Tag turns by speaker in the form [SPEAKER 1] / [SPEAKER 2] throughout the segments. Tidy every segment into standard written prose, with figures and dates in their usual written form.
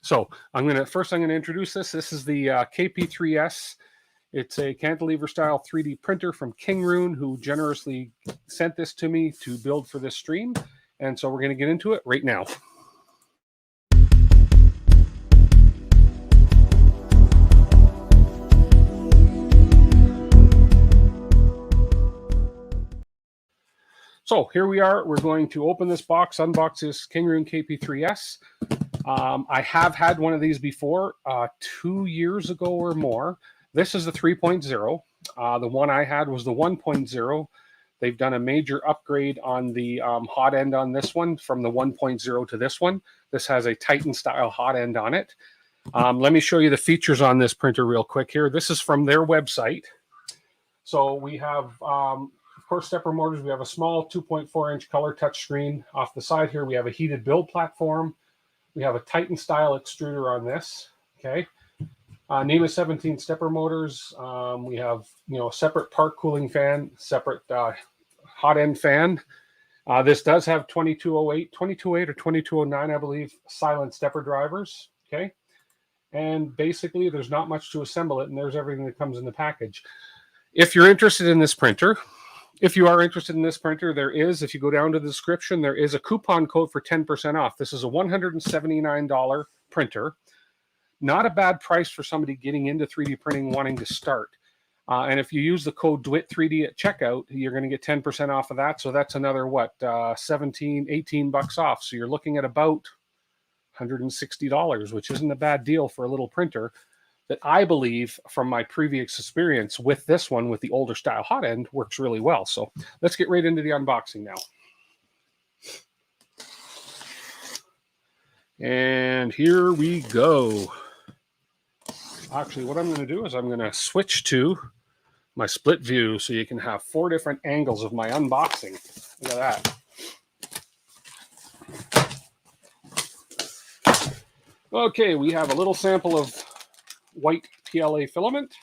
[SPEAKER 1] So I'm going to introduce this. This is the KP3S. It's a cantilever style 3D printer from Kingroon, who generously sent this to me to build for this stream. And so we're going to get into it right now. So here we are. We're going to open this box, unbox this Kingroon KP3S. I have had one of these before, 2 years ago or more. This is the 3.0. The one I had was the 1.0. They've done a major upgrade on the hot end on this one from the 1.0 to this one. This has a Titan style hot end on it. Let me show you the features on this printer real quick here. This is from their website. So we have, of course, stepper motors. We have a small 2.4-inch color touchscreen. Off the side here, we have a heated build platform. We have a Titan style extruder on this. Okay. NEMA 17 stepper motors. We have, a separate part cooling fan, separate hot end fan. This does have 2208 or 2209, I believe, silent stepper drivers. Okay. And basically, there's not much to assemble it, and there's everything that comes in the package. If you're interested in this printer, if you are interested in this printer, there is, if you go down to the description, there is a coupon code for 10% off. This is a $179 printer. Not a bad price for somebody getting into 3D printing, wanting to start. And if you use the code DWIT3D at checkout, you're going to get 10% off of that. So that's another, what, 17, 18 bucks off. So you're looking at about $160, which isn't a bad deal for a little printer that I believe, from my previous experience with this one, with the older style hot end, works really well. So let's get right into the unboxing now. And here we go. Actually, what I'm going to do is I'm going to switch to my split view so you can have 4 different angles of my unboxing. Look at that. Okay, we have a little sample of white PLA filament.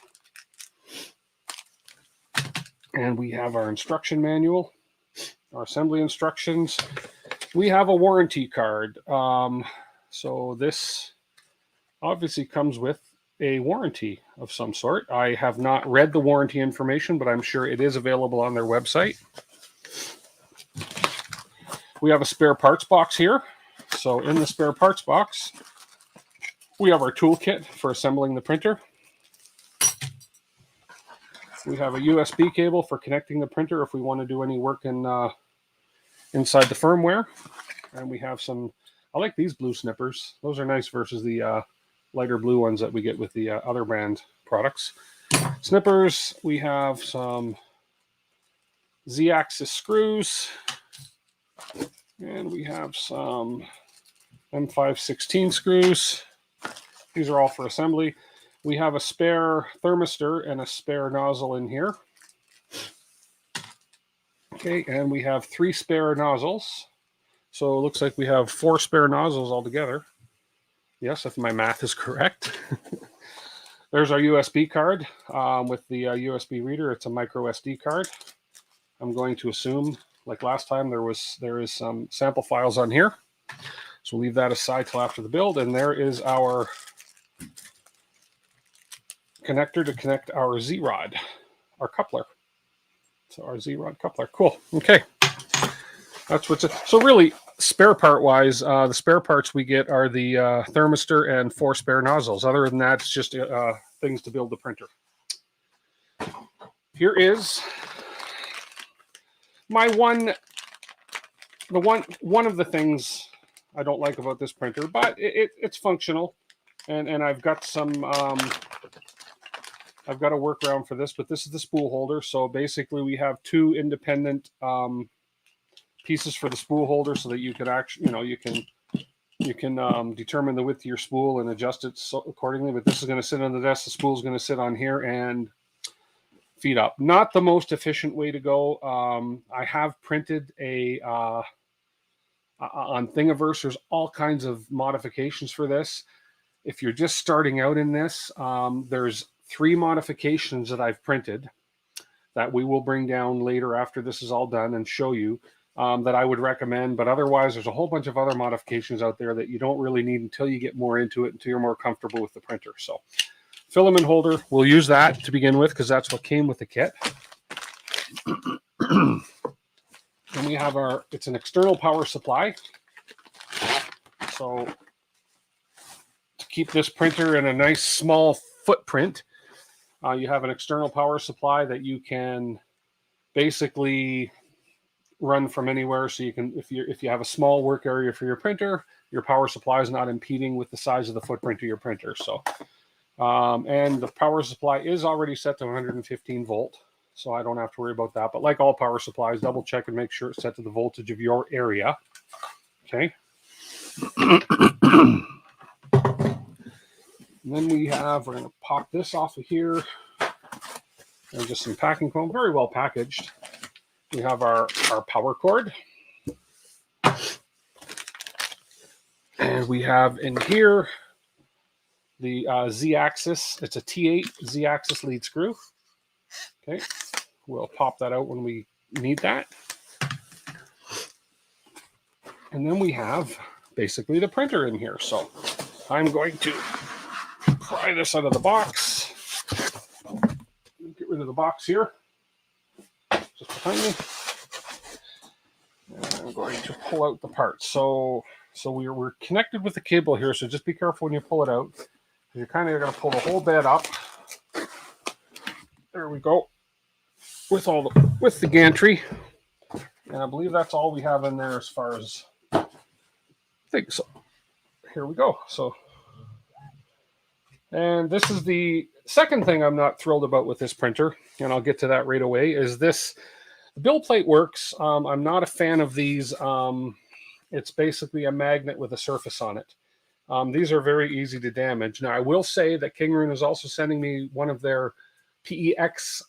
[SPEAKER 1] And we have our instruction manual, our assembly instructions. We have a warranty card. So this obviously comes with a warranty of some sort. I have not read the warranty information, but I'm sure it is available on their website. We have a spare parts box here. So in the spare parts box, we have our toolkit for assembling the printer. We have a USB cable for connecting the printer if we want to do any work in inside the firmware. And we have some, I like these blue snippers. Those are nice versus the lighter blue ones that we get with the other brand products. Snippers, we have some Z-axis screws. And we have some M516 screws. These are all for assembly. We have a spare thermistor and a spare nozzle in here. Okay, and we have 3 spare nozzles. So it looks like we have 4 spare nozzles altogether. Yes, if my math is correct. There's our USB card with the USB reader. It's a micro SD card. I'm going to assume, like last time, there is some sample files on here. So we'll leave that aside till after the build. And there is our connector to connect our Z-rod, our coupler. So our Z-rod coupler. Cool. Okay. That's what's it. So really, spare part wise, the spare parts we get are the thermistor and 4 spare nozzles. Other than that, it's just things to build the printer. Here is my one of the things I don't like about this printer, but it's functional, and I've got some I've got a workaround for this, but this is the spool holder. So basically we have 2 independent pieces for the spool holder so that you can actually, you can determine the width of your spool and adjust it accordingly. But this is going to sit on the desk. The spool is going to sit on here and feed up. Not the most efficient way to go. I have printed on Thingiverse. There's all kinds of modifications for this. If you're just starting out in this, there's 3 modifications that I've printed that we will bring down later after this is all done and show you that I would recommend. But otherwise, there's a whole bunch of other modifications out there that you don't really need until you get more into it, until you're more comfortable with the printer. So filament holder, we'll use that to begin with because that's what came with the kit. And we have it's an external power supply. So to keep this printer in a nice small footprint, you have an external power supply that you can basically run from anywhere. So you can, if you have a small work area for your printer, your power supply is not impeding with the size of the footprint of your printer. So, and the power supply is already set to 115 volt. So I don't have to worry about that. But like all power supplies, double check and make sure it's set to the voltage of your area. Okay. And then we're going to pop this off of here. And just some packing foam, very well packaged. We have our power cord. And we have in here the Z-axis. It's a T8 Z-axis lead screw. Okay, we'll pop that out when we need that. And then we have basically the printer in here. So I'm going to pry this out of the box. Get rid of the box here, just behind me. And I'm going to pull out the parts. So we're connected with the cable here, so just be careful when you pull it out. You're kind of going to pull the whole bed up. There we go. With the gantry. And I believe that's all we have in there as far as I think so. Here we go. So, and this is the second thing I'm not thrilled about with this printer, and I'll get to that right away, is this. The build plate works. I'm not a fan of these. It's basically a magnet with a surface on it. These are very easy to damage. Now, I will say that Kingroon is also sending me one of their PEX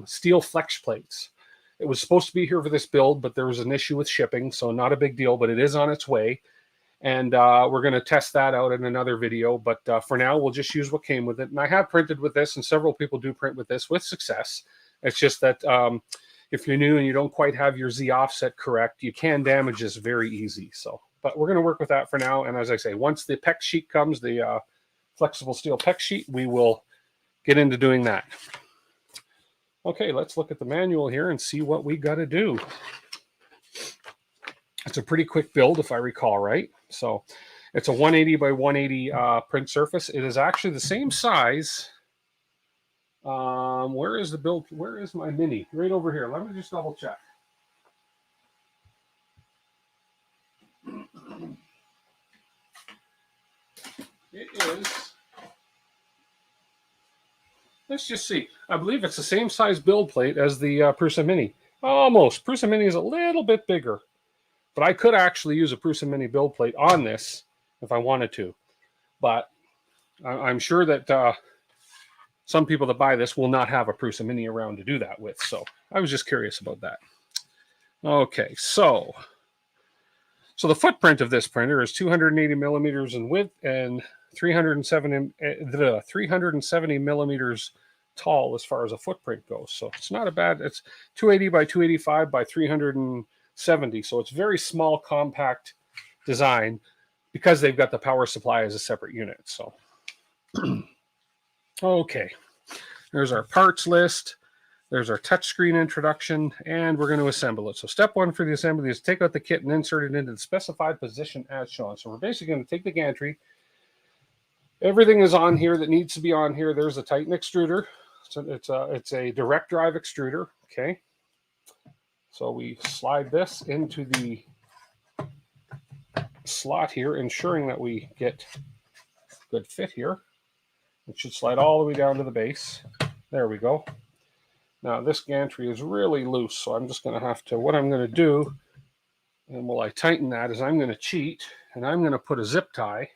[SPEAKER 1] steel flex plates. It was supposed to be here for this build, but there was an issue with shipping, so not a big deal, but it is on its way. And we're going to test that out in another video. But for now, we'll just use what came with it. And I have printed with this, and several people do print with this with success. It's just that if you're new and you don't quite have your Z offset correct, you can damage this very easy. So, but we're going to work with that for now. And as I say, once the PEX sheet comes, the flexible steel PEX sheet, we will get into doing that. Okay, let's look at the manual here and see what we got to do. It's a pretty quick build, if I recall right. So it's a 180 by 180 print surface. It is actually the same size. Where is the build? Where is my mini? Right over here. Let me just double check. It is. Let's just see. I believe it's the same size build plate as the Prusa Mini. Almost. Prusa Mini is a little bit bigger. But I could actually use a Prusa Mini build plate on this if I wanted to. But I'm sure that some people that buy this will not have a Prusa Mini around to do that with. So I was just curious about that. Okay, so the footprint of this printer is 280 millimeters in width and 370 millimeters tall as far as a footprint goes. So it's not a bad, it's 280 by 285 by 370. So it's very small, compact design because they've got the power supply as a separate unit. So, okay, there's our parts list. There's our touchscreen introduction, and we're going to assemble it. So step one for the assembly is take out the kit and insert it into the specified position as shown. So we're basically going to take the gantry. Everything is on here that needs to be on here. There's a Titan extruder. So it's a direct drive extruder. Okay. So we slide this into the slot here, ensuring that we get good fit here. It should slide all the way down to the base. There we go. Now this gantry is really loose, so I'm just going to have to, what I'm going to do, and while I tighten that, is I'm going to cheat, and I'm going to put a zip tie.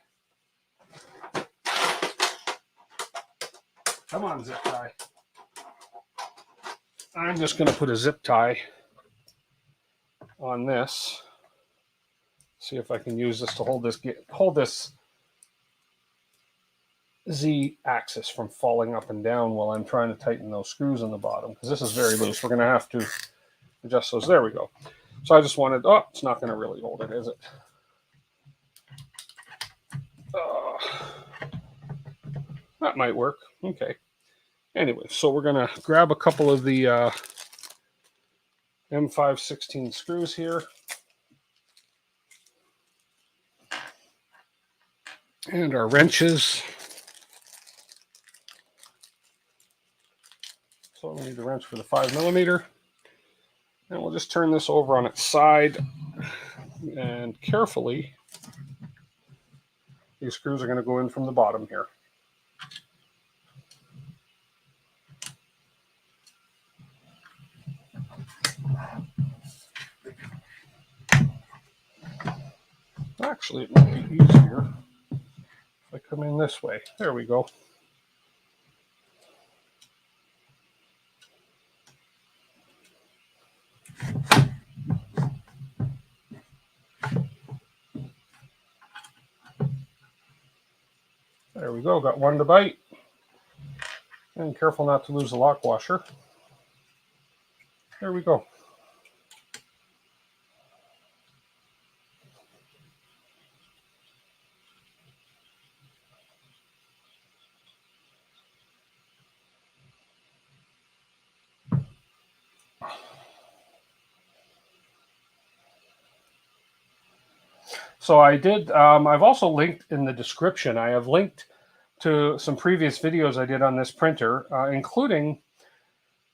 [SPEAKER 1] Come on, zip tie. I'm just going to put a zip tie on this. See if I can use this to hold this Z-axis from falling up and down while I'm trying to tighten those screws on the bottom, because this is very loose. We're going to have to adjust those. There we go. So I just wanted, oh, it's not going to really hold it, is it? That might work. Okay. Anyway, so we're going to grab a couple of the M516 screws here. And our wrenches. So we need the wrench for the 5mm. And we'll just turn this over on its side. And carefully, these screws are going to go in from the bottom here. Actually, it might be easier if I come in this way. There we go. There we go. Got one to bite. And careful not to lose the lock washer. There we go. So I did, I've also linked in the description, I have linked to some previous videos I did on this printer, including,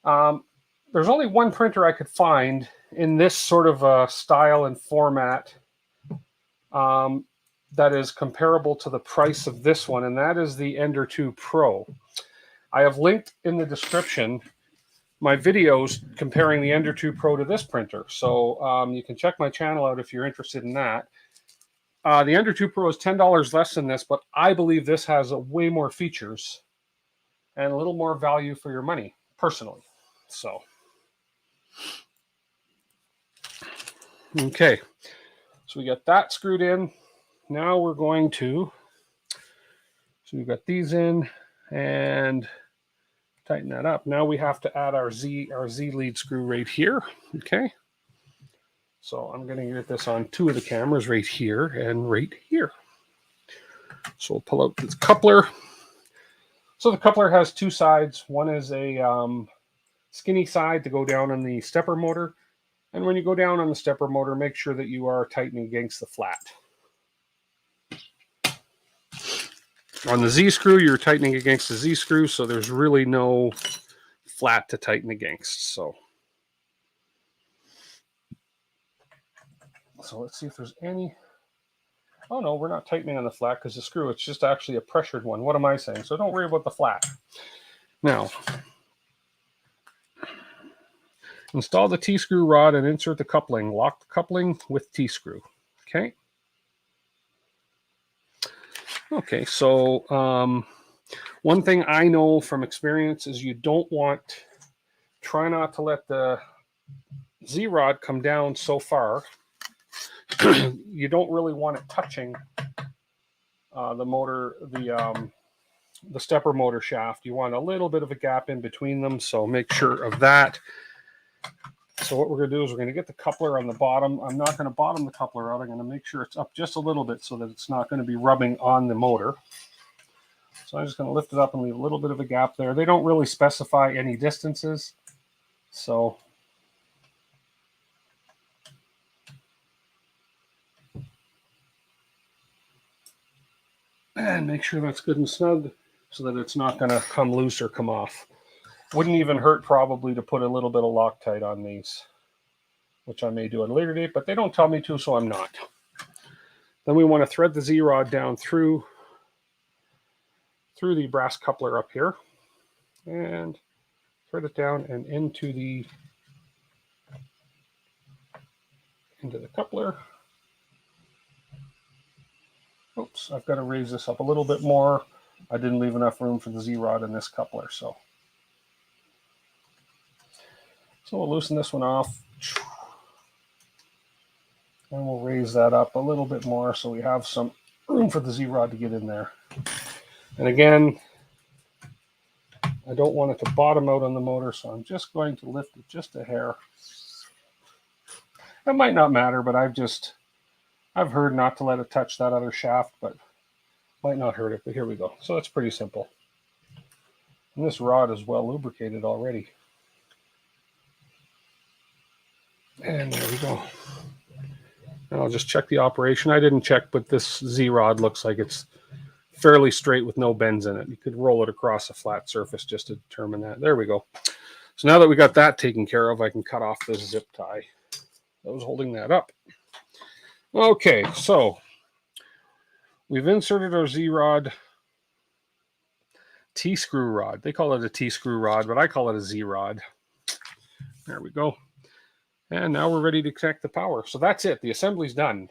[SPEAKER 1] there's only one printer I could find in this sort of style and format that is comparable to the price of this one, and that is the Ender 2 Pro. I have linked in the description my videos comparing the Ender 2 Pro to this printer, so you can check my channel out if you're interested in that. The Ender 2 Pro is $10 less than this, but I believe this has way more features and a little more value for your money, personally. So, okay. So we got that screwed in. Now we're going to, so we've got these in and tighten that up. Now we have to add our Z lead screw right here. Okay. So I'm going to get this on two of the cameras right here and right here. So we'll pull out this coupler. So the coupler has two sides. One is a skinny side to go down on the stepper motor. And when you go down on the stepper motor, make sure that you are tightening against the flat. On the Z screw, you're tightening against the Z screw, so there's really no flat to tighten against. So let's see if there's any. Oh no, we're not tightening on the flat because the screw, it's just actually a pressured one. What am I saying? So don't worry about the flat. Now, install the T-screw rod and insert the coupling. Lock the coupling with T-screw. Okay. Okay, so one thing I know from experience is you don't want, try not to let the Z-rod come down so far. You don't really want it touching the motor, the stepper motor shaft. You want a little bit of a gap in between them, so make sure of that. So what we're going to do is we're going to get the coupler on the bottom. I'm not going to bottom the coupler out. I'm going to make sure it's up just a little bit so that it's not going to be rubbing on the motor. So I'm just going to lift it up and leave a little bit of a gap there. They don't really specify any distances. So and make sure that's good and snug so that it's not going to come loose or come off. Wouldn't even hurt probably to put a little bit of Loctite on these, which I may do at a later date, but they don't tell me to, so I'm not. Then we want to thread the Z-rod down through the brass coupler up here and thread it down and into the coupler. Oops, I've got to raise this up a little bit more. I didn't leave enough room for the Z-rod in this coupler, so we'll loosen this one off. And we'll raise that up a little bit more so we have some room for the Z-rod to get in there. And again, I don't want it to bottom out on the motor, so I'm just going to lift it just a hair. That might not matter, but I've heard not to let it touch that other shaft, but might not hurt it. But here we go. So it's pretty simple. And this rod is well lubricated already. And there we go. And I'll just check the operation. I didn't check, but this Z-rod looks like it's fairly straight with no bends in it. You could roll it across a flat surface just to determine that. There we go. So now that we got that taken care of, I can cut off this zip tie that was holding that up. Okay, so we've inserted our Z-rod, T-screw rod. They call it a T-screw rod, but I call it a Z-rod. There we go. And now we're ready to connect the power. So that's it. The assembly's done.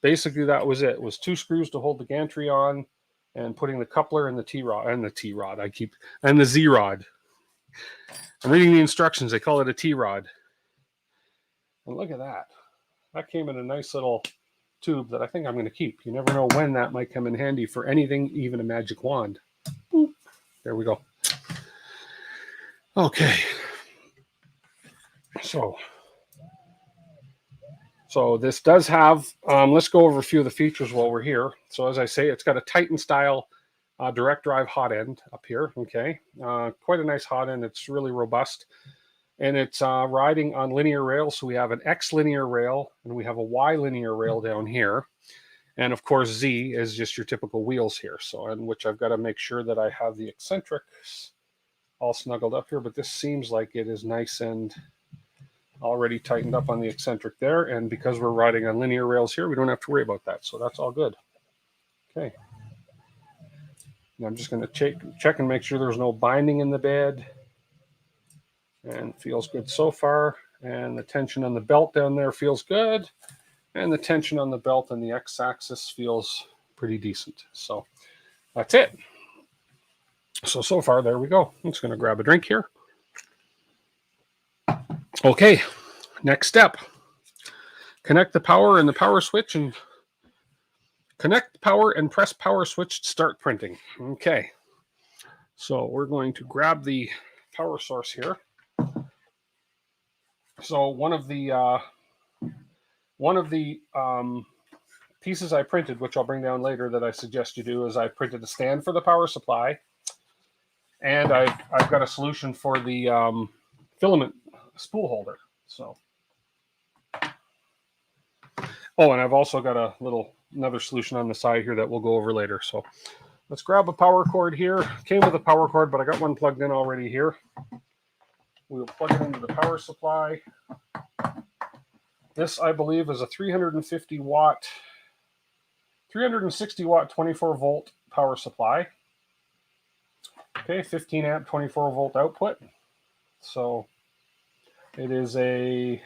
[SPEAKER 1] Basically, that was it. It was 2 screws to hold the gantry on, and putting the coupler and the T-rod, and the Z-rod. I'm reading the instructions. They call it a T-rod. And look at that. That came in a nice little tube that I think I'm going to keep. You never know when that might come in handy for anything, even a magic wand. Boop. There we go. Okay. So this does have, let's go over a few of the features while we're here. So as I say, it's got a Titan style direct drive hot end up here. Okay. Quite a nice hot end. It's really robust. And it's riding on linear rails. So we have an X linear rail and we have a Y linear rail down here. And of course, Z is just your typical wheels here. So, in which I've got to make sure that I have the eccentrics all snuggled up here. But this seems like it is nice and already tightened up on the eccentric there. And because we're riding on linear rails here, we don't have to worry about that. So that's all good. Okay. And I'm just going to check and make sure there's no binding in the bed. And feels good so far. And the tension on the belt down there feels good. And the tension on the belt and the X-axis feels pretty decent. So that's it. So far, there we go. I'm just going to grab a drink here. Okay, next step. Connect the power and the power switch, and connect power and press power switch to start printing. Okay, so we're going to grab the power source here. So one of the pieces I printed, which I'll bring down later, that I suggest you do, is I printed a stand for the power supply, and I've got a solution for the filament spool holder. So, oh, and I've also got another solution on the side here that we'll go over later. So let's grab a power cord here. Came with a power cord, but I got one plugged in already here. We'll plug it into the power supply. This, I believe, is a 360 watt, 24 volt power supply. Okay, 15 amp, 24 volt output. So it is it's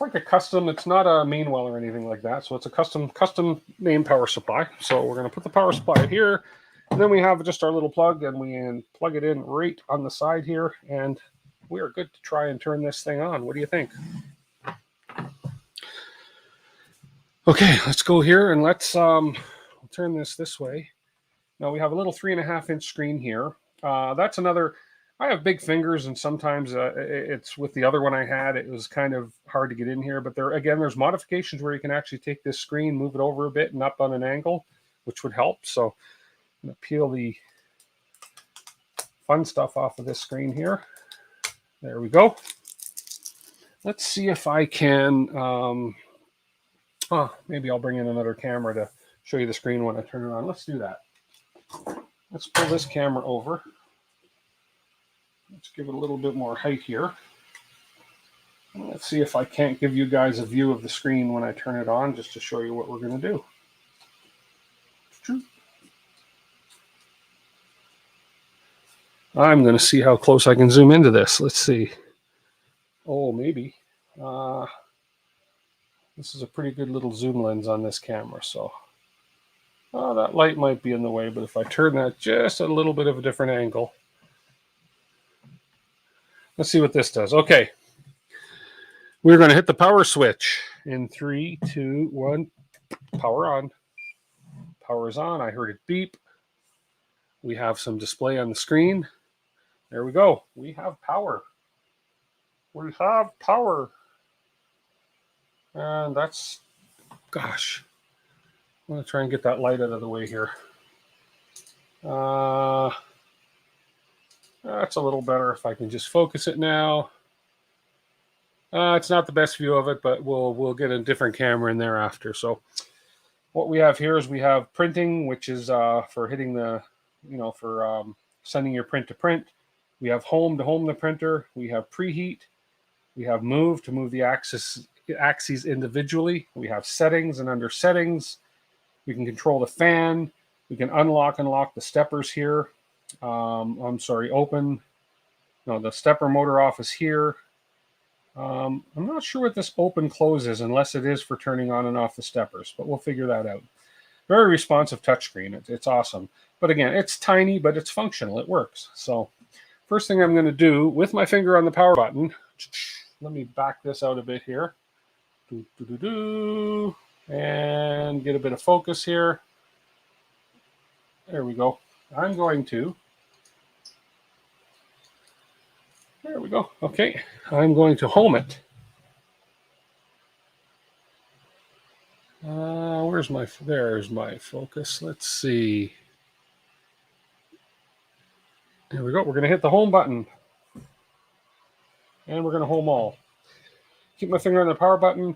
[SPEAKER 1] like a custom, it's not a main well or anything like that. So it's a custom name power supply. So we're going to put the power supply here. And then we have just our little plug, and we can plug it in right on the side here. And we are good to try and turn this thing on. What do you think? Okay, let's go here and let's turn this way. Now we have a little 3.5 inch screen here. That's another, I have big fingers, and sometimes it's with the other one I had, it was kind of hard to get in here. But there's modifications where you can actually take this screen, move it over a bit and up on an angle, which would help. So I'm going to peel the fun stuff off of this screen here. There we go. Let's see if I can, maybe I'll bring in another camera to show you the screen when I turn it on. Let's do that. Let's pull this camera over. Let's give it a little bit more height here. Let's see if I can't give you guys a view of the screen when I turn it on, just to show you what we're going to do. I'm going to see how close I can zoom into this. Let's see. Oh, maybe. This is a pretty good little zoom lens on this camera. So that light might be in the way, but if I turn that just a little bit of a different angle. Let's see what this does. Okay. We're going to hit the power switch in 3, 2, 1. Power on. Power is on. I heard it beep. We have some display on the screen. There we go. We have power. We have power. And that's, gosh, I'm going to try and get that light out of the way here. That's a little better if I can just focus it now. It's not the best view of it, but we'll get a different camera in there after. So what we have here is we have printing, which is for hitting the, for sending your print to print. We have home to home the printer. We have preheat. We have move to move the axes individually. We have settings, and under settings, we can control the fan. We can unlock and lock the steppers here. Open. No, the stepper motor off is here. I'm not sure what this open close is unless it is for turning on and off the steppers, but we'll figure that out. Very responsive touchscreen. It's awesome. But again, it's tiny, but it's functional. It works. So first thing I'm going to do with my finger on the power button, let me back this out a bit here. And get a bit of focus here. There we go. I'm going to, there we go. Okay, I'm going to home it. There's my focus. Let's see. There we go. We're going to hit the home button. And we're going to home all. Keep my finger on the power button.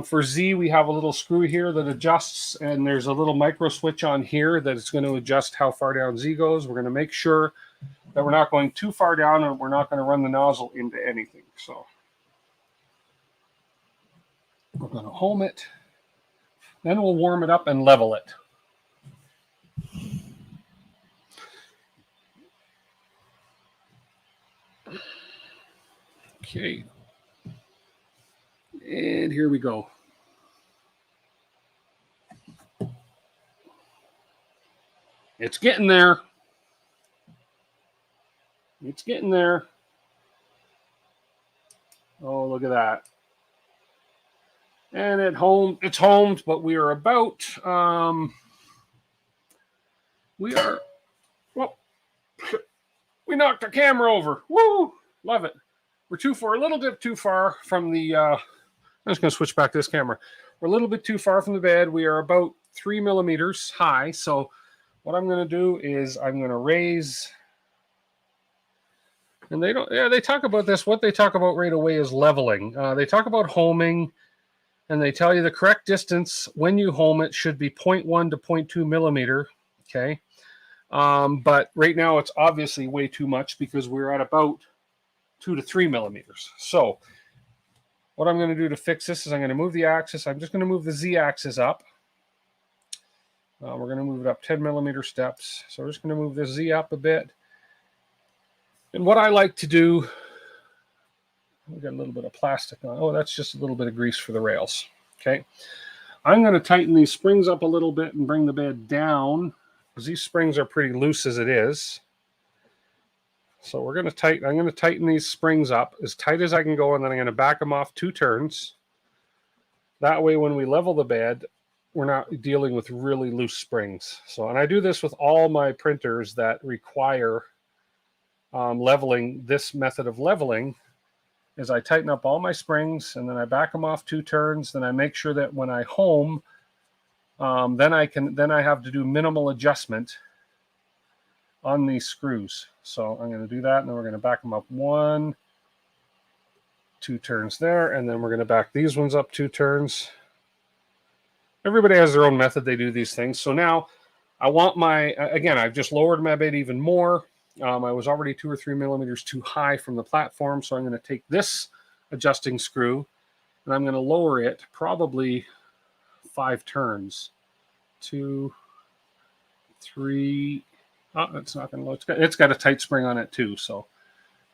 [SPEAKER 1] For Z, we have a little screw here that adjusts, and there's a little micro switch on here that is going to adjust how far down Z goes. We're going to make sure that we're not going too far down, and we're not going to run the nozzle into anything. So we're going to home it. Then we'll warm it up and level it. Okay. And here we go. It's getting there. It's getting there. Oh, look at that. And it's homed, but we are about, we knocked our camera over. Woo! Love it. We're a little bit too far from the, I'm just going to switch back to this camera. We're a little bit too far from the bed. We are about 3 millimeters high. So what I'm going to do is I'm going to raise, and they talk about this. What they talk about right away is leveling. They talk about homing, and they tell you the correct distance when you home it should be 0.1 to 0.2 millimeter. Okay. But right now it's obviously way too much because we're at about 2 to 3 millimeters. So what I'm going to do to fix this is I'm going to move the axis. I'm just going to move the Z axis up. We're going to move it up 10 millimeter steps. So we're just going to move the Z up a bit. And what I like to do, we got a little bit of plastic on. Oh, that's just a little bit of grease for the rails. Okay. I'm going to tighten these springs up a little bit and bring the bed down because these springs are pretty loose as it is. So I'm going to tighten these springs up as tight as I can go, and then I'm going to back them off 2 turns. That way, when we level the bed, we're not dealing with really loose springs. So, and I do this with all my printers that require leveling. This method of leveling is I tighten up all my springs, and then I back them off 2 turns. Then I make sure that when I home, then I have to do minimal adjustment on these screws. So I'm going to do that, and then we're going to back them up 1, 2 turns there, and then we're going to back these ones up 2 turns. Everybody has their own method they do these things. So now I want again, I've just lowered my bed even more. I was already 2 or 3 millimeters too high from the platform, so I'm going to take this adjusting screw, and I'm going to lower it probably 5 turns. 2, 3. Oh, it's not going to load. It's got a tight spring on it too, so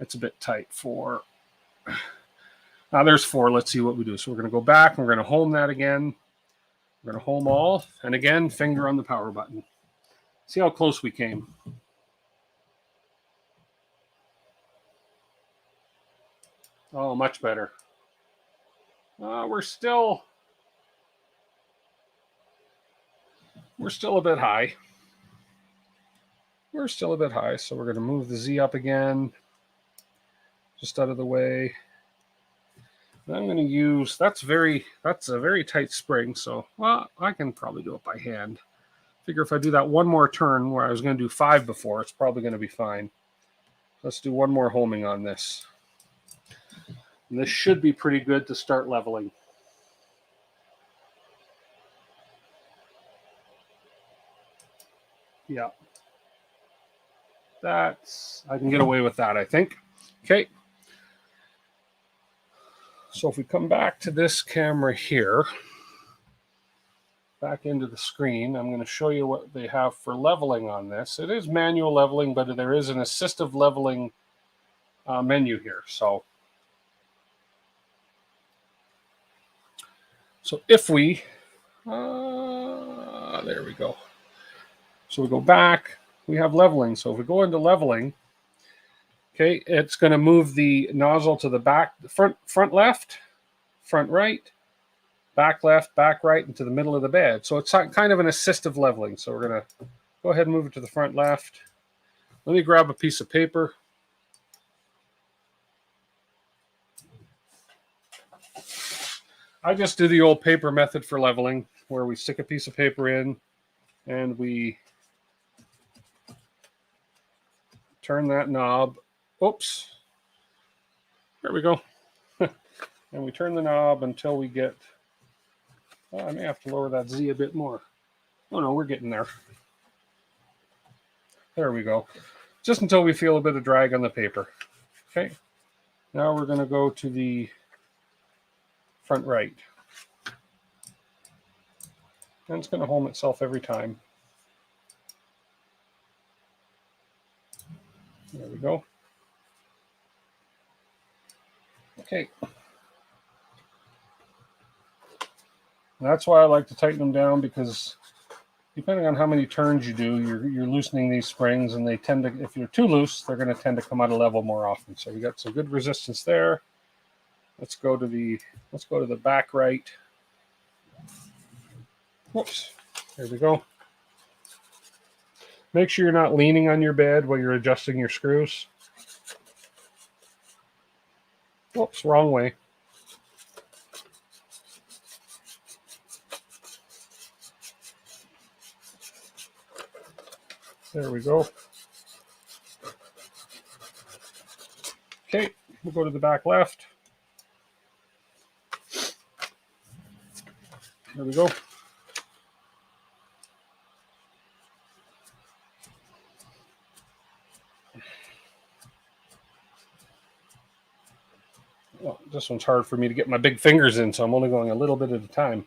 [SPEAKER 1] it's a bit tight. 4. Now there's 4. Let's see what we do. So we're going to go back, and we're going to home that again. We're going to home all, and again, finger on the power button. See how close we came. Oh, much better. We're still a bit high. So we're going to move the Z up again, just out of the way. I'm going to use, that's a very tight spring, so, well, I can probably do it by hand. Figure if I do that one more turn where I was going to do 5 before, it's probably going to be fine. Let's do one more homing on this. And this should be pretty good to start leveling. Yeah. That's, I can get away with that, I think. Okay. So if we come back to this camera here, back into the screen, I'm going to show you what they have for leveling on this. It is manual leveling, but there is an assistive leveling menu here. So if we, there we go. So we go back, we have leveling. So if we go into leveling, okay, it's going to move the nozzle to the back, front left, front right, back left, back right, into the middle of the bed. So it's kind of an assistive leveling. So we're going to go ahead and move it to the front left. Let me grab a piece of paper. I just do the old paper method for leveling, where we stick a piece of paper in and we turn that knob. Oops. There we go. And we turn the knob until we get, I may have to lower that Z a bit more. Oh no, we're getting there. There we go. Just until we feel a bit of drag on the paper. Okay. Now we're going to go to the front right. And it's going to home itself every time. There we go. Okay. And that's why I like to tighten them down, because depending on how many turns you do, you're loosening these springs, and they tend to, if you're too loose, they're going to tend to come out of level more often. So we got some good resistance there. Let's go to the back right. Whoops. There we go. Make sure you're not leaning on your bed while you're adjusting your screws. Whoops, wrong way. There we go. Okay, we'll go to the back left. There we go. Well, this one's hard for me to get my big fingers in, so I'm only going a little bit at a time.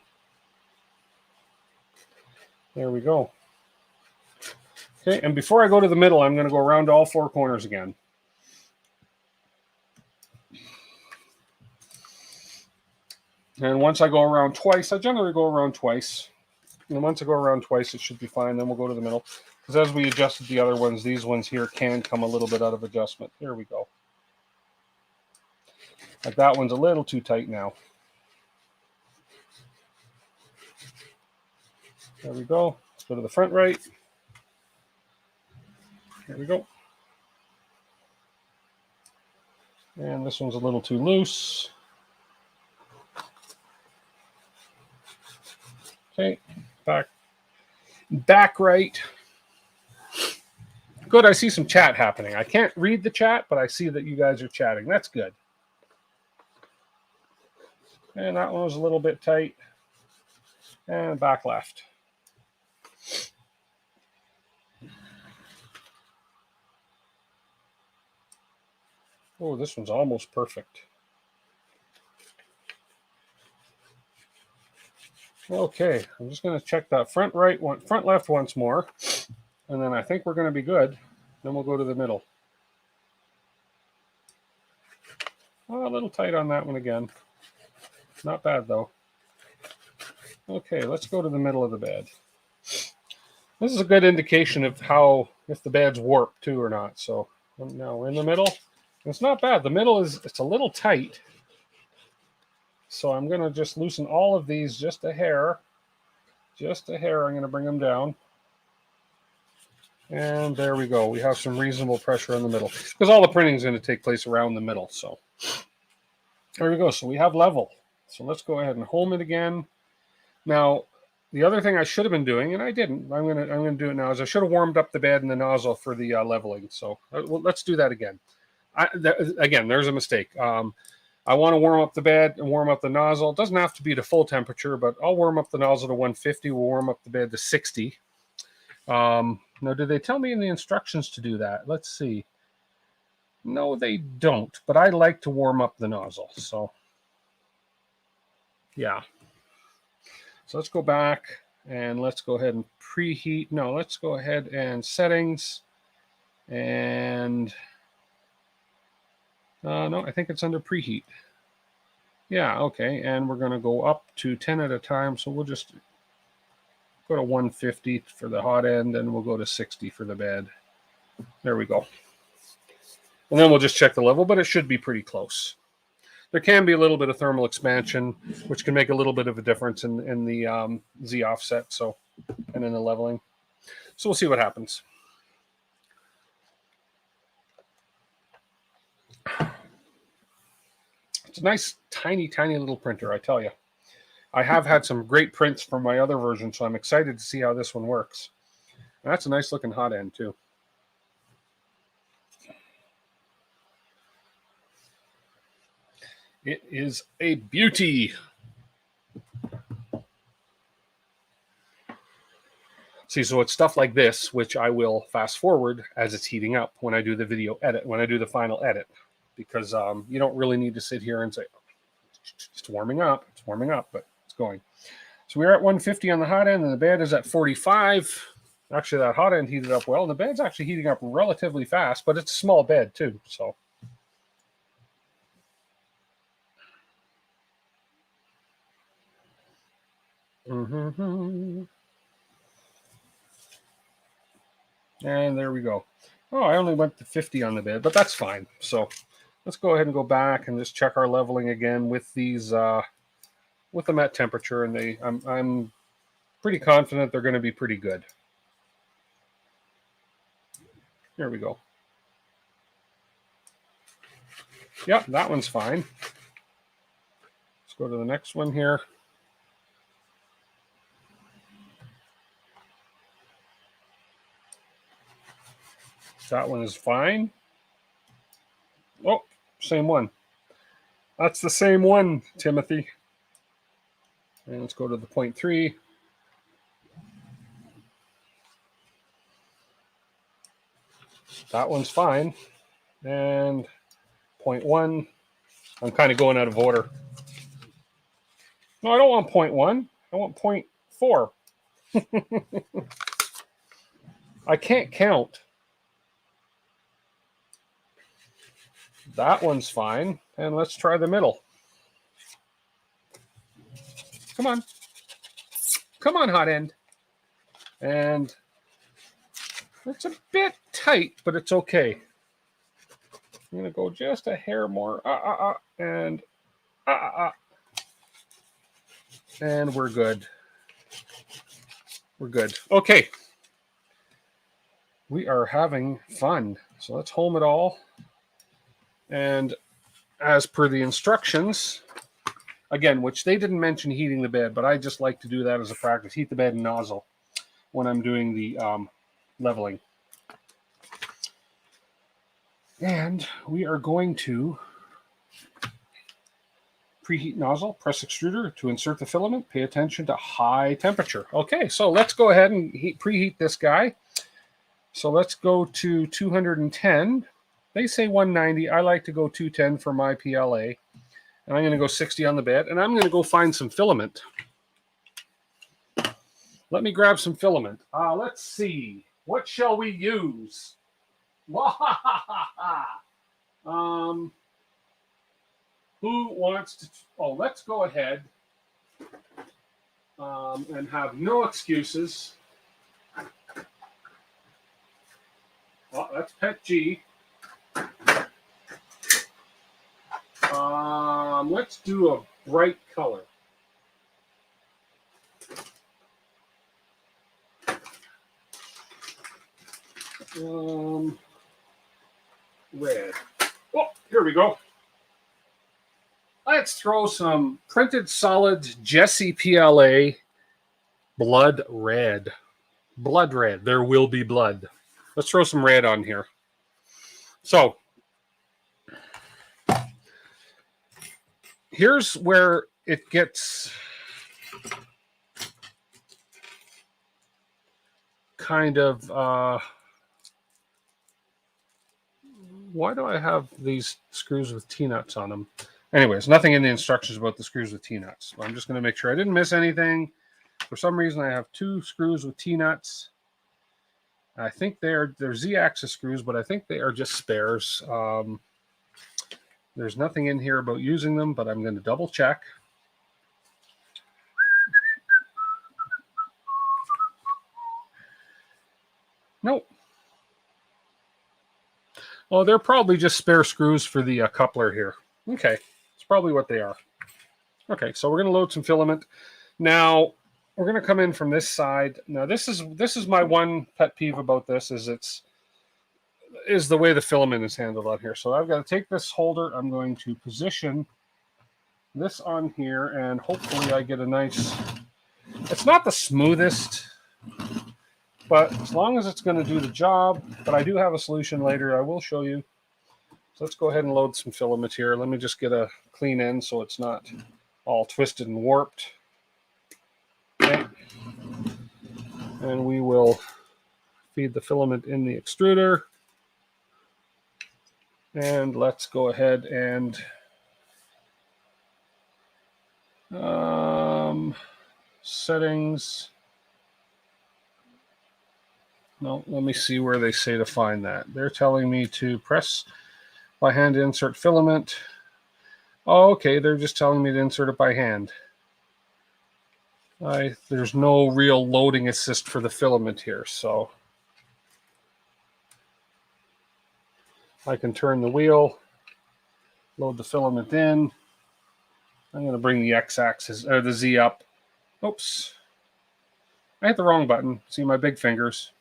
[SPEAKER 1] There we go. Okay, and before I go to the middle, I'm going to go around to all 4 corners again. And once I go around twice, I generally go around twice. And once I go around twice, it should be fine. Then we'll go to the middle. Because as we adjusted the other ones, these ones here can come a little bit out of adjustment. Here we go. Like that one's a little too tight now. There we go. Let's go to the front right. Here we go. And this one's a little too loose. Okay, back right. Good, I see some chat happening. I can't read the chat, but I see that you guys are chatting. That's good. And that one was a little bit tight. And back left. Oh, this one's almost perfect. Okay, I'm just going to check that front left once more, and then I think we're going to be good. Then we'll go to the middle. Oh, a little tight on that one again. Not bad though. Okay, let's go to the middle of the bed. This is a good indication of if the bed's warped too or not. So now we're in the middle. It's not bad. The middle it's a little tight. So I'm going to just loosen all of these just a hair. Just a hair. I'm going to bring them down. And there we go. We have some reasonable pressure in the middle. Because all the printing is going to take place around the middle. So There we go. So we have level. So let's go ahead and home it again. Now, the other thing I should have been doing, and I didn't, I'm gonna do it now, is I should have warmed up the bed and the nozzle for the leveling. So well, let's do that again. Again, there's a mistake. I want to warm up the bed and warm up the nozzle. It doesn't have to be to full temperature, but I'll warm up the nozzle to 150. We'll warm up the bed to 60. Now, did they tell me in the instructions to do that? Let's see. No, they don't, but I like to warm up the nozzle. So, yeah. So let's go back and let's go ahead and preheat. No, let's go ahead and settings. And no, I think it's under preheat. Yeah, okay. And we're going to go up to 10 at a time. So we'll just go to 150 for the hot end, and we'll go to 60 for the bed. There we go. And then we'll just check the level, but it should be pretty close. There can be a little bit of thermal expansion, which can make a little bit of a difference in the Z offset, so, and in the leveling. So we'll see what happens. It's a nice, tiny, tiny little printer, I tell you. I have had some great prints from my other version, so I'm excited to see how this one works. And that's a nice looking hot end, too. It is a beauty. See, so it's stuff like this, which I will fast forward as it's heating up when I do the video edit, when I do the final edit, because you don't really need to sit here and say, it's warming up, but it's going. So we're at 150 on the hot end, and the bed is at 45. Actually, that hot end heated up well, and the bed's actually heating up relatively fast, but it's a small bed too, so. And there we go. Oh, I only went to 50 on the bed, but that's fine. So let's go ahead and go back and just check our leveling again with these, with them at temperature, and I'm pretty confident they're going to be pretty good. Here we go. Yep, that one's fine. Let's go to the next one here. That one is fine. Oh, same one. That's the same one, Timothy. And let's go to the 0.3. That one's fine. And 0.1. I'm kind of going out of order. No, I don't want 0.1. I want 0.4. I can't count. That one's fine. And let's try the middle. Come on. Come on, hot end. And it's a bit tight, but it's okay. I'm going to go just a hair more. And and we're good. We're good. Okay. We are having fun. So let's home it all. And as per the instructions, again, which they didn't mention heating the bed, but I just like to do that as a practice. Heat the bed and nozzle when I'm doing the leveling. And we are going to preheat nozzle, press extruder to insert the filament. Pay attention to high temperature. Okay, so let's go ahead and preheat this guy. So let's go to 210. They say 190. I like to go 210 for my PLA. And I'm going to go 60 on the bed. And I'm going to go find some filament. Let me grab some filament. Let's see. What shall we use? Who wants to? Oh, let's go ahead and have no excuses. Oh, that's Pet G. Let's do a bright color. Red. Oh, here we go. I let's throw some printed solid Jesse PLA blood red. Blood red. There will be blood. Let's throw some red on here. So here's where it gets kind of, why do I have these screws with T-nuts on them? Anyways, nothing in the instructions about the screws with T-nuts. I'm just going to make sure I didn't miss anything. For some reason, I have 2 screws with T-nuts. I think they're Z-axis screws, but I think they are just spares. There's nothing in here about using them, but I'm going to double check. Nope. Oh, they're probably just spare screws for the coupler here. Okay, it's probably what they are. Okay, so we're going to load some filament. Now, we're going to come in from this side. Now, this is my one pet peeve about this, is the way the filament is handled on here. So I've got to take this holder. I'm going to position this on here, and hopefully I get a nice... It's not the smoothest, but as long as it's going to do the job. But I do have a solution later. I will show you. So let's go ahead and load some filament here. Let me just get a clean end so it's not all twisted and warped. Okay. And we will feed the filament in the extruder. And let's go ahead and settings. No, let me see where they say to find that. They're telling me to press by hand to insert filament. Oh, okay, they're just telling me to insert it by hand. There's no real loading assist for the filament here, so I can turn the wheel, load the filament in. I'm going to bring the X-axis or the Z up. Oops, I hit the wrong button. See my big fingers.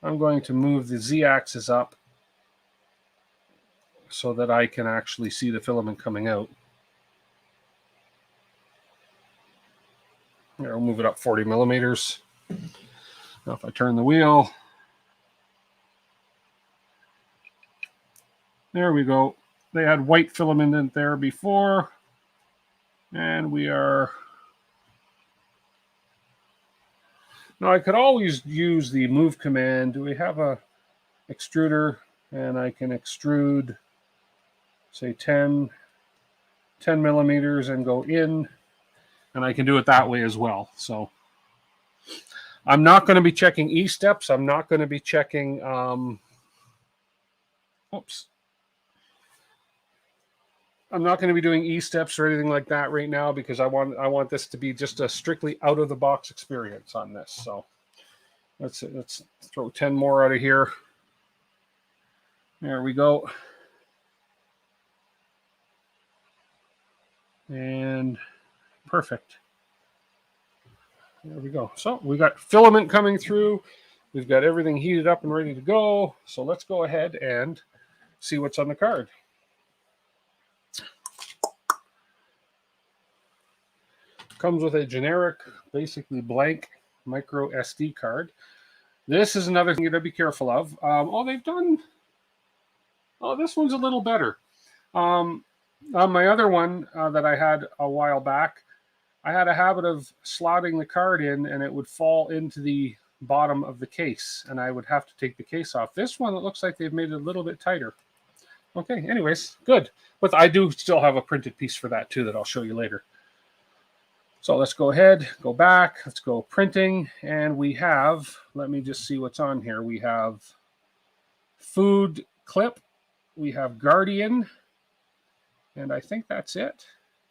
[SPEAKER 1] I'm going to move the Z-axis up so that I can actually see the filament coming out. Here, I'll move it up 40 millimeters. Now if I turn the wheel, there we go. They had white filament in there before, and we are... Now I could always use the move command. Do we have a extruder? And I can extrude, say 10 millimeters and go in. And I can do it that way as well. So I'm not going to be checking E-steps. I'm not going to be checking, oops. I'm not going to be doing E-steps or anything like that right now because I want this to be just a strictly out-of-the-box experience on this. So let's throw 10 more out of here. There we go. And perfect. There we go. So we got filament coming through. We've got everything heated up and ready to go. So let's go ahead and see what's on the card. Comes with a generic, basically blank micro SD card. This is another thing you got to be careful of. This one's a little better. On my other one that I had a while back, I had a habit of slotting the card in and it would fall into the bottom of the case and I would have to take the case off. This one, it looks like they've made it a little bit tighter. Okay, anyways, good. But I do still have a printed piece for that too that I'll show you later. So let's go ahead, go back, let's go printing, and we have, let me just see what's on here. We have food clip, we have Guardian, and I think that's it.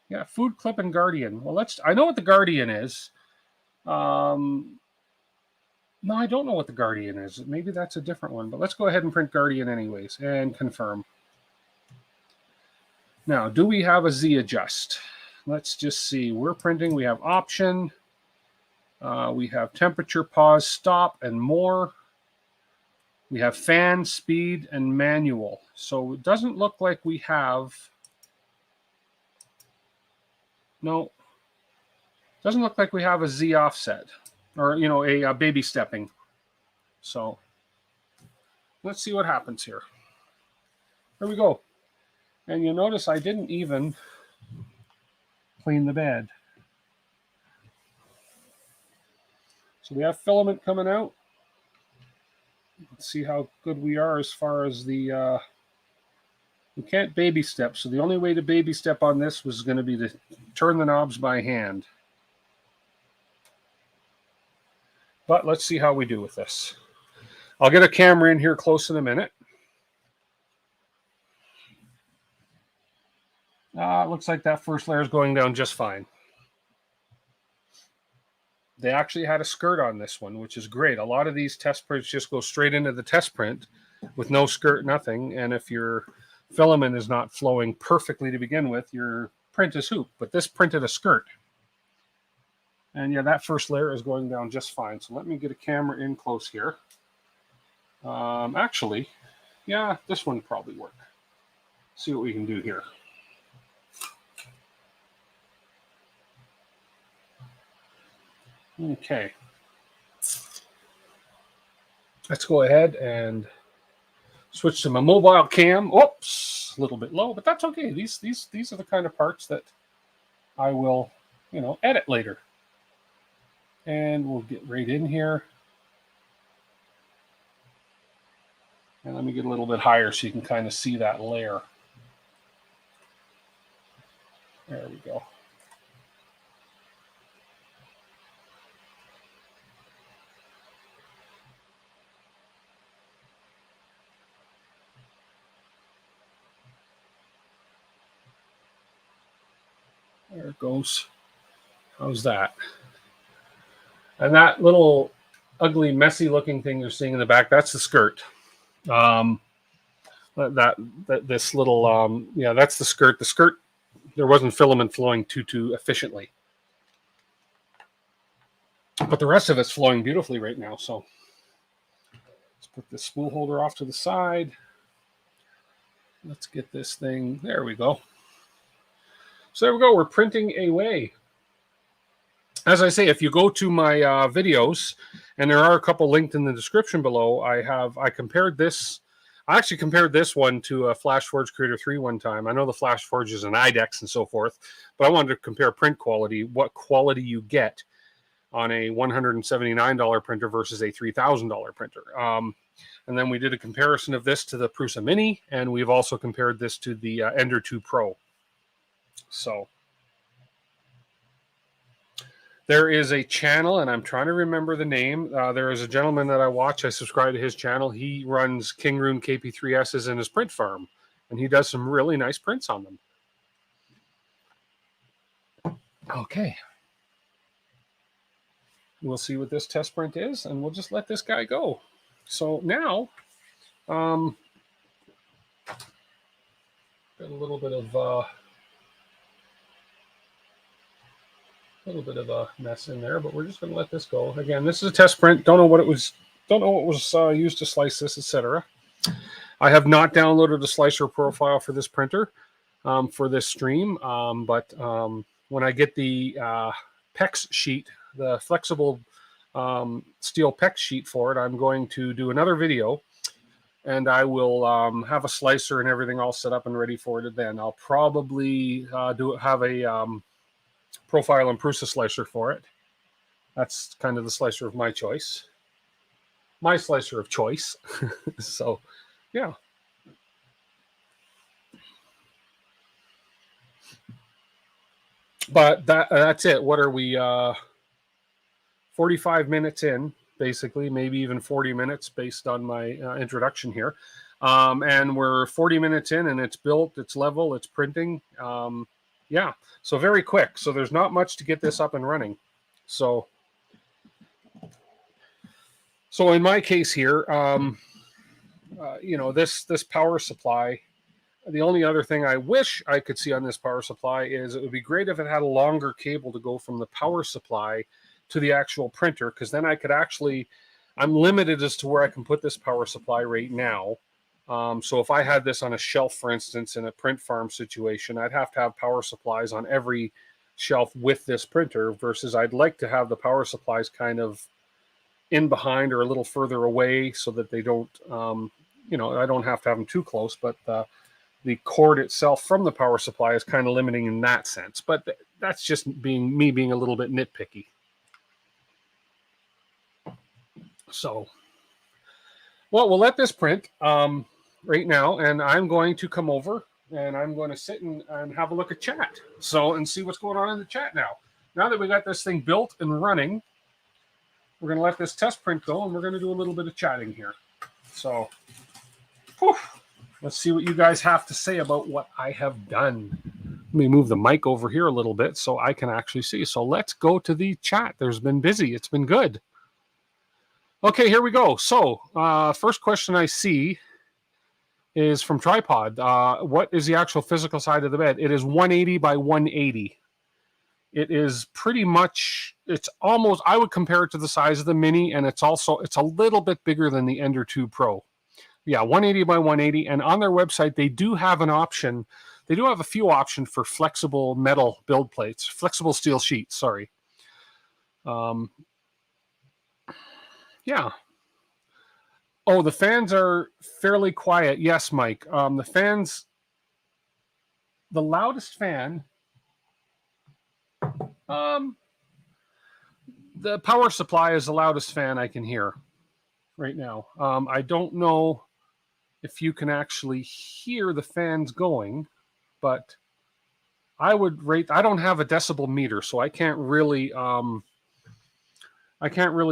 [SPEAKER 1] Yeah, food clip and Guardian. Well, I know what the Guardian is. No, I don't know what the Guardian is. Maybe that's a different one, but let's go ahead and print Guardian anyways and confirm. Now, do we have a Z adjust? Let's just see. We're printing. We have option. We have temperature, pause, stop, and more. We have fan, speed, and manual. So it doesn't look like we have No, doesn't look like we have a Z offset or, you know, a baby stepping. So let's see what happens here. There we go. And you'll notice I didn't even clean the bed. So we have filament coming out. Let's see how good we are as far as the... we can't baby step, so the only way to baby step on this was going to be to turn the knobs by hand. But let's see how we do with this. I'll get a camera in here close in a minute. It looks like that first layer is going down just fine. They actually had a skirt on this one, which is great. A lot of these test prints just go straight into the test print with no skirt, nothing. And if your filament is not flowing perfectly to begin with, your print is hoop. But this printed a skirt. And yeah, that first layer is going down just fine. So let me get a camera in close here. Actually, yeah, this one probably work. See what we can do here. Okay. Let's go ahead and switch to my mobile cam. Oops, a little bit low, but that's okay. These are the kind of parts that I will, you know, edit later. And we'll get right in here. And let me get a little bit higher so you can kind of see that layer. There we go. There it goes. How's that? And that little ugly, messy looking thing you're seeing in the back, that's the skirt. This little, yeah, that's the skirt. The skirt, there wasn't filament flowing too efficiently. But the rest of it's flowing beautifully right now. So let's put the spool holder off to the side. Let's get this thing, there we go. So there we go, we're printing away. As I say, if you go to my videos, and there are a couple linked in the description below, I compared this. I actually compared this one to a FlashForge Creator 3 one time. I know the FlashForge is an IDEX and so forth, but I wanted to compare print quality, what quality you get on a $179 printer versus a $3,000 printer. And then we did a comparison of this to the Prusa Mini, and we've also compared this to the Ender 2 Pro. So there is a channel, and I'm trying to remember the name. There is a gentleman that I watch. I subscribe to his channel. He runs Kingroon KP3Ss in his print farm, and he does some really nice prints on them. Okay. We'll see what this test print is, and we'll just let this guy go. So now, got a little bit of a mess in there, but we're just going to let this go. Again, this is a test print. Don't know what it was. Don't know what was used to slice this, etc. I have not downloaded a slicer profile for this printer for this stream, but when I get the PEX sheet, the flexible steel PEX sheet for it, I'm going to do another video, and I will have a slicer and everything all set up and ready for it. Then I'll probably have a profile and Prusa slicer for it. That's kind of the slicer of my choice. My slicer of choice. So, yeah. But that's it. What are we? 45 minutes in, basically, maybe even 40 minutes based on my introduction here. And we're 40 minutes in, and it's built, it's level, it's printing. Yeah, so very quick. So there's not much to get this up and running. So in my case here, you know, this power supply, the only other thing I wish I could see on this power supply is it would be great if it had a longer cable to go from the power supply to the actual printer, because then I could actually, I'm limited as to where I can put this power supply right now. So if I had this on a shelf, for instance, in a print farm situation, I'd have to have power supplies on every shelf with this printer versus I'd like to have the power supplies kind of in behind or a little further away so that they don't, you know, I don't have to have them too close, but the cord itself from the power supply is kind of limiting in that sense. But that's just me being a little bit nitpicky. So, well, we'll let this print right now, and I'm going to come over and I'm going to sit and have a look at chat. So, and see what's going on in the chat now. Now that we got this thing built and running, we're going to let this test print go, and we're going to do a little bit of chatting here. So, whew, let's see what you guys have to say about what I have done. Let me move the mic over here a little bit so I can actually see. So let's go to the chat. There's been busy. It's been good. Okay, here we go. So first question I see is from Tripod. What is the actual physical side of the bed? It is 180 by 180. It is pretty much, it's almost, I would compare it to the size of the Mini, and it's a little bit bigger than the Ender 2 Pro. Yeah, 180 by 180. And on their website, they do have an option. They do have a few options for flexible metal build plates, flexible steel sheets, sorry. Yeah. Oh, the fans are fairly quiet. Yes, Mike. The fans, the loudest fan, the power supply is the loudest fan I can hear right now. I don't know if you can actually hear the fans going, but I would rate, I don't have a decibel meter, so I can't really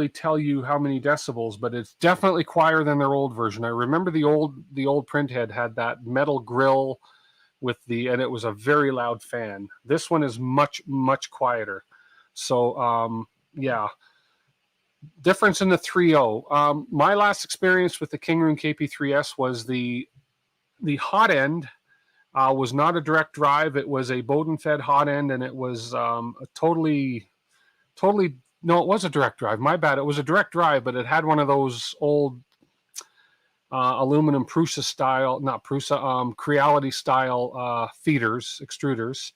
[SPEAKER 1] tell you how many decibels, but it's definitely quieter than their old version. I remember the old printhead had that metal grill with and it was a very loud fan. This one is much, much quieter. So yeah. Difference in the 3.0. My last experience with the Kingroon KP3S was the hot end was not a direct drive. It was a Bowden-fed hot end, and it was a totally, no, it was a direct drive. My bad. It was a direct drive, but it had one of those old aluminum Prusa style, not Prusa, Creality style feeders, extruders.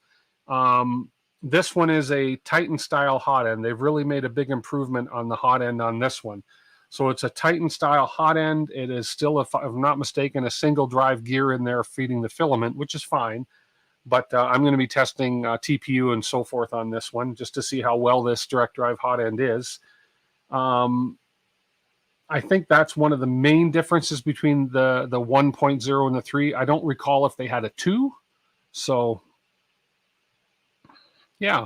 [SPEAKER 1] This one is a Titan style hot end. They've really made a big improvement on the hot end on this one. So it's a Titan style hot end. It is still, if I'm not mistaken, a single drive gear in there feeding the filament, which is fine. But I'm going to be testing TPU and so forth on this one just to see how well this direct drive hot end is. I think that's one of the main differences between the 1.0 and the 3. I don't recall if they had a 2. So yeah,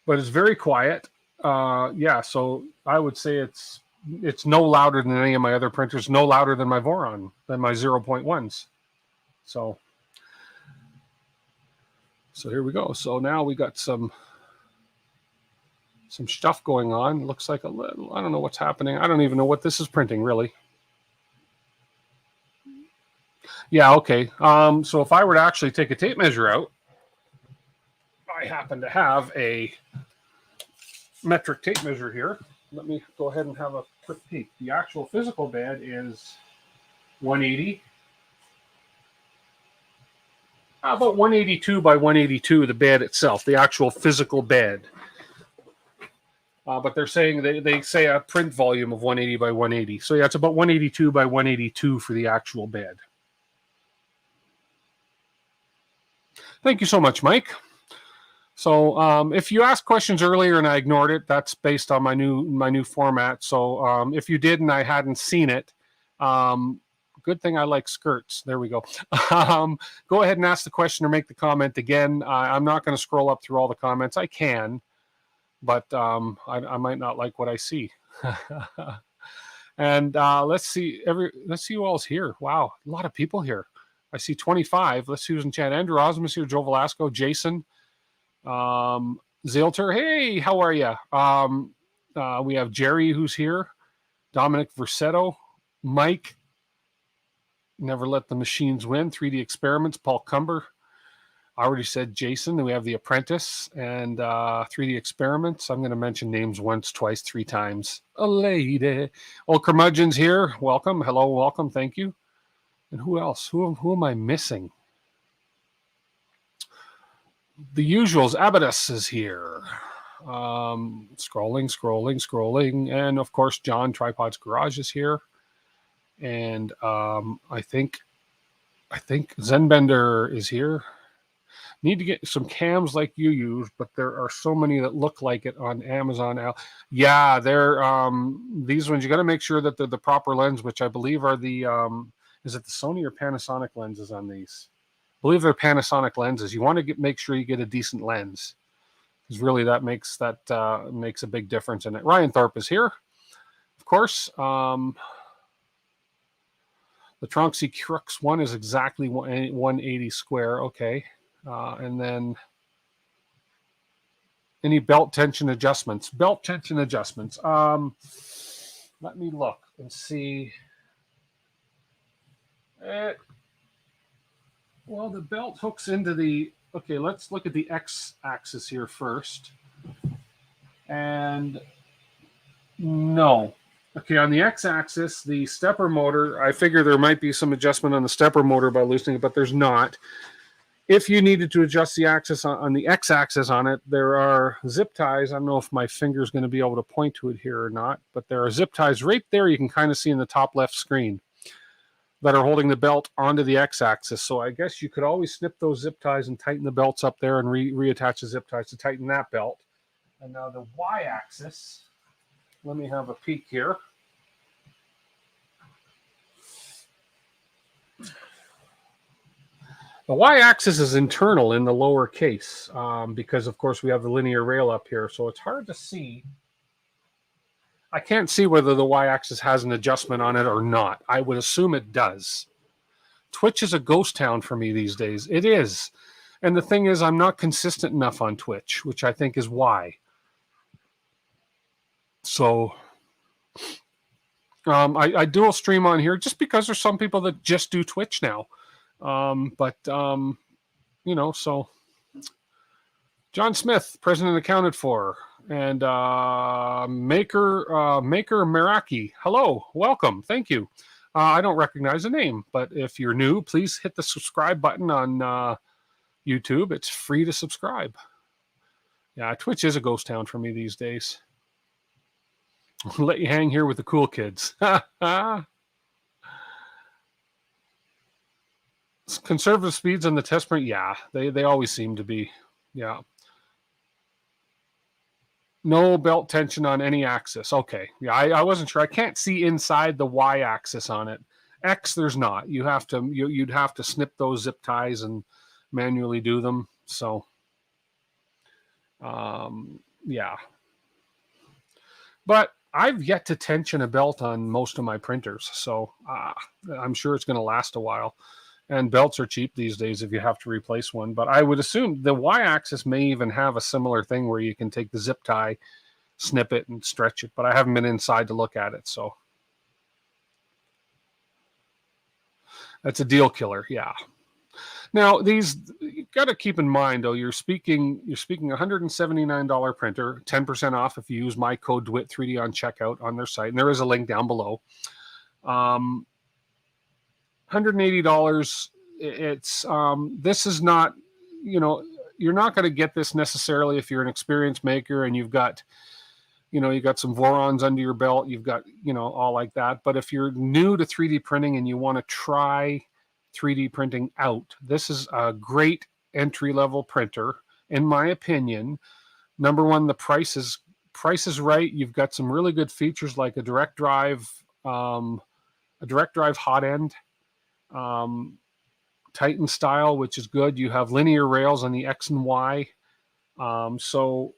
[SPEAKER 1] but it's very quiet. Yeah, so I would say it's no louder than any of my other printers, no louder than my Voron, than my 0.1s. So here we go. So now we got some stuff going on. Looks like a little, I don't know what's happening. I don't even know what this is printing, really. Yeah, okay. So if I were to actually take a tape measure out, I happen to have a metric tape measure here. Let me go ahead and have a quick peek. The actual physical bed is 180. About 182 by 182, the bed itself, the actual physical bed. But they're saying, they say a print volume of 180 by 180. So yeah, it's about 182 by 182 for the actual bed. Thank you so much, Mike. So if you asked questions earlier and I ignored it, that's based on my new format. So if you did and I hadn't seen it, good thing I like skirts. There we go. Go ahead and ask the question or make the comment again. I'm not going to scroll up through all the comments. I can, but I might not like what I see. And let's see who all's here. Wow, a lot of people here. I see 25. Let's see who's in chat. Andrew Osmus here, Joe Velasco, Jason. Zilter, hey, how are you? We have Jerry who's here, Dominic Versetto, Mike, Never Let the Machines Win, 3D Experiments, Paul Cumber. I already said Jason. Then we have The Apprentice and 3D Experiments. I'm going to mention names once, twice, 3 times. A lady. Old Curmudgeon's here. Welcome. Hello, welcome. Thank you. And who else? Who am I missing? The usuals. Abadus is here. Scrolling. And of course, John Tripod's Garage is here. And I think Zenbender is here. Need to get some cams like you use, but there are so many that look like it on Amazon. Yeah, they're these ones. You got to make sure that they're the proper lens, which I believe are the is it the Sony or Panasonic lenses on these? I believe they're Panasonic lenses. You want to make sure you get a decent lens, because really that makes a big difference in it. Ryan Thorpe is here, of course. The Tronxy Crux one is exactly 180 square. Okay. And then any belt tension adjustments. Let me look and see. Well, the belt hooks into the... Okay, let's look at the X-axis here first. And no. Okay, on the X-axis, the stepper motor, I figure there might be some adjustment on the stepper motor by loosening it, but there's not. If you needed to adjust the axis on the X-axis on it, there are zip ties. I don't know if my finger is going to be able to point to it here or not, but there are zip ties right there you can kind of see in the top left screen that are holding the belt onto the X-axis. So I guess you could always snip those zip ties and tighten the belts up there and reattach the zip ties to tighten that belt. And now the Y-axis, let me have a peek here. The Y-axis is internal in the lower case because, of course, we have the linear rail up here, so it's hard to see. I can't see whether the Y-axis has an adjustment on it or not. I would assume it does. Twitch is a ghost town for me these days. It is. And the thing is, I'm not consistent enough on Twitch, which I think is why. So I dual stream on here just because there's some people that just do Twitch now. You know, so John Smith, president accounted for, and Maker Meraki. Hello, welcome, thank you. I don't recognize the name, but if you're new, please hit the subscribe button on YouTube. It's free to subscribe. Yeah, Twitch is a ghost town for me these days. I'll let you hang here with the cool kids. Conservative speeds on the test print, yeah, they always seem to be, yeah. No belt tension on any axis. Okay, yeah, I wasn't sure. I can't see inside the Y-axis on it. X, there's not. You'd have to snip those zip ties and manually do them. So, yeah. But I've yet to tension a belt on most of my printers, so I'm sure it's going to last a while. And belts are cheap these days if you have to replace one. But I would assume the Y-axis may even have a similar thing where you can take the zip tie, snip it, and stretch it. But I haven't been inside to look at it, so that's a deal killer. Yeah. Now these, you got to keep in mind though. You're speaking $179 printer, 10% off if you use my code DWIT3D on checkout on their site, and there is a link down below. $180. It's this is not, you know, you're not going to get this necessarily if you're an experienced maker and you've got, you know, you got some Vorons under your belt, you've got, you know, all like that. But if you're new to 3D printing and you want to try 3D printing out, this is a great entry-level printer, in my opinion. Number one, the price is right. You've got some really good features like a direct drive hot end. Titan style, which is good. You have linear rails on the X and Y, so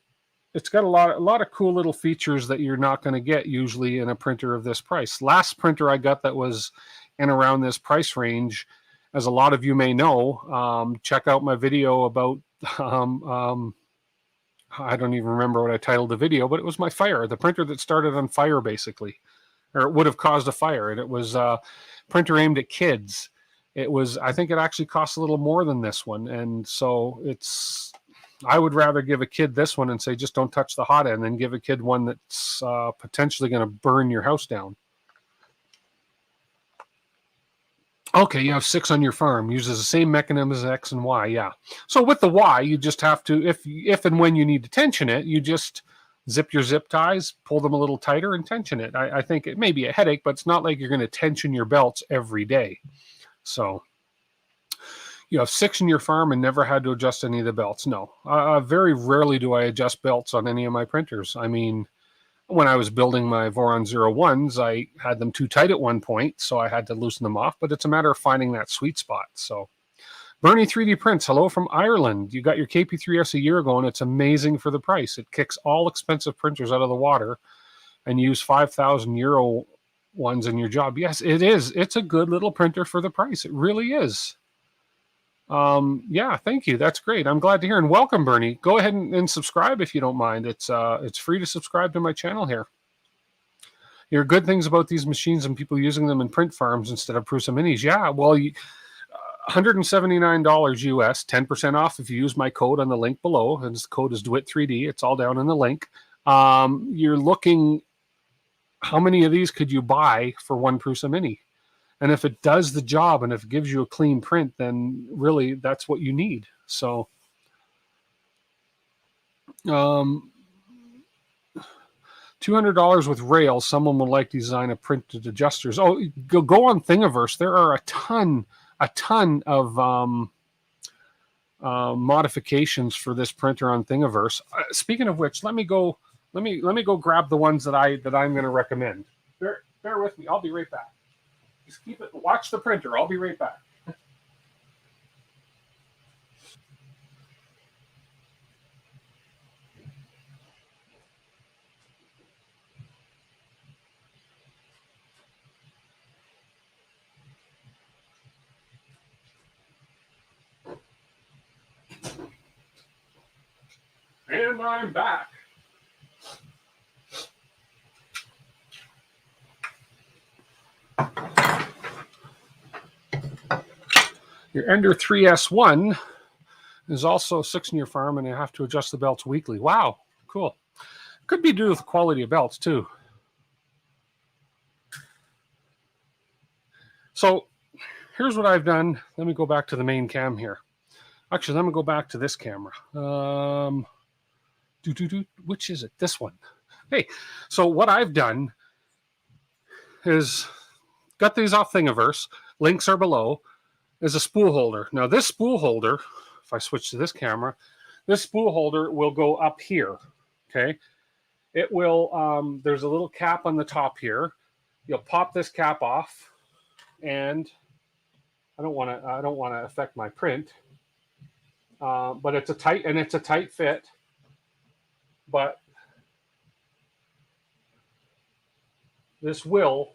[SPEAKER 1] it's got a lot of cool little features that you're not going to get usually in a printer of this price. Last printer I got that was in around this price range, as a lot of you may know, check out my video about I don't even remember what I titled the video, but it was my fire, the printer that started on fire basically, or it would have caused a fire, and it was printer aimed at kids. It was, I think it actually costs a little more than this one. And so it's, I would rather give a kid this one and say, just don't touch the hot end, than give a kid one that's potentially going to burn your house down. Okay, you have 6 on your farm. Uses the same mechanism as X and Y, yeah. So with the Y, you just have to, if and when you need to tension it, you just zip your zip ties, pull them a little tighter, and tension it. I think it may be a headache, but it's not like you're going to tension your belts every day. So you have 6 in your farm and never had to adjust any of the belts. No, very rarely do I adjust belts on any of my printers. I mean, when I was building my Voron 01s, I had them too tight at one point, so I had to loosen them off, but it's a matter of finding that sweet spot. So Bernie 3D Prints, hello from Ireland. You got your KP3S a year ago, and it's amazing for the price. It kicks all expensive printers out of the water, and you use 5,000 euro ones in your job. Yes, it is. It's a good little printer for the price. It really is. Yeah, thank you. That's great. I'm glad to hear. And welcome, Bernie. Go ahead and subscribe if you don't mind. It's free to subscribe to my channel here. There are good things about these machines and people using them in print farms instead of Prusa Minis. Yeah, well, $179 US, 10% off if you use my code on the link below. And the code is DWIT3D. It's all down in the link. You're looking, how many of these could you buy for one Prusa Mini? And if it does the job and if it gives you a clean print, then really that's what you need. So, $200 with rails. Someone would like to design a printed adjusters. Oh, go on Thingiverse. There are a ton of modifications for this printer on Thingiverse. Speaking of which, let me go grab the ones that I'm going to recommend. Bear with me. I'll be right back. Just keep it. Watch the printer. I'll be right back. And I'm back. Your Ender 3S1 is also 6 in your farm, and you have to adjust the belts weekly. Wow, cool. Could be due to the quality of belts too. So here's what I've done. Let me go back to the main cam here. Actually, let me go back to this camera. Which is it? This one. Hey, so what I've done is got these off Thingiverse. Links are below. Is a spool holder. Now this spool holder, if I switch to this camera, this spool holder will go up here. Okay, it will. There's a little cap on the top here. You'll pop this cap off, and I don't want to affect my print, but it's a tight fit. But this will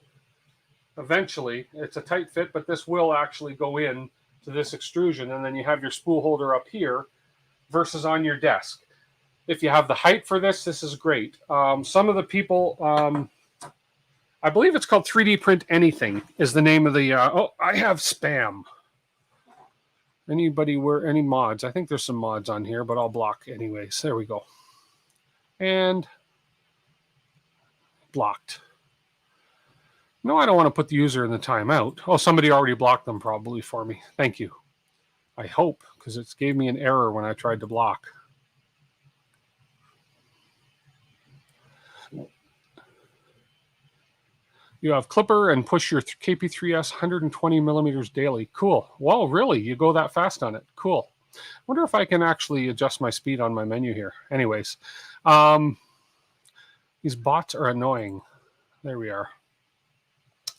[SPEAKER 1] eventually, it's a tight fit, but this will actually go in to this extrusion, and then you have your spool holder up here versus on your desk. If you have the height for this, this is great. Some of the people, I believe it's called 3D Print Anything is the name of the, oh, I have spam. Anybody any mods? I think there's some mods on here, but I'll block anyways. There we go. And blocked. No, I don't want to put the user in the timeout. Oh, somebody already blocked them probably for me. Thank you. I hope, because it gave me an error when I tried to block. You have clipper and push your KP3S 120 millimeters daily. Cool. Well, really? You go that fast on it? Cool. I wonder if I can actually adjust my speed on my menu here. Anyways, these bots are annoying. There we are.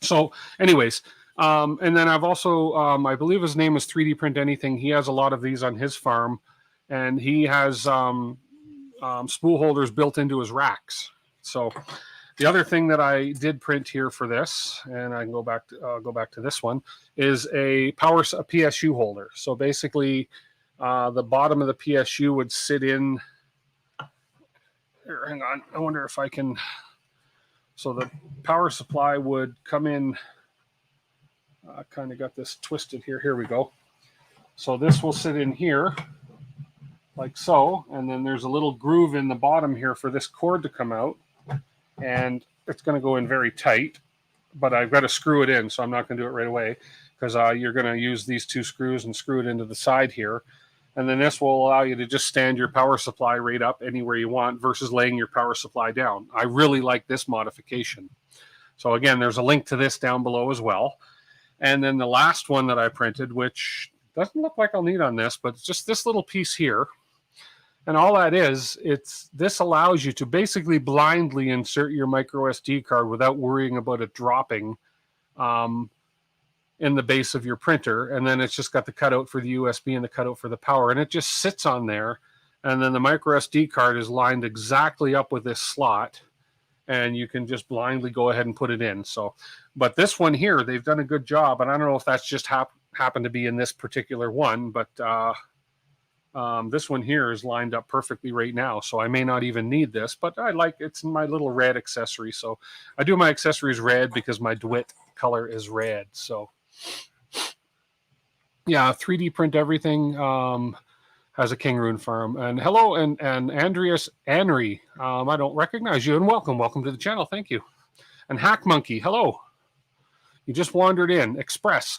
[SPEAKER 1] So anyways, and then I've also, I believe his name is 3D Print Anything. He has a lot of these on his farm, and he has spool holders built into his racks. So the other thing that I did print here for this, and I can go back to this one, is a PSU holder. So basically, the bottom of the PSU would sit in. Here, hang on. I wonder if I can. So the power supply would come in. I kind of got this twisted here. Here we go. So this will sit in here, like so, and then there's a little groove in the bottom here for this cord to come out, and it's going to go in very tight. But I've got to screw it in, so I'm not going to do it right away because you're going to use these 2 screws and screw it into the side here. And then this will allow you to just stand your power supply right up anywhere you want versus laying your power supply down. I really like this modification. So again, there's a link to this down below as well. And then the last one that I printed, which doesn't look like I'll need on this, but it's just this little piece here. And all that is, this allows you to basically blindly insert your micro SD card without worrying about it dropping in the base of your printer. And then it's just got the cutout for the USB and the cutout for the power. And it just sits on there. And then the micro SD card is lined exactly up with this slot. And you can just blindly go ahead and put it in. So, but this one here, they've done a good job. And I don't know if that's just happened to be in this particular one, but this one here is lined up perfectly right now. So I may not even need this, but I like it's my little red accessory. So I do my accessories red because my DWIT color is red. So yeah, 3D print everything. Has a Kingroon farm. And hello, and Andreas Anri. I don't recognize you, and welcome to the channel. Thank you. And Hack Monkey, hello. You just wandered in. Express.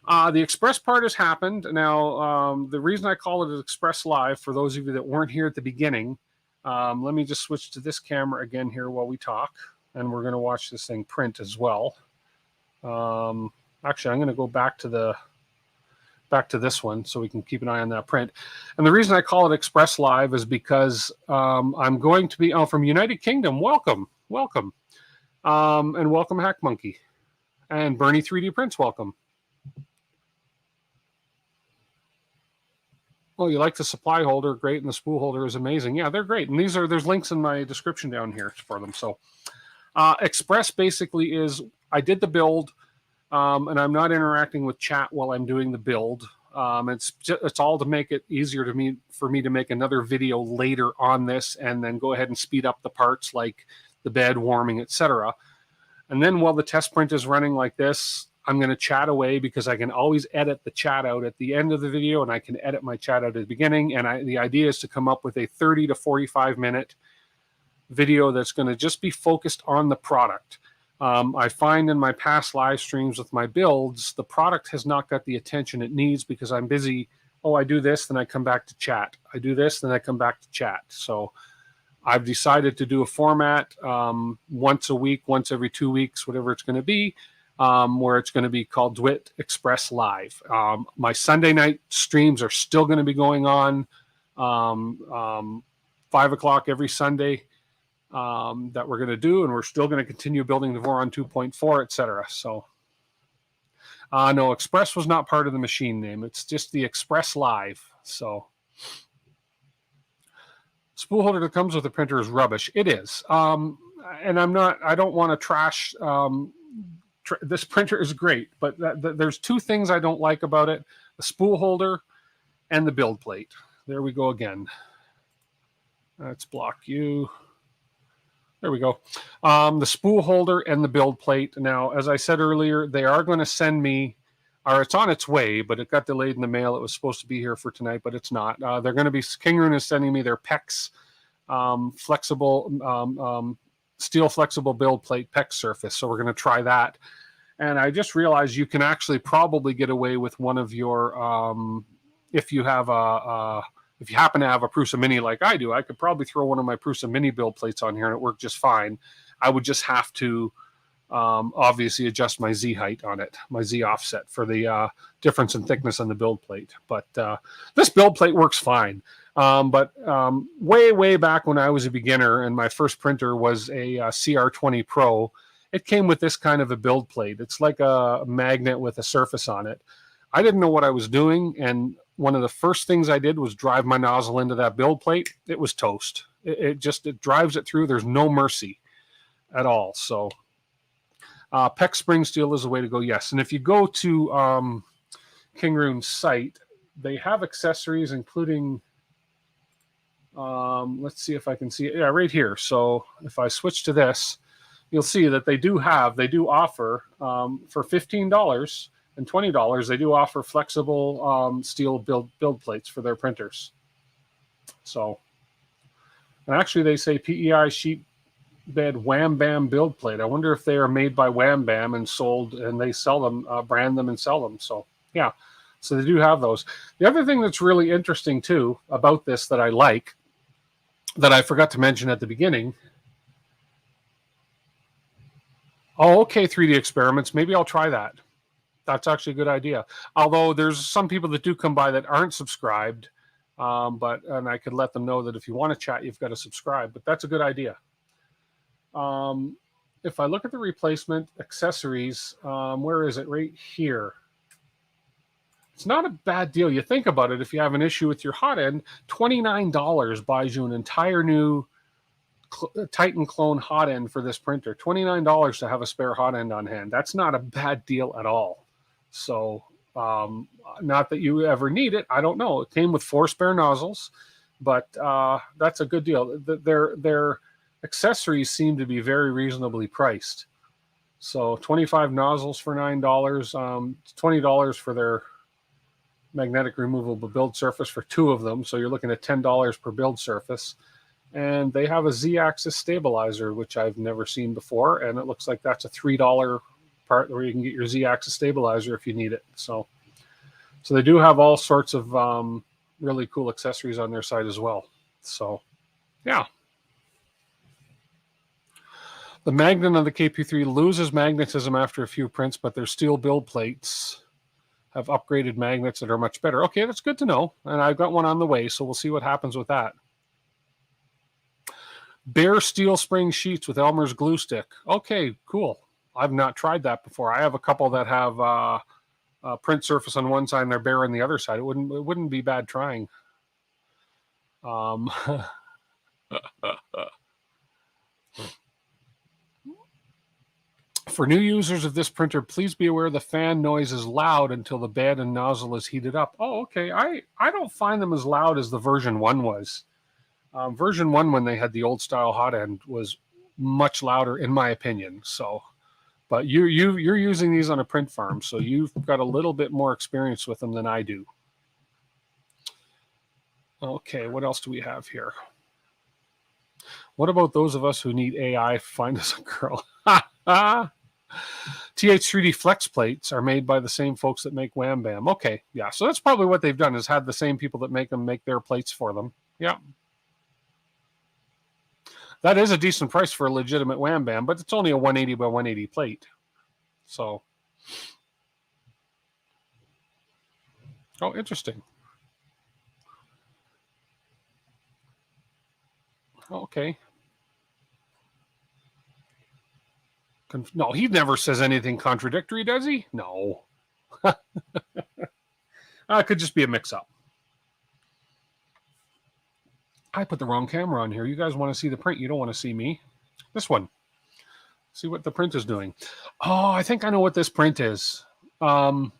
[SPEAKER 1] The Express part has happened. Now, the reason I call it Express Live, for those of you that weren't here at the beginning, let me just switch to this camera again here while we talk, and we're going to watch this thing print as well. Actually, I'm going to go back to this one so we can keep an eye on that print. And the reason I call it Express Live is because I'm going to be from United Kingdom. Welcome. And welcome Hack Monkey. And Bernie 3D Prints, welcome. Oh, you like the supply holder? Great. And the spool holder is amazing. Yeah, they're great. And there's links in my description down here for them. So Express basically is, I did the build, and I'm not interacting with chat while I'm doing the build. It's all to make it easier for me to make another video later on this and then go ahead and speed up the parts like the bed warming, etc. And then while the test print is running like this, I'm going to chat away because I can always edit the chat out at the end of the video, and I can edit my chat out at the beginning. And the idea is to come up with a 30 to 45 minute video that's going to just be focused on the product. I find in my past live streams with my builds, the product has not got the attention it needs because I'm busy. Oh, I do this, then I come back to chat. I do this, then I come back to chat. So I've decided to do a format once a week, once every 2 weeks, whatever it's going to be, where it's going to be called DWIT Express Live. My Sunday night streams are still going to be going on 5 o'clock every Sunday. That we're going to do, and we're still going to continue building the Voron 2.4, etc. So, no, Express was not part of the machine name. It's just the Express Live. So, spool holder that comes with the printer is rubbish. It is, and I don't want to trash. This printer is great, but there's 2 things I don't like about it: the spool holder and the build plate. There we go again. Let's block you. There we go. The spool holder and the build plate. Now, as I said earlier, they are going to send me, or it's on its way, but it got delayed in the mail. It was supposed to be here for tonight, but it's not. They're going to be, Kingroon is sending me their PEX flexible, steel flexible build plate PEX surface. So we're going to try that. And I just realized you can actually probably get away with one of your, if you have if you happen to have a Prusa Mini like I do, I could probably throw one of my Prusa Mini build plates on here and it worked just fine. I would just have to obviously adjust my Z height on it, my Z offset for the difference in thickness on the build plate. But this build plate works fine. Way back when I was a beginner and my first printer was a CR20 Pro, it came with this kind of a build plate. It's like a magnet with a surface on it. I didn't know what I was doing, and one of the first things I did was drive my nozzle into that build plate. It was toast. It drives it through. There's no mercy at all. So PEX spring steel is the way to go, yes. And if you go to Kingroon's site, they have accessories including, let's see if I can see it. Yeah, right here. So if I switch to this, you'll see that they do offer for $15 and $20, they do offer flexible steel build plates for their printers. So, and actually they say PEI sheet they had Wham Bam build plate. I wonder if they are made by Wham Bam and sold, and they sell them, brand them and sell them. So yeah, so they do have those. The other thing that's really interesting too about this that I like, that I forgot to mention at the beginning. Oh, okay, 3D experiments. Maybe I'll try that. That's actually a good idea. Although there's some people that do come by that aren't subscribed, and I could let them know that if you want to chat, you've got to subscribe. But that's a good idea. If I look at the replacement accessories, where is it? Right here. It's not a bad deal. You think about it. If you have an issue with your hot end, $29 buys you an entire new Titan clone hot end for this printer. $29 to have a spare hot end on hand. That's not a bad deal at all. So not that you ever need it. I don't know. It came with 4 spare nozzles, but that's a good deal. Their accessories seem to be very reasonably priced. So 25 nozzles for $9, $20 for their magnetic removable build surface for 2 of them. So you're looking at $10 per build surface. And they have a Z-axis stabilizer, which I've never seen before. And it looks like that's a $3 part where you can get your Z-axis stabilizer if you need it. So they do have all sorts of really cool accessories on their site as well. So yeah. The magnet on the KP3 loses magnetism after a few prints, but their steel build plates have upgraded magnets that are much better. Okay, that's good to know. And I've got one on the way, so we'll see what happens with that. Bare steel spring sheets with Elmer's glue stick. Okay, cool. I've not tried that before. I have a couple that have a print surface on one side and they're bare on the other side. It wouldn't be bad trying. For new users of this printer, please be aware the fan noise is loud until the bed and nozzle is heated up. Oh, okay. I don't find them as loud as the version 1 was. Version 1, when they had the old style hot end, was much louder, in my opinion. So, but you're using these on a print farm, so you've got a little bit more experience with them than I do. Okay, what else do we have here? What about those of us who need AI? Find us a girl. TH3D flex plates are made by the same folks that make Wham Bam. Okay, yeah, so that's probably what they've done, is had the same people that make them make their plates for them. Yeah. That is a decent price for a legitimate Wham Bam, but it's only a 180 by 180 plate. So, oh, interesting. Okay. No, he never says anything contradictory, does he? No. It could just be a mix-up. I put the wrong camera on here. You guys want to see the print. You don't want to see me. This one. See what the print is doing. Oh, I think I know what this print is. I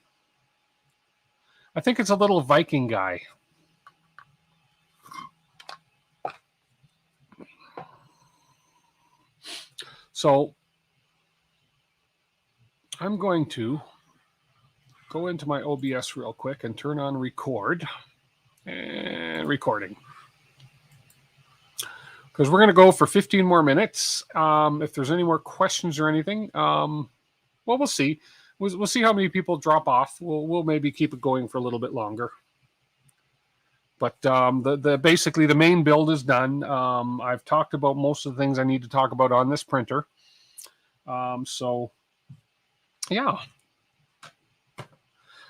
[SPEAKER 1] think it's a little Viking guy. So I'm going to go into my OBS real quick and turn on record. And recording. Because we're going to go for 15 more minutes. If there's any more questions or anything, well, we'll see. We'll see how many people drop off. We'll maybe keep it going for a little bit longer. But basically the main build is done. I've talked about most of the things I need to talk about on this printer. So, yeah.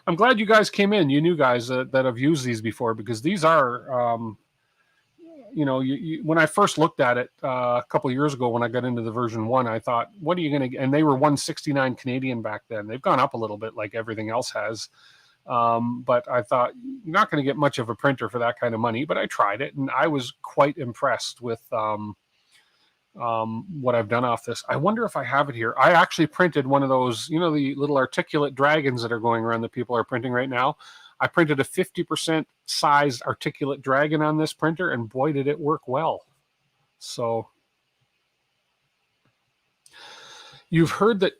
[SPEAKER 1] I'm glad you guys came in. You new guys that have used these before, because these are... you know, when I first looked at it a couple of years ago when I got into the version 1, I thought, what are you going to get? And they were 169 Canadian back then. They've gone up a little bit like everything else has. But I thought, you're not going to get much of a printer for that kind of money. But I tried it, and I was quite impressed with what I've done off this. I wonder if I have it here. I actually printed one of those, you know, the little articulate dragons that are going around that people are printing right now. I printed a 50% sized articulate dragon on this printer, and boy, did it work well. So you've heard that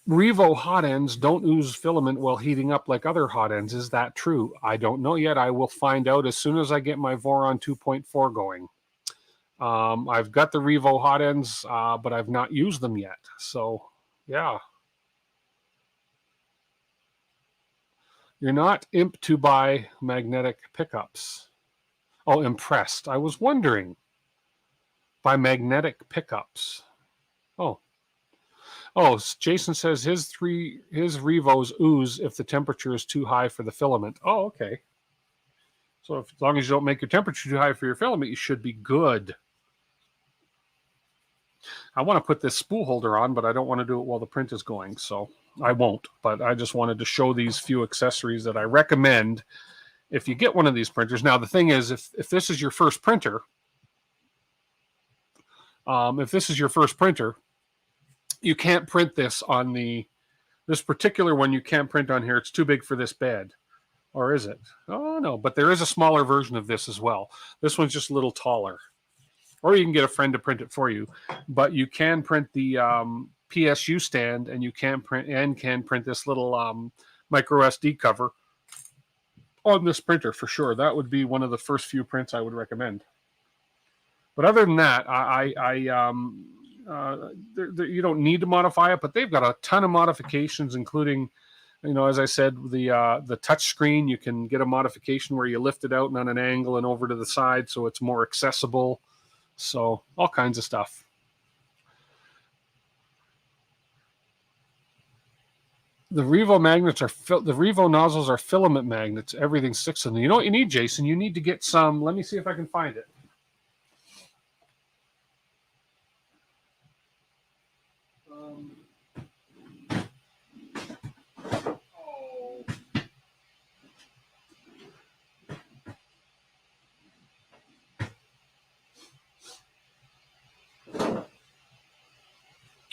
[SPEAKER 1] Revo hot ends don't ooze filament while heating up like other hot ends. Is that true? I don't know yet. I will find out as soon as I get my Voron 2.4 going. I've got the Revo hot ends, but I've not used them yet. So, yeah. You're not imp to buy magnetic pickups. Oh, impressed. I was wondering. By magnetic pickups. Oh. Oh, Jason says his Revos ooze if the temperature is too high for the filament. Oh, okay. So as long as you don't make your temperature too high for your filament, you should be good. I want to put this spool holder on, but I don't want to do it while the print is going, so I won't. But I just wanted to show these few accessories that I recommend if you get one of these printers. Now, the thing is, if this is your first printer, you can't print this on this particular one. You can't print on here. It's too big for this bed. Or is it? Oh, no. But there is a smaller version of this as well. This one's just a little taller. Or you can get a friend to print it for you. But you can print the PSU stand, and you can print this little micro SD cover on this printer for sure. That would be one of the first few prints I would recommend. But other than that, you don't need to modify it, but they've got a ton of modifications, including, as I said, the touch screen. You can get a modification where you lift it out and on an angle and over to the side so it's more accessible. So all kinds of stuff. The Revo magnets the Revo nozzles are filament magnets. Everything sticks in them. You know what you need, Jason? You need to get some. Let me see if I can find it.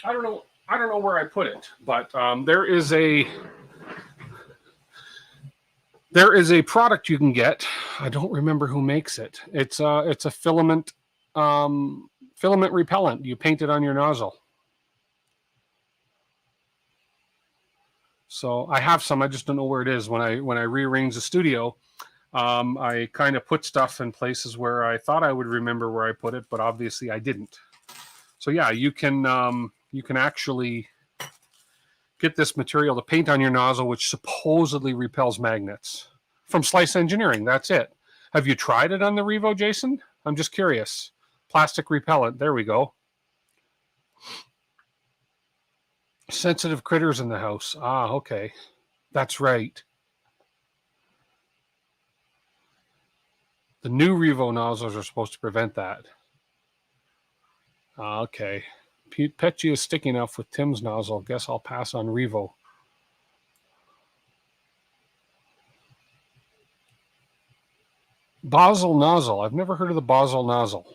[SPEAKER 1] I don't know where I put it, but there is a product you can get. I don't remember who makes it. It's a filament repellent. You paint it on your nozzle. So I have some. I just don't know where it is. When I rearrange the studio, I kind of put stuff in places where I thought I would remember where I put it, but obviously I didn't. So yeah, you can actually get this material to paint on your nozzle, which supposedly repels magnets from Slice Engineering. That's it. Have you tried it on the Revo, Jason? I'm just curious. Plastic repellent. There we go. Sensitive critters in the house. Ah, okay. That's right. The new Revo nozzles are supposed to prevent that. Okay. Petchy is sticky enough with Tim's nozzle. Guess I'll pass on Revo. Basel nozzle. I've never heard of the Basel nozzle.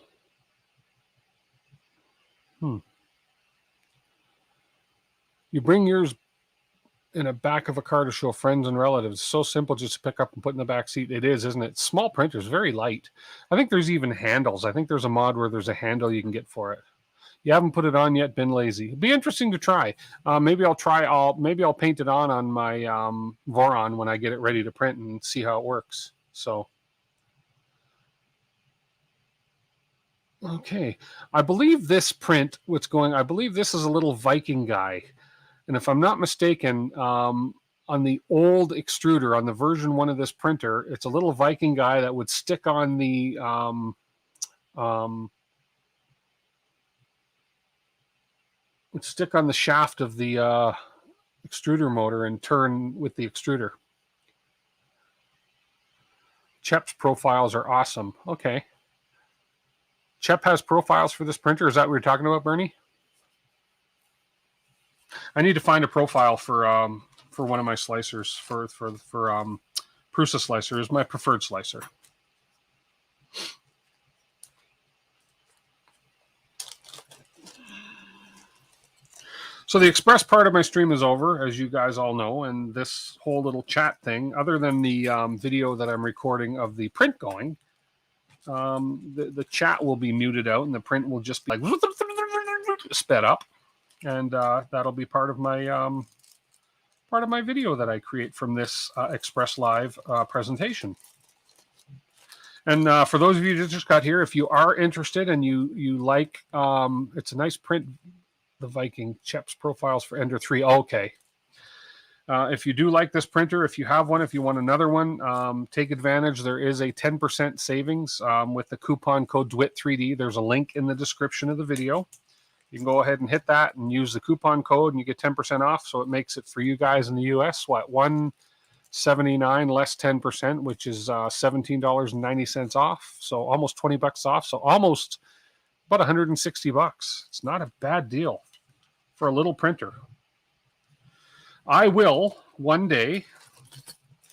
[SPEAKER 1] You bring yours in the back of a car to show friends and relatives. So simple just to pick up and put in the back seat. It is, isn't it? Small printers, very light. I think there's even handles. I think there's a mod where there's a handle you can get for it. You haven't put it on yet, been lazy. It'd be interesting to try. Maybe I'll try. Maybe I'll paint it on my Voron when I get it ready to print and see how it works. So, okay. I believe this print, I believe this is a little Viking guy. And if I'm not mistaken, on the old extruder, on the version 1 of this printer, it's a little Viking guy that would stick on the shaft of the extruder motor and turn with the extruder. Chep's profiles are awesome. Okay. Chep has profiles for this printer. Is that what you're talking about, Bernie? I need to find a profile for one of my slicers for Prusa slicer is my preferred slicer. So the Express part of my stream is over, as you guys all know, and this whole little chat thing, other than the video that I'm recording of the print going, the chat will be muted out and the print will just be like sped up. And that'll be part of my video that I create from this Express Live presentation. And for those of you that just got here, if you are interested and you like, it's a nice print, the Viking Cheps profiles for Ender 3. Okay. If you do like this printer, if you have one, if you want another one, take advantage. There is a 10% savings with the coupon code DWIT3D. There's a link in the description of the video. You can go ahead and hit that and use the coupon code and you get 10% off. So it makes it for you guys in the US, what, $179 less 10%, which is $17.90 off. So almost 20 bucks off. So almost about 160 bucks. It's not a bad deal for a little printer. I will one day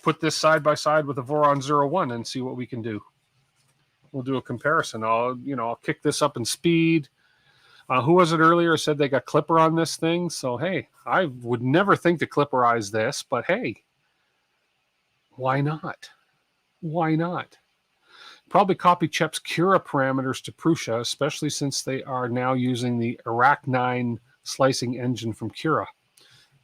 [SPEAKER 1] put this side by side with a Voron 01 and see what we can do. We'll do a comparison. I'll kick this up in speed. Who was it earlier said they got clipper on this thing? So, hey, I would never think to clipperize this, but hey, why not? Why not? Probably copy Chep's Cura parameters to Prusa, especially since they are now using the Iraq 9 slicing engine from Cura.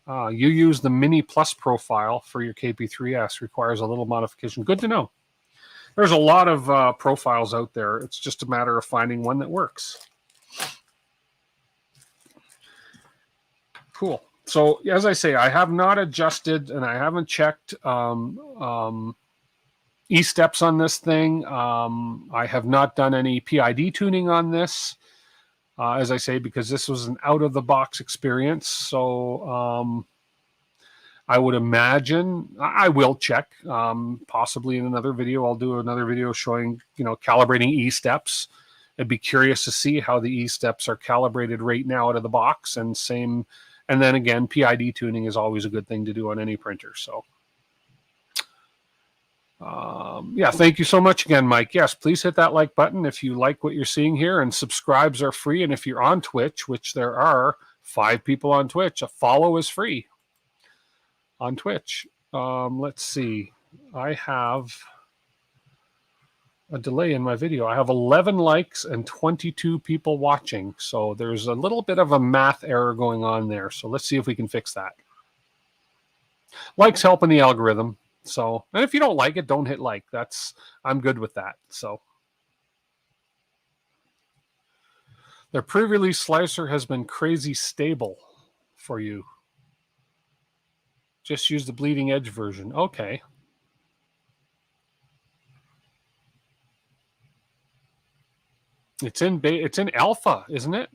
[SPEAKER 1] You use the Mini Plus profile for your KP3S. Requires a little modification. Good to know. There's a lot of profiles out there. It's just a matter of finding one that works. Cool. So as I say, I have not adjusted and I haven't checked E-steps on this thing. I have not done any PID tuning on this. As I say, because this was an out-of-the-box experience. So I would imagine, I will check, possibly in another video. I'll do another video showing, calibrating E-steps. I'd be curious to see how the E-steps are calibrated right now out of the box. And then again, PID tuning is always a good thing to do on any printer. So yeah, thank you so much again, Mike. Yes, please hit that like button if you like what you're seeing here, and subscribes are free. And if you're on Twitch, which there are 5 people on Twitch, a follow is free on Twitch. Let's see. I have a delay in my video. I have 11 likes and 22 people watching. So there's a little bit of a math error going on there. So let's see if we can fix that. Likes help in the algorithm. So, and if you don't like it, don't hit like. I'm good with that. So their pre-release slicer has been crazy stable for you. Just use the bleeding edge version. Okay. It's in alpha, isn't it?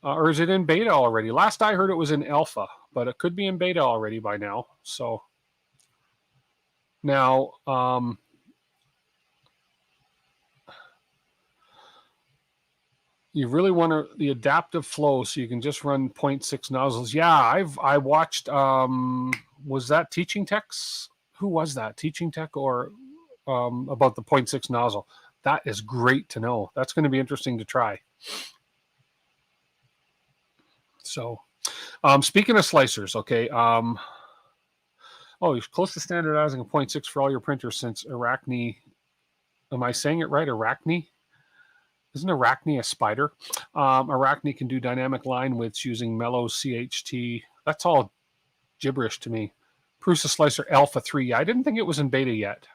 [SPEAKER 1] Or is it in beta already? Last I heard it was in alpha, but it could be in beta already by now. So now, you really want the adaptive flow, so you can just run 0.6 nozzles. Yeah, I watched. Was that Teaching Tech's? Who was that? Teaching Tech or about the 0.6 nozzle? That is great to know. That's going to be interesting to try. So, speaking of slicers, okay. Oh, you're close to standardizing a 0.6 for all your printers since Arachne. Am I saying it right? Arachne? Isn't Arachne a spider? Arachne can do dynamic line widths using mellow CHT. That's all gibberish to me. Prusa Slicer Alpha 3. I didn't think it was in beta yet.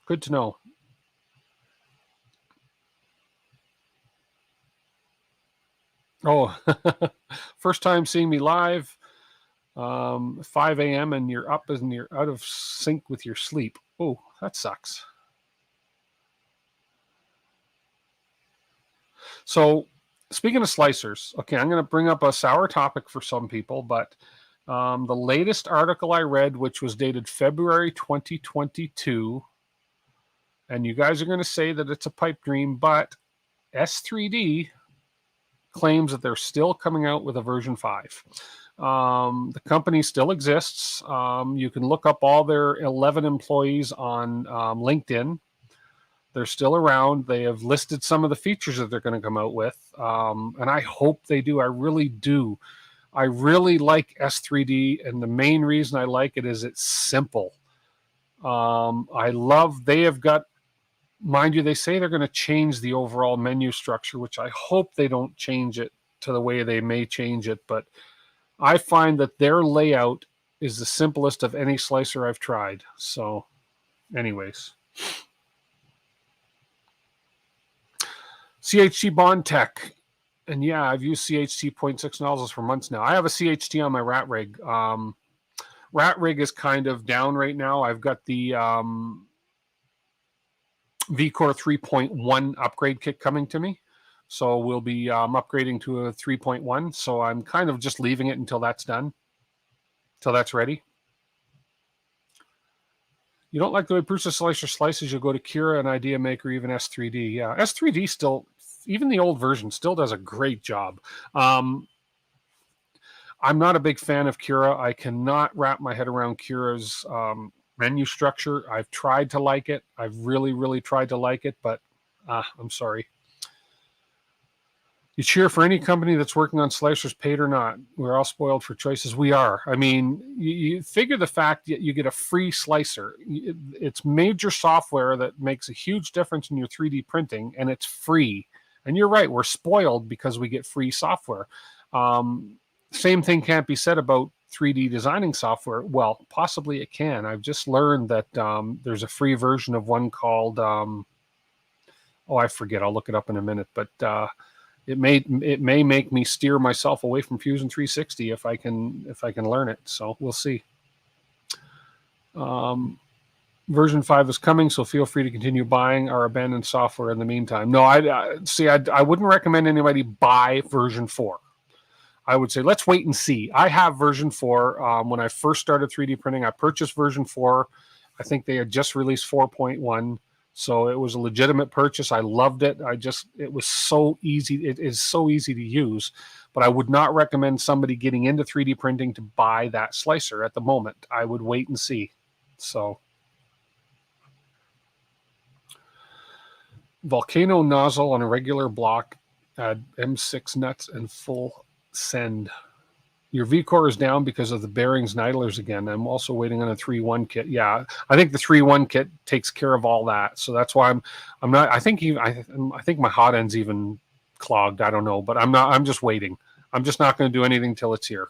[SPEAKER 1] Good to know. Oh, first time seeing me live. 5 a.m. and you're up and you're out of sync with your sleep. Oh, that sucks. So speaking of slicers, okay, I'm going to bring up a sour topic for some people, but the latest article I read, which was dated February 2022, and you guys are going to say that it's a pipe dream, but S3D claims that they're still coming out with a version 5. The company still exists. You can look up all their 11 employees on LinkedIn. They're still around. They have listed some of the features that they're going to come out with. And I hope they do. I really do. I really like S3D. And the main reason I like it is it's simple. They have got, mind you, they say they're going to change the overall menu structure, which I hope they don't change it to the way they may change it. But I find that their layout is the simplest of any slicer I've tried. So anyways. CHT Bond Tech. And yeah, I've used CHT 0.6 nozzles for months now. I have a CHT on my rat rig. Rat rig is kind of down right now. I've got the VCore 3.1 upgrade kit coming to me. So we'll be upgrading to a 3.1. So I'm kind of just leaving it until that's done, until that's ready. You don't like the way Prusa Slicer slices, you'll go to Cura, an Idea Maker, even S3D. Yeah, S3D still, even the old version, still does a great job. I'm not a big fan of Cura. I cannot wrap my head around Cura's menu structure. I've tried to like it. I've really, really tried to like it, but I'm sorry. You cheer for any company that's working on slicers, paid or not. We're all spoiled for choices. We are. I mean, you figure the fact that you get a free slicer. It's major software that makes a huge difference in your 3D printing, and it's free. And you're right, we're spoiled because we get free software. Same thing can't be said about 3D designing software. Well, possibly it can. I've just learned that there's a free version of one called, oh, I forget. I'll look it up in a minute, but it may make me steer myself away from Fusion 360 if I can learn it. So we'll see. Version 5 is coming, so feel free to continue buying our abandoned software in the meantime. No, I wouldn't recommend anybody buy version 4. I would say let's wait and see. I have version 4. When I first started 3D printing, I purchased version 4. I think they had just released 4.1. So it was a legitimate purchase. I loved it. It was so easy. It is so easy to use, but I would not recommend somebody getting into 3D printing to buy that slicer at the moment. I would wait and see. So Volcano nozzle on a regular block, add M6 nuts and full send. Your VCore is down because of the bearings and idlers again. I'm also waiting on a 3.1 kit. Yeah, I think the 3.1 kit takes care of all that. So that's why I'm not. I think my hot end's even clogged. I don't know, but I'm not. I'm just waiting. I'm just not going to do anything till it's here.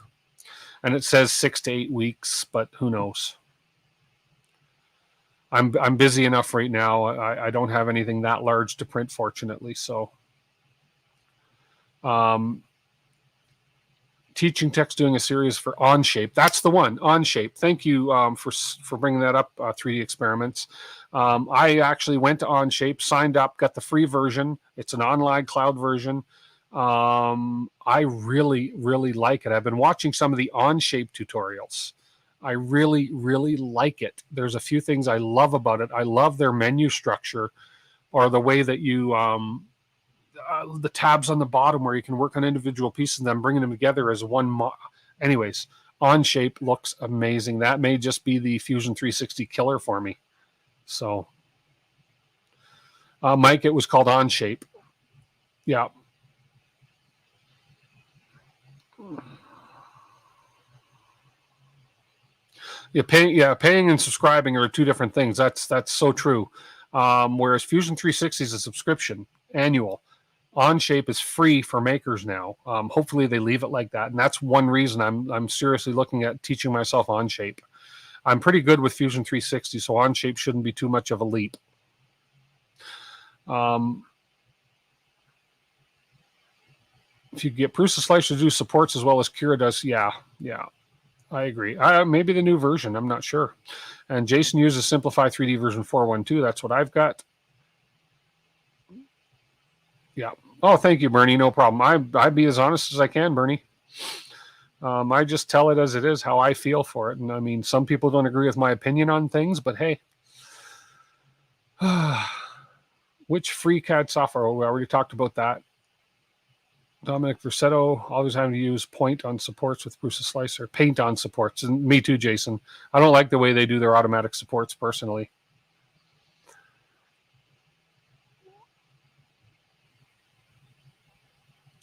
[SPEAKER 1] And it says 6 to 8 weeks, but who knows? I'm busy enough right now. I don't have anything that large to print, fortunately. So. Teaching Tech's doing a series for Onshape. That's the one, Onshape. Thank you for bringing that up, 3D Experiments. I actually went to Onshape, signed up, got the free version. It's an online cloud version. I really, really like it. I've been watching some of the Onshape tutorials. I really, really like it. There's a few things I love about it. I love their menu structure, or the way that you... the tabs on the bottom where you can work on individual pieces and then bringing them together as one. Anyways, Onshape looks amazing. That may just be the Fusion 360 killer for me. So, Mike, it was called Onshape. Yeah. Paying and subscribing are two different things. That's so true. Whereas Fusion 360 is a subscription, annual. Onshape is free for makers now. Hopefully they leave it like that, and that's one reason I'm seriously looking at teaching myself Onshape. I'm pretty good with Fusion 360, so Onshape shouldn't be too much of a leap. If you get Prusa Slicer to do supports as well as Cura does, yeah, I agree. Maybe the new version, I'm not sure. And Jason uses Simplify 3D version 4.1.2. That's what I've got. Yeah. Oh, thank you, Bernie. No problem. I'd be as honest as I can, Bernie. I just tell it as it is, how I feel for it. And I mean, some people don't agree with my opinion on things, but hey. Which free CAD software? Oh, we already talked about that. Dominic Versetto, always having to use Point on supports with Prusa Slicer. Paint on supports. And me too, Jason. I don't like the way they do their automatic supports personally.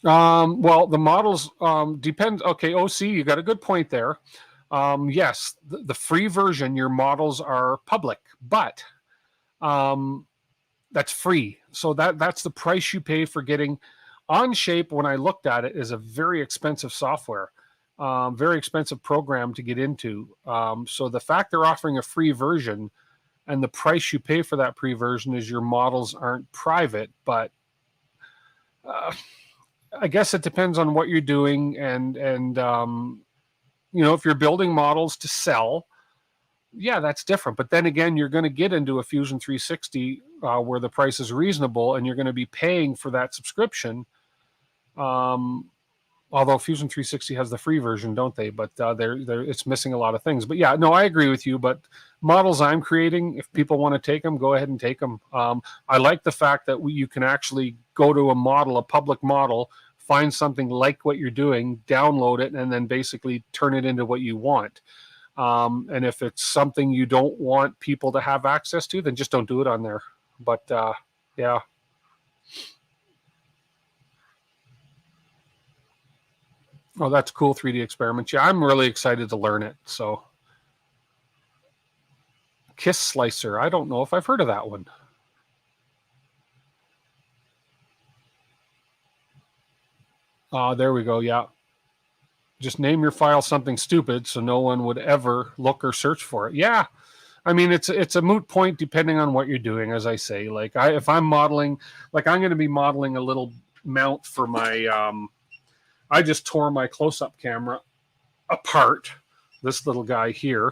[SPEAKER 1] Well, the models depend. Okay, OC, you got a good point there. Yes, the free version, your models are public, but that's free. So that's the price you pay for getting Onshape. When I looked at it, is a very expensive software, very expensive program to get into. So the fact they're offering a free version and the price you pay for that pre-version is your models aren't private. But I guess it depends on what you're doing, and you know, if you're building models to sell, yeah, that's different. But then again, you're going to get into a Fusion 360 where the price is reasonable, and you're going to be paying for that subscription. Although Fusion 360 has the free version, don't they? But it's missing a lot of things. But yeah, no, I agree with you. But models I'm creating, if people want to take them, go ahead and take them. I like the fact that you can actually go to a model, a public model, find something like what you're doing, download it, and then basically turn it into what you want. And if it's something you don't want people to have access to, then just don't do it on there. But yeah. Oh, that's cool, 3D experiments. Yeah, I'm really excited to learn it. So, Kiss Slicer. I don't know if I've heard of that one. There we go. Yeah. Just name your file something stupid so no one would ever look or search for it. Yeah. I mean, it's a moot point depending on what you're doing, as I say. Like, if I'm modeling, like I'm going to be modeling a little mount for my... I just tore my close-up camera apart. This little guy here.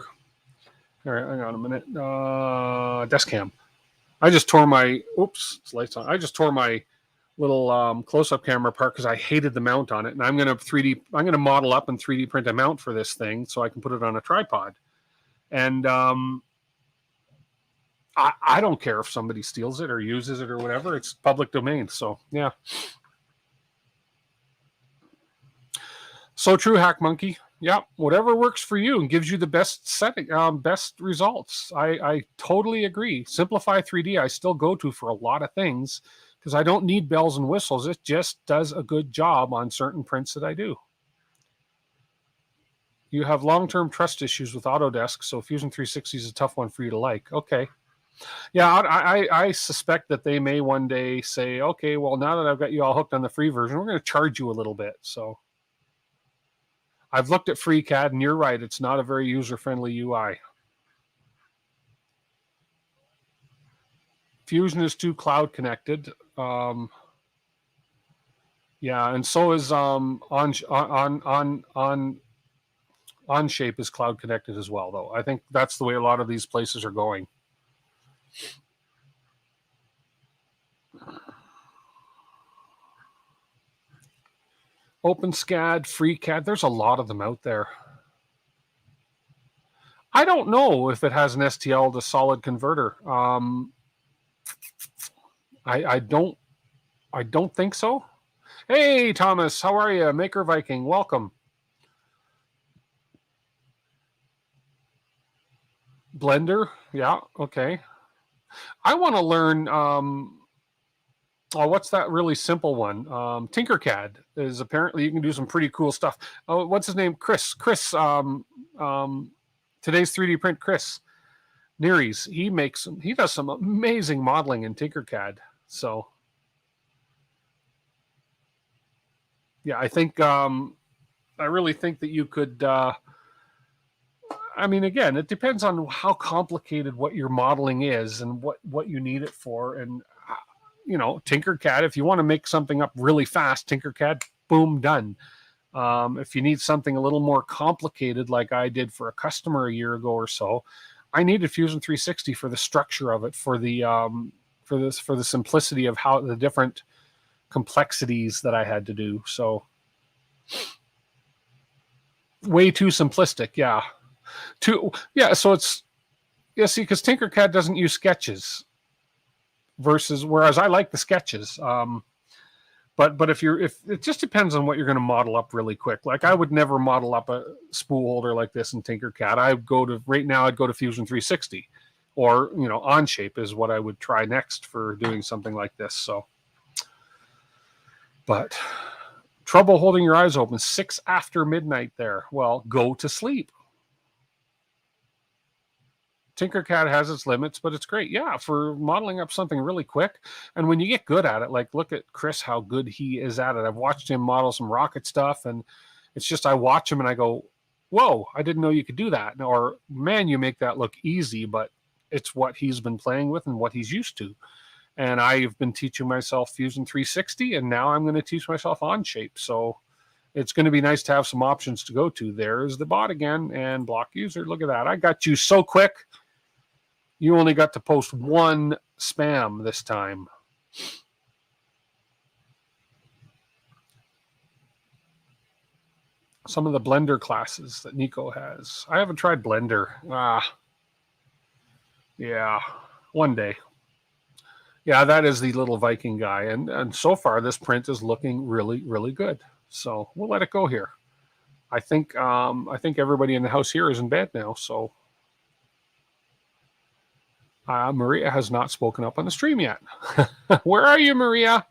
[SPEAKER 1] All right, hang on a minute. Desk cam. I just tore my... Oops, it's lights on. I just tore my little close-up camera apart because I hated the mount on it. And I'm going to model up and 3D print a mount for this thing so I can put it on a tripod. And I don't care if somebody steals it or uses it or whatever. It's public domain. So, yeah. So true, Hack Monkey. Yeah, whatever works for you and gives you the best setting, best results. I totally agree. Simplify 3D I still go to for a lot of things because I don't need bells and whistles. It just does a good job on certain prints that I do. You have long-term trust issues with Autodesk, so Fusion 360 is a tough one for you to like. Okay. Yeah, I suspect that they may one day say, okay, well, now that I've got you all hooked on the free version, we're going to charge you a little bit. So I've looked at FreeCAD, and you're right. It's not a very user-friendly UI. Fusion is too cloud-connected. Yeah, and so is Onshape is cloud-connected as well, though. I think that's the way a lot of these places are going. OpenSCAD, FreeCAD, there's a lot of them out there. I don't know if it has an STL to solid converter. I don't think so. Hey, Thomas, how are you? Maker Viking, welcome. Blender, yeah, okay. I want to learn... what's that really simple one? Tinkercad is apparently you can do some pretty cool stuff. Oh, what's his name? Chris, today's 3D print, Chris Nearies. He does some amazing modeling in Tinkercad. So yeah, I think I really think that you could. I mean, again, it depends on how complicated what your modeling is and what you need it for, and you know, Tinkercad, if you want to make something up really fast, Tinkercad, boom, done. If you need something a little more complicated, like I did for a customer a year ago or so, I needed Fusion 360 for the structure of it, for the simplicity of how the different complexities that I had to do. So way too simplistic, yeah. So it's see, because Tinkercad doesn't use sketches. Whereas I like the sketches, but if it just depends on what you're going to model up really quick. Like I would never model up a spool holder like this in Tinkercad. I'd go to Fusion 360, or Onshape is what I would try next for doing something like this. So, but trouble holding your eyes open 6 after midnight there. Well, go to sleep. Tinkercad has its limits, but it's great. Yeah, for modeling up something really quick. And when you get good at it, like look at Chris, how good he is at it. I've watched him model some rocket stuff, and it's just I watch him and I go, whoa, I didn't know you could do that. Or, man, you make that look easy, but it's what he's been playing with and what he's used to. And I've been teaching myself Fusion 360, and now I'm going to teach myself Onshape. So it's going to be nice to have some options to go to. There's the bot again, and block user. Look at that. I got you so quick. You only got to post one spam this time. Some of the Blender classes that Nico has. I haven't tried Blender. Yeah, one day. Yeah, that is the little Viking guy. And so far, this print is looking really, really good. So we'll let it go here. I think everybody in the house here is in bed now. So Maria has not spoken up on the stream yet. Where are you, Maria?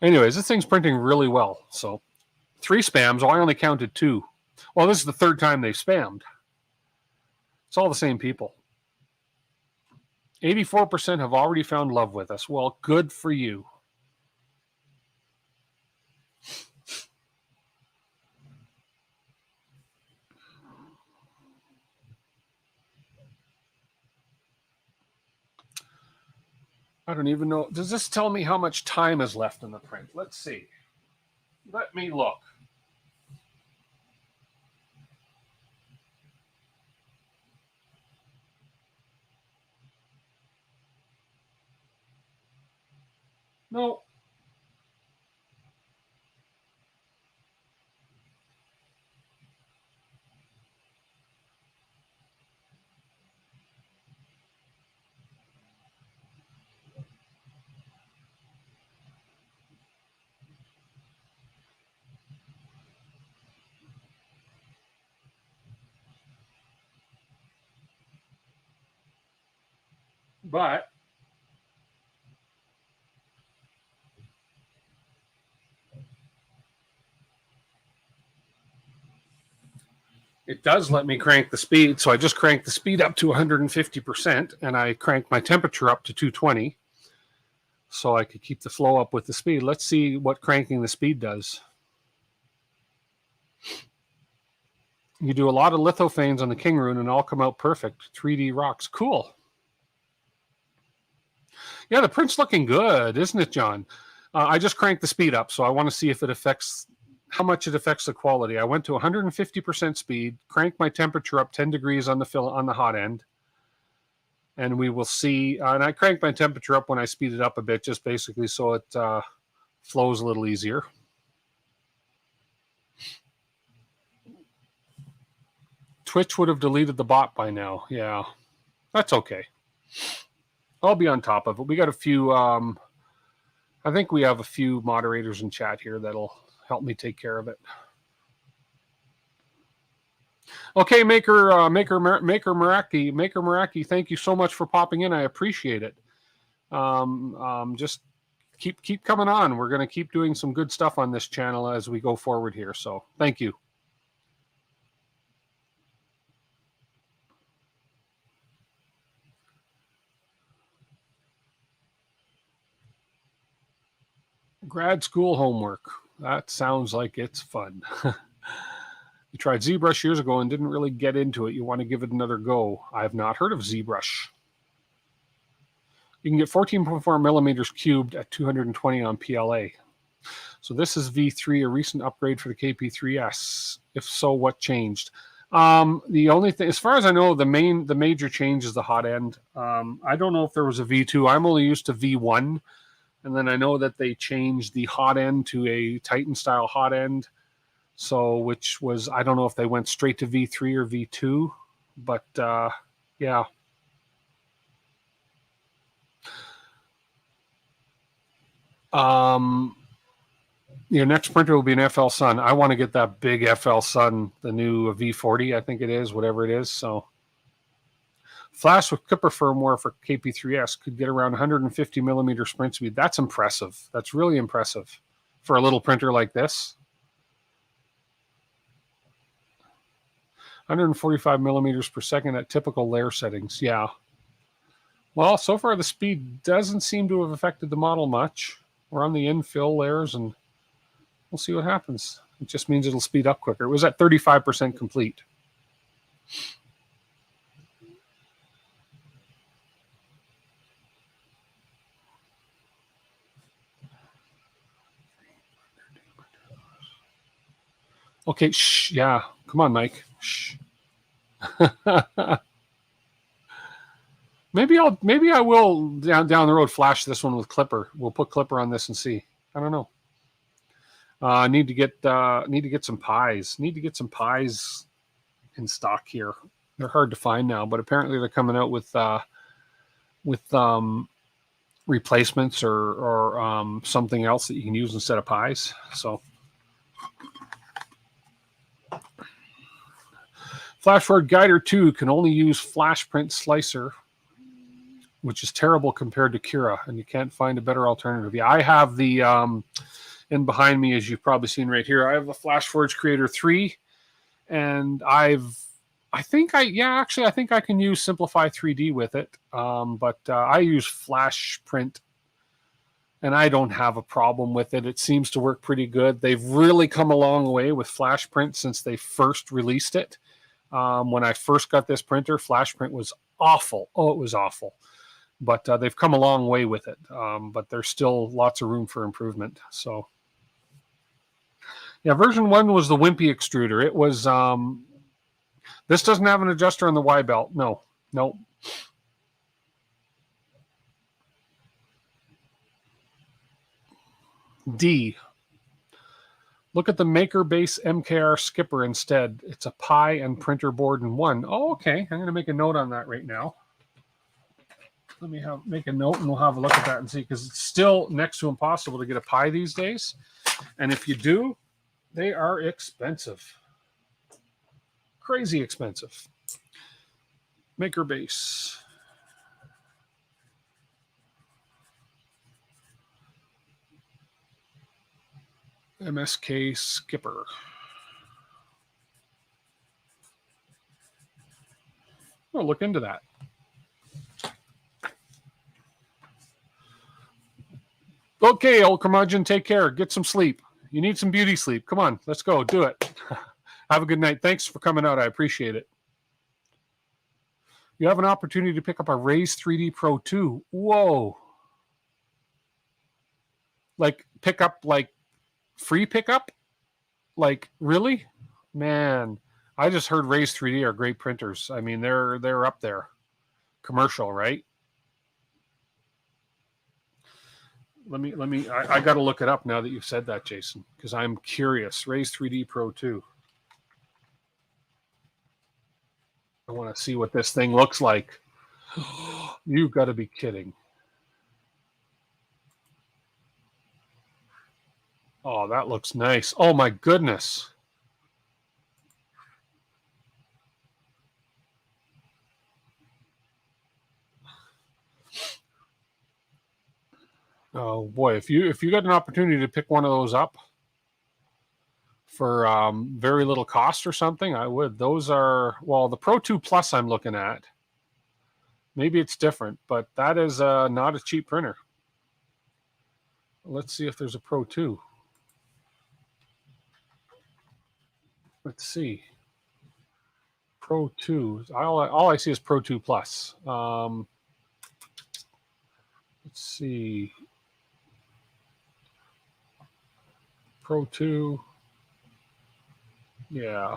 [SPEAKER 1] Anyways, this thing's printing really well. So 3 spams. Oh, I only counted 2. Well, this is the 3rd time they've spammed. It's all the same people. 84% have already found love with us. Well, good for you. I don't even know. Does this tell me how much time is left in the print? Let's see. Let me look. No. But it does let me crank the speed. So I just cranked the speed up to 150%, and I cranked my temperature up to 220. So I could keep the flow up with the speed. Let's see what cranking the speed does. You do a lot of lithophanes on the Kingroon and all come out perfect. 3D rocks. Cool. Yeah, the print's looking good, isn't it, John? I just cranked the speed up, so I want to see if it affects, how much it affects the quality. I went to 150% speed, cranked my temperature up 10 degrees on the hot end, and we will see. And I cranked my temperature up when I speed it up a bit, just basically so it flows a little easier. Twitch would have deleted the bot by now. Yeah, that's okay. I'll be on top of it. We got a few, I think we have a few moderators in chat here that'll help me take care of it. Okay, Maker Meraki, thank you so much for popping in. I appreciate it. Just keep coming on. We're going to keep doing some good stuff on this channel as we go forward here. So thank you. Grad school homework. That sounds like it's fun. You tried ZBrush years ago and didn't really get into it. You want to give it another go. I have not heard of ZBrush. You can get 14.4 millimeters cubed at 220 on PLA. So this is V3, a recent upgrade for the KP3S. If so, what changed? The only thing, as far as I know, the major change is the hot end. I don't know if there was a V2. I'm only used to V1. And then I know that they changed the hot end to a Titan style hot end. So, which was, I don't know if they went straight to V3 or V2, but yeah. Your next printer will be an FL Sun. I want to get that big FL Sun, the new V40, I think it is, whatever it is. So, Flash with Clipper firmware for KP3S could get around 150 millimeter sprint speed. That's impressive. That's really impressive for a little printer like this. 145 millimeters per second at typical layer settings. Yeah. Well, so far the speed doesn't seem to have affected the model much. We're on the infill layers, and we'll see what happens. It just means it'll speed up quicker. It was at 35% complete. Okay, shh, yeah. Come on, Mike. Shh. Maybe I will down the road flash this one with Clipper. We'll put Clipper on this and see. I don't know. Need to get some pies. Need to get some pies in stock here. They're hard to find now, but apparently they're coming out with replacements or something else that you can use instead of pies. So Flashforward Guider 2 can only use flash print slicer, which is terrible compared to Cura, and you can't find a better alternative. Yeah, I have the in behind me, as you've probably seen right here, I have the Flashforge Creator 3, and I think I can use Simplify 3D with it, but I use Flash Print, and I don't have a problem with it. It seems to work pretty good. They've really come a long way with Flash Print since they first released it. When I first got this printer, Flash Print was awful. Oh, it was awful. But they've come a long way with it. But there's still lots of room for improvement. So, yeah, version 1 was the wimpy extruder. It was, this doesn't have an adjuster on the Y belt. No. D. Look at the MakerBase MKR skipper instead. It's a Pi and printer board in one. Oh, okay. I'm going to make a note on that right now. Let me make a note and we'll have a look at that and see, because it's still next to impossible to get a Pi these days. And if you do, they are expensive. Crazy expensive. MakerBase. MSK skipper. We'll look into that. Okay, old curmudgeon, take care. Get some sleep. You need some beauty sleep. Come on, let's go. Do it. Have a good night. Thanks for coming out. I appreciate it. You have an opportunity to pick up a Raise 3D Pro 2. Whoa. Like, pick up, like, free pickup? Like, really? Man, I just heard Raise 3D are great printers. I mean, they're up there. Commercial, right? I got to look it up now that you've said that, Jason, because I'm curious. Raise 3D Pro 2. I want to see what this thing looks like. You've got to be kidding. Oh, that looks nice. Oh, my goodness. Oh, boy. If you got an opportunity to pick one of those up for very little cost or something, I would. Those are, well, the Pro 2 Plus I'm looking at. Maybe it's different, but that is not a cheap printer. Let's see if there's a Pro 2. Let's see. Pro 2. All I see is Pro 2 Plus. Let's see. Pro 2. Yeah.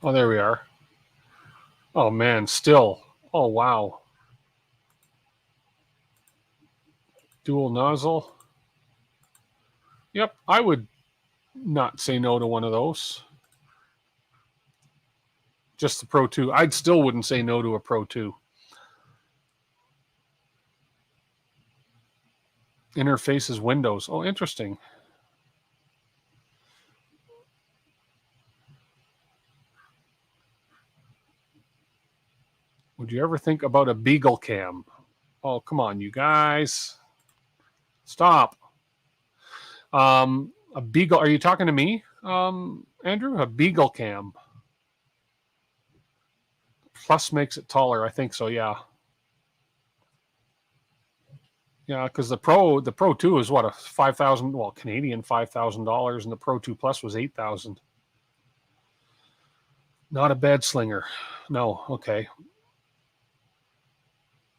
[SPEAKER 1] Oh, there we are. Oh, man, still. Oh, wow. Dual nozzle. Yep, I would not say no to one of those. Just the Pro 2. I still wouldn't say no to a Pro 2. Interfaces Windows. Oh, interesting. Would you ever think about a Beagle Cam? Oh, come on, you guys. Stop. A Beagle. Are you talking to me, Andrew? A Beagle Cam. Plus makes it taller. I think so, yeah. Yeah, because the Pro 2 is what, a $5,000, well, Canadian $5,000, and the Pro 2 Plus was $8,000. Not a bed slinger. No, okay.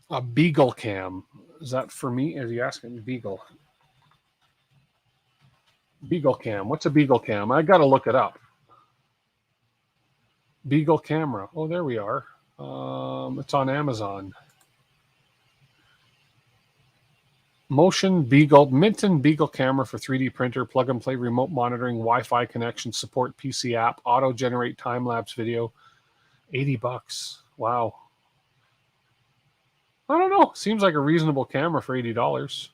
[SPEAKER 1] A Beagle Cam. Is that for me? Are you asking Beagle? Beagle Cam. What's a Beagle Cam? I got to look it up. Beagle camera. Oh, there we are. It's on Amazon. Motion Beagle, Minton Beagle camera for 3D printer, plug and play remote monitoring, Wi-Fi connection, support PC app, auto generate time lapse video. $80. Wow. I don't know. Seems like a reasonable camera for $80.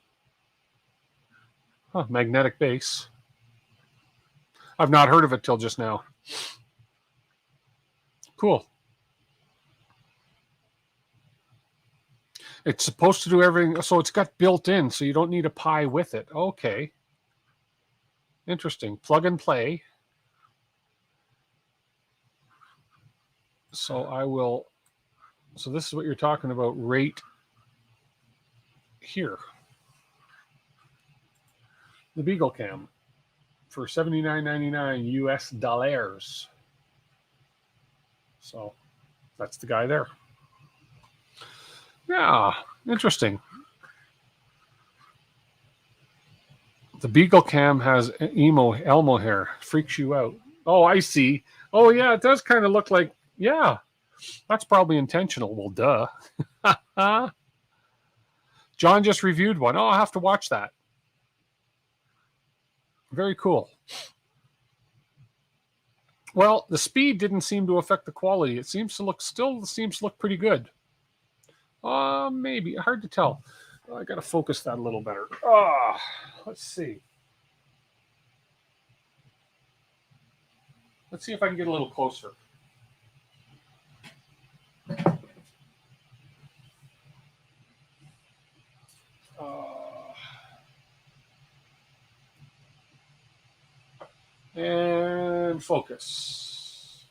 [SPEAKER 1] Huh, magnetic base. I've not heard of it till just now. Cool. It's supposed to do everything. So it's got built in, so you don't need a Pi with it. Okay. Interesting. Plug and play. So I will. So this is what you're talking about right here. The Beagle Cam for $79.99 US dollars. So that's the guy there. Yeah, interesting. The Beagle Cam has Elmo hair. Freaks you out. Oh, I see. Oh, yeah, it does kind of look like, yeah, that's probably intentional. Well, duh. John just reviewed one. Oh, I'll have to watch that. Very cool. Well, the speed didn't seem to affect the quality. It seems to look, still seems to look pretty good. Maybe. Hard to tell. I got to focus that a little better. Let's see. Let's see if I can get a little closer. And focus.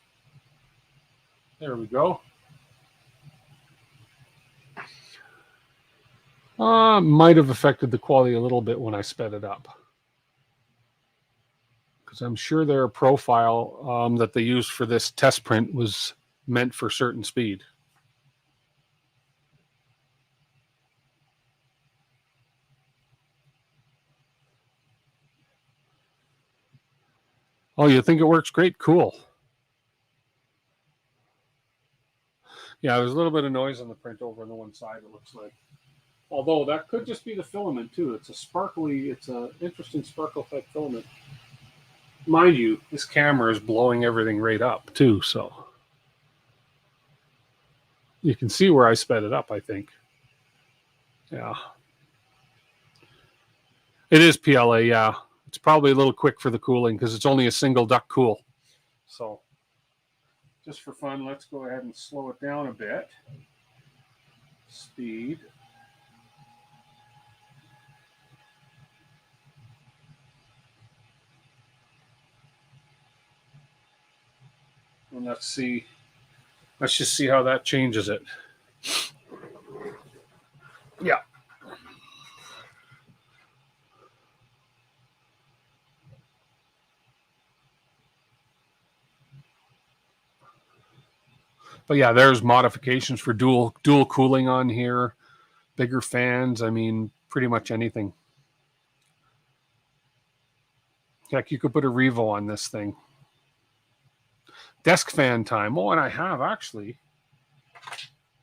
[SPEAKER 1] There we go. Might have affected the quality a little bit when I sped it up. Because I'm sure their profile that they used for this test print was meant for certain speed. Oh, you think it works great? Cool. Yeah, there's a little bit of noise on the print over on the one side, it looks like. Although that could just be the filament too. It's a sparkly, it's an interesting sparkle type filament. Mind you, this camera is blowing everything right up too, so you can see where I sped it up, I think. Yeah. It is PLA, yeah. It's probably a little quick for the cooling because it's only a single duct cool. So just for fun, let's go ahead and slow it down a bit. Speed. And let's see. Let's just see how that changes it. Yeah. But yeah, there's modifications for dual cooling on here, bigger fans. I mean, pretty much anything. Heck, you could put a Revo on this thing. Desk fan time. Oh, and I have actually.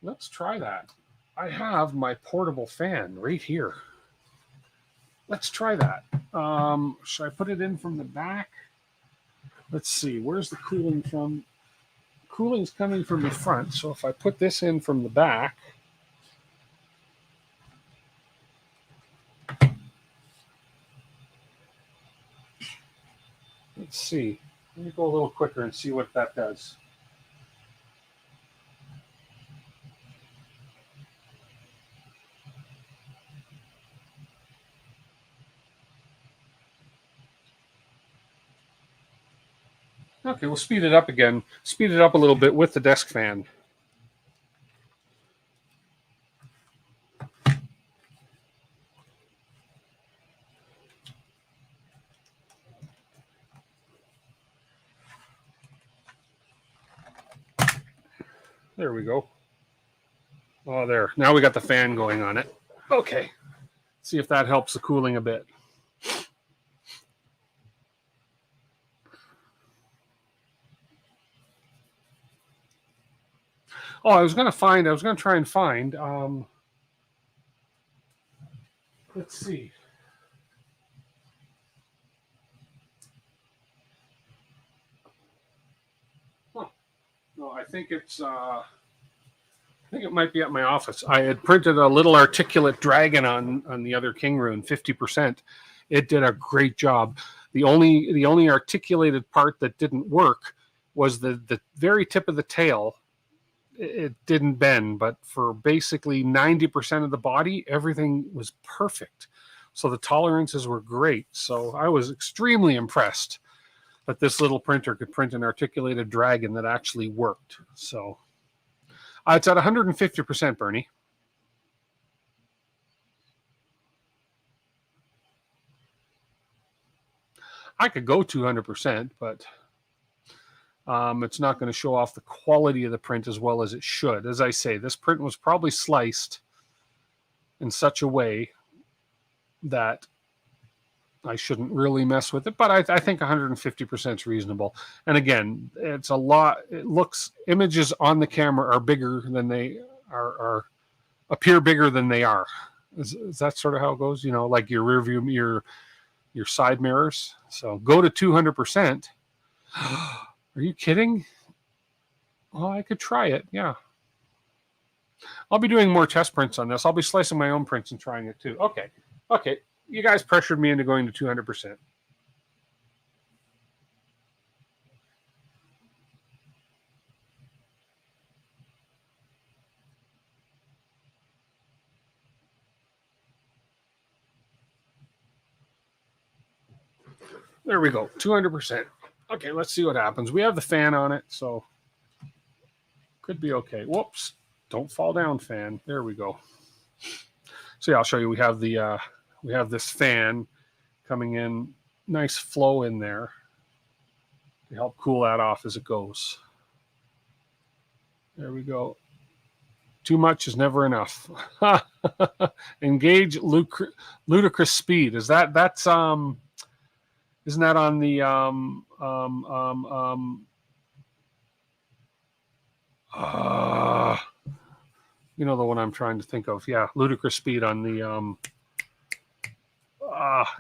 [SPEAKER 1] Let's try that. I have my portable fan right here. Let's try that. Should I put it in from the back? Let's see. Where's the cooling from? Cooling's coming from the front. So if I put this in from the back, let's see. Let me go a little quicker and see what that does. Okay, we'll speed it up again. Speed it up a little bit with the desk fan. There we go. Oh, there. Now we got the fan going on it. Okay. See if that helps the cooling a bit. Oh, I was going to try and find, let's see. Huh. No, I think it's, I think it might be at my office. I had printed a little articulate dragon on the other Kingroon, 50%. It did a great job. The only articulated part that didn't work was the very tip of the tail. It didn't bend, but for basically 90% of the body, everything was perfect. So the tolerances were great. So I was extremely impressed that this little printer could print an articulated dragon that actually worked. So it's at 150%, Bernie. I could go 200%, but it's not going to show off the quality of the print as well as it should. As I say, this print was probably sliced in such a way that I shouldn't really mess with it, but I think 150% is reasonable. And again, it's a lot. It looks, images on the camera are bigger than they are appear bigger than they are. Is that sort of how it goes? You know, like your rear view, your side mirrors. So go to 200%. Are you kidding? Well, I could try it. Yeah. I'll be doing more test prints on this. I'll be slicing my own prints and trying it too. Okay. Okay. You guys pressured me into going to 200%. There we go. 200%. Okay, let's see what happens. We have the fan on it, so could be okay. Whoops. Don't fall down, fan. There we go. So yeah, I'll show you. We have this fan coming in, nice flow in there to help cool that off as it goes. There we go. Too much is never enough. Engage ludicrous speed. Isn't that on the you know, the one I'm trying to think of. Yeah, ludicrous speed on the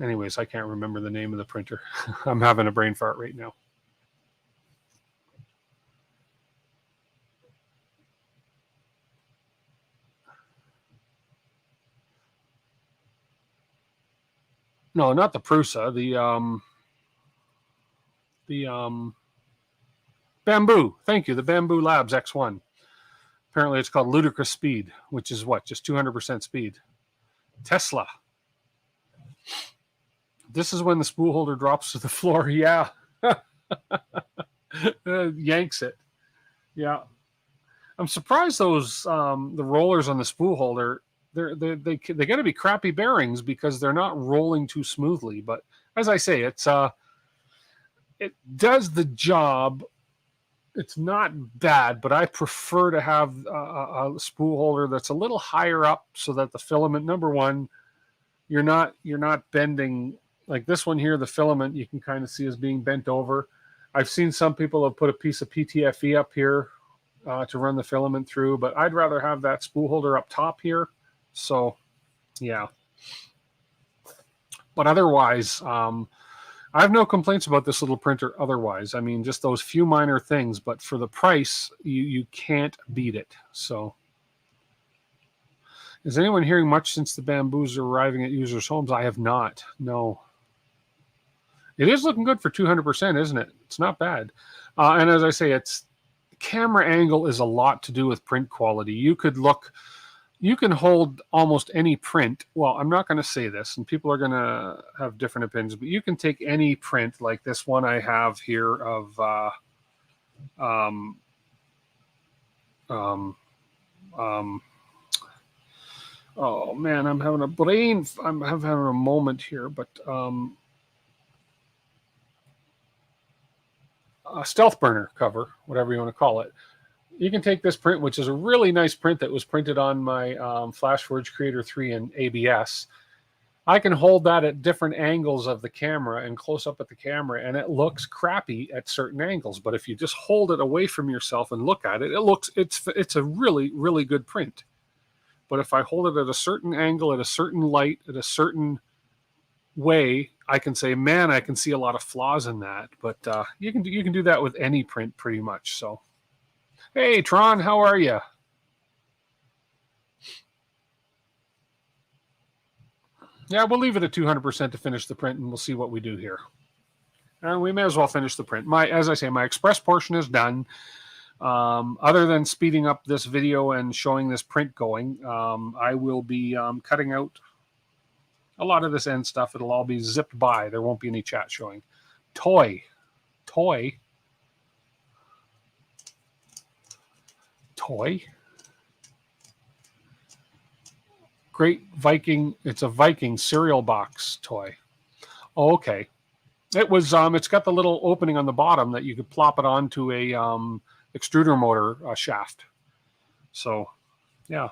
[SPEAKER 1] anyways, I can't remember the name of the printer. I'm having a brain fart right now. No, not the Prusa. The Bamboo. Thank you. The Bamboo Labs X1. Apparently it's called ludicrous speed, which is what? Just 200% speed. Tesla. This is when the spool holder drops to the floor. Yeah. Yanks it. Yeah. I'm surprised those the rollers on the spool holder, they got to be crappy bearings because they're not rolling too smoothly. But as I say, it does the job. It's not bad, but I prefer to have a spool holder that's a little higher up so that the filament, number one, you're not bending like this one here. The filament you can kind of see is being bent over. I've seen some people have put a piece of PTFE up here to run the filament through, but I'd rather have that spool holder up top here. So, yeah. But otherwise, I have no complaints about this little printer otherwise. I mean, just those few minor things, but for the price, you can't beat it. So, is anyone hearing much since the Bamboos are arriving at users' homes? I have not. No. It is looking good for 200%, isn't it? It's not bad. And as I say, it's camera angle is a lot to do with print quality. You can hold almost any print. Well, I'm not going to say this, and people are going to have different opinions, but you can take any print like this one I have here of oh man, I'm having a moment here, but a stealth burner cover, whatever you want to call it. You can take this print, which is a really nice print that was printed on my FlashForge Creator 3 and ABS, I can hold that at different angles of the camera and close up at the camera, and it looks crappy at certain angles. But if you just hold it away from yourself and look at it, it's a really, really good print. But if I hold it at a certain angle, at a certain light, at a certain way, I can say, man, I can see a lot of flaws in that. But you can do that with any print pretty much. So, hey, Tron, how are you? Yeah, we'll leave it at 200% to finish the print, and we'll see what we do here. And we may as well finish the print. As I say, my express portion is done. Other than speeding up this video and showing this print going, I will be cutting out a lot of this end stuff. It'll all be zipped by. There won't be any chat showing. Toy. Great Viking. It's a Viking cereal box toy. Oh, okay. It was. It's got the little opening on the bottom that you could plop it onto a extruder motor shaft. So, yeah.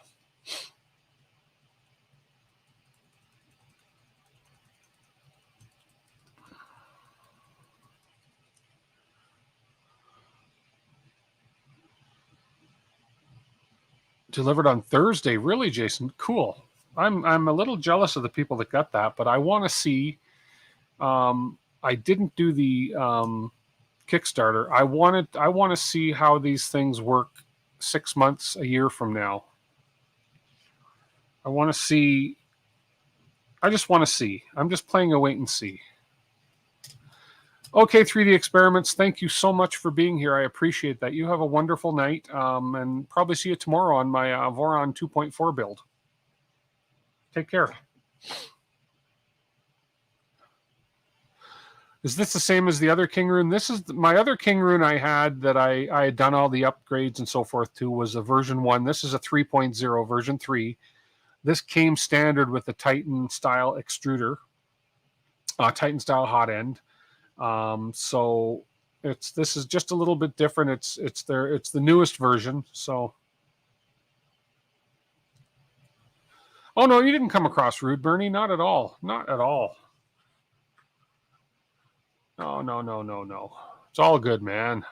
[SPEAKER 1] Delivered on Thursday. Really, Jason? Cool. I'm a little jealous of the people that got that, but I want to see. I didn't do the Kickstarter. I want to see how these things work 6 months, a year from now. I want to see. I just want to see. I'm just playing a wait and see. Okay, 3D Experiments, thank you so much for being here. I appreciate that. You have a wonderful night, and probably see you tomorrow on my Voron 2.4 build. Take care. Is this the same as the other Kingroon? This is my other Kingroon I had that I had done all the upgrades and so forth to was a version 1. This is a 3.0, version 3. This came standard with the Titan style extruder, Titan style hot end. So this is just a little bit different. It's the newest version. So, oh no, you didn't come across rude, Bernie. Not at all. Not at all. No. It's all good, man.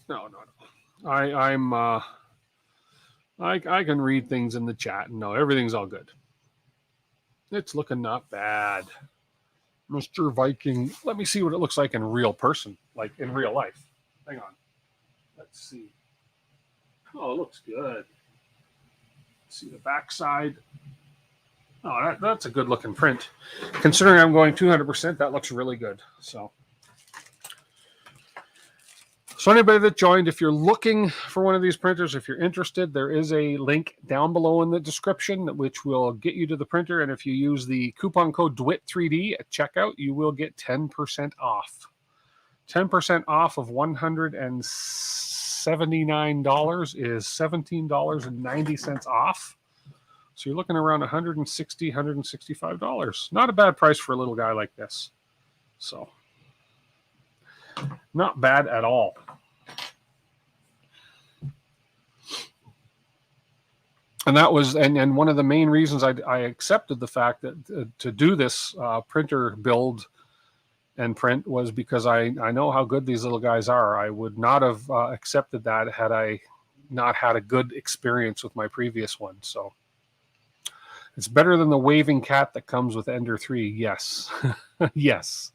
[SPEAKER 1] No. I can read things in the chat and no, everything's all good. It's looking not bad. Mr. Viking. Let me see what it looks like in real person, like in real life. Hang on. Let's see. Oh, it looks good. See the backside. Oh, that's a good looking print. Considering I'm going 200%, that looks really good. So anybody that joined, if you're looking for one of these printers, if you're interested, there is a link down below in the description which will get you to the printer. And if you use the coupon code DWIT3D at checkout, you will get 10% off. 10% off of $179 is $17.90 off. So you're looking around $160, $165. Not a bad price for a little guy like this. So not bad at all. And that was, and one of the main reasons I accepted the fact that to do this printer build and print was because I know how good these little guys are. I would not have accepted that had I not had a good experience with my previous one. So it's better than the waving cat that comes with Ender 3. Yes. Yes.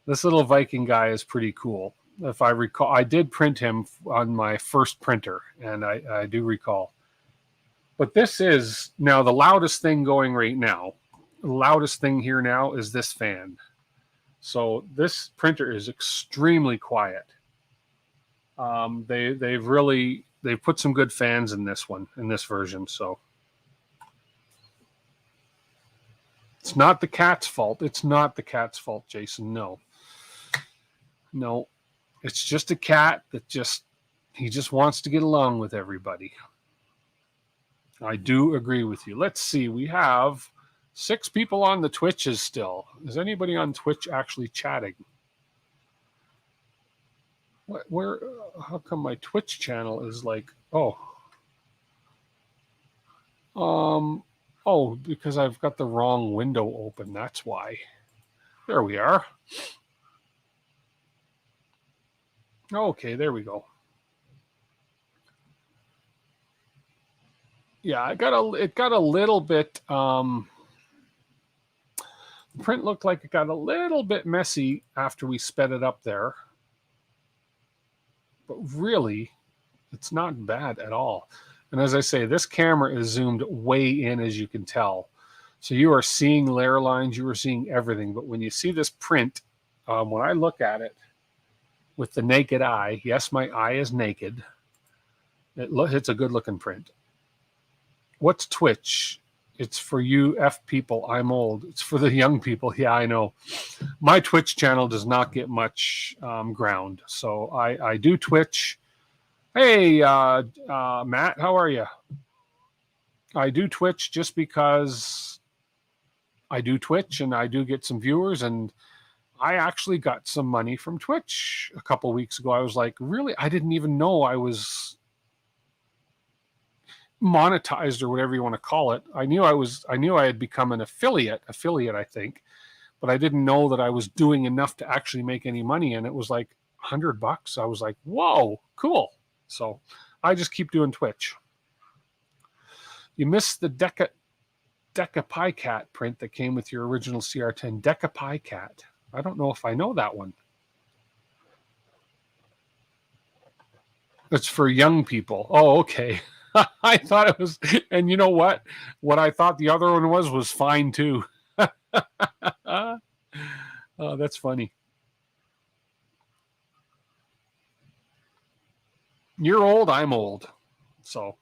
[SPEAKER 1] This little Viking guy is pretty cool. If I recall, I did print him on my first printer, and I do recall. But this is now the loudest thing going right now. The loudest thing here now is this fan. So this printer is extremely quiet. They've put some good fans in this one, in this version. So it's not the cat's fault. It's not the cat's fault, Jason. No. It's just a cat that he just wants to get along with everybody. I do agree with you. Let's see. We have 6 people on the Twitches still. Is anybody on Twitch actually chatting? Where, how come my Twitch channel is like, oh, because I've got the wrong window open. That's why. There we are. Okay, there we go. Yeah, it got a little bit, print looked like it got a little bit messy after we sped it up there. But really, it's not bad at all. And as I say, this camera is zoomed way in, as you can tell. So you are seeing layer lines, you are seeing everything. But when you see this print, when I look at it with the naked eye, yes, my eye is naked. It's a good looking print. What's Twitch? It's for you F people. I'm old. It's for the young people. Yeah, I know. My Twitch channel does not get much ground. So I do Twitch. Hey, Matt, how are you? I do Twitch just because I do Twitch and I do get some viewers, and I actually got some money from Twitch a couple weeks ago. I was like, really? I didn't even know I was monetized or whatever you want to call it. I knew I had become an affiliate, I think, but I didn't know that I was doing enough to actually make any money. And it was like $100. I was like, whoa, cool. So I just keep doing Twitch. You missed the Deca Pie Cat print that came with your original CR10. Deca Pie Cat. I don't know if I know that one. It's for young people. Oh, okay. I thought it was, and you know what? What I thought the other one was fine too. Oh, that's funny. You're old, I'm old. So,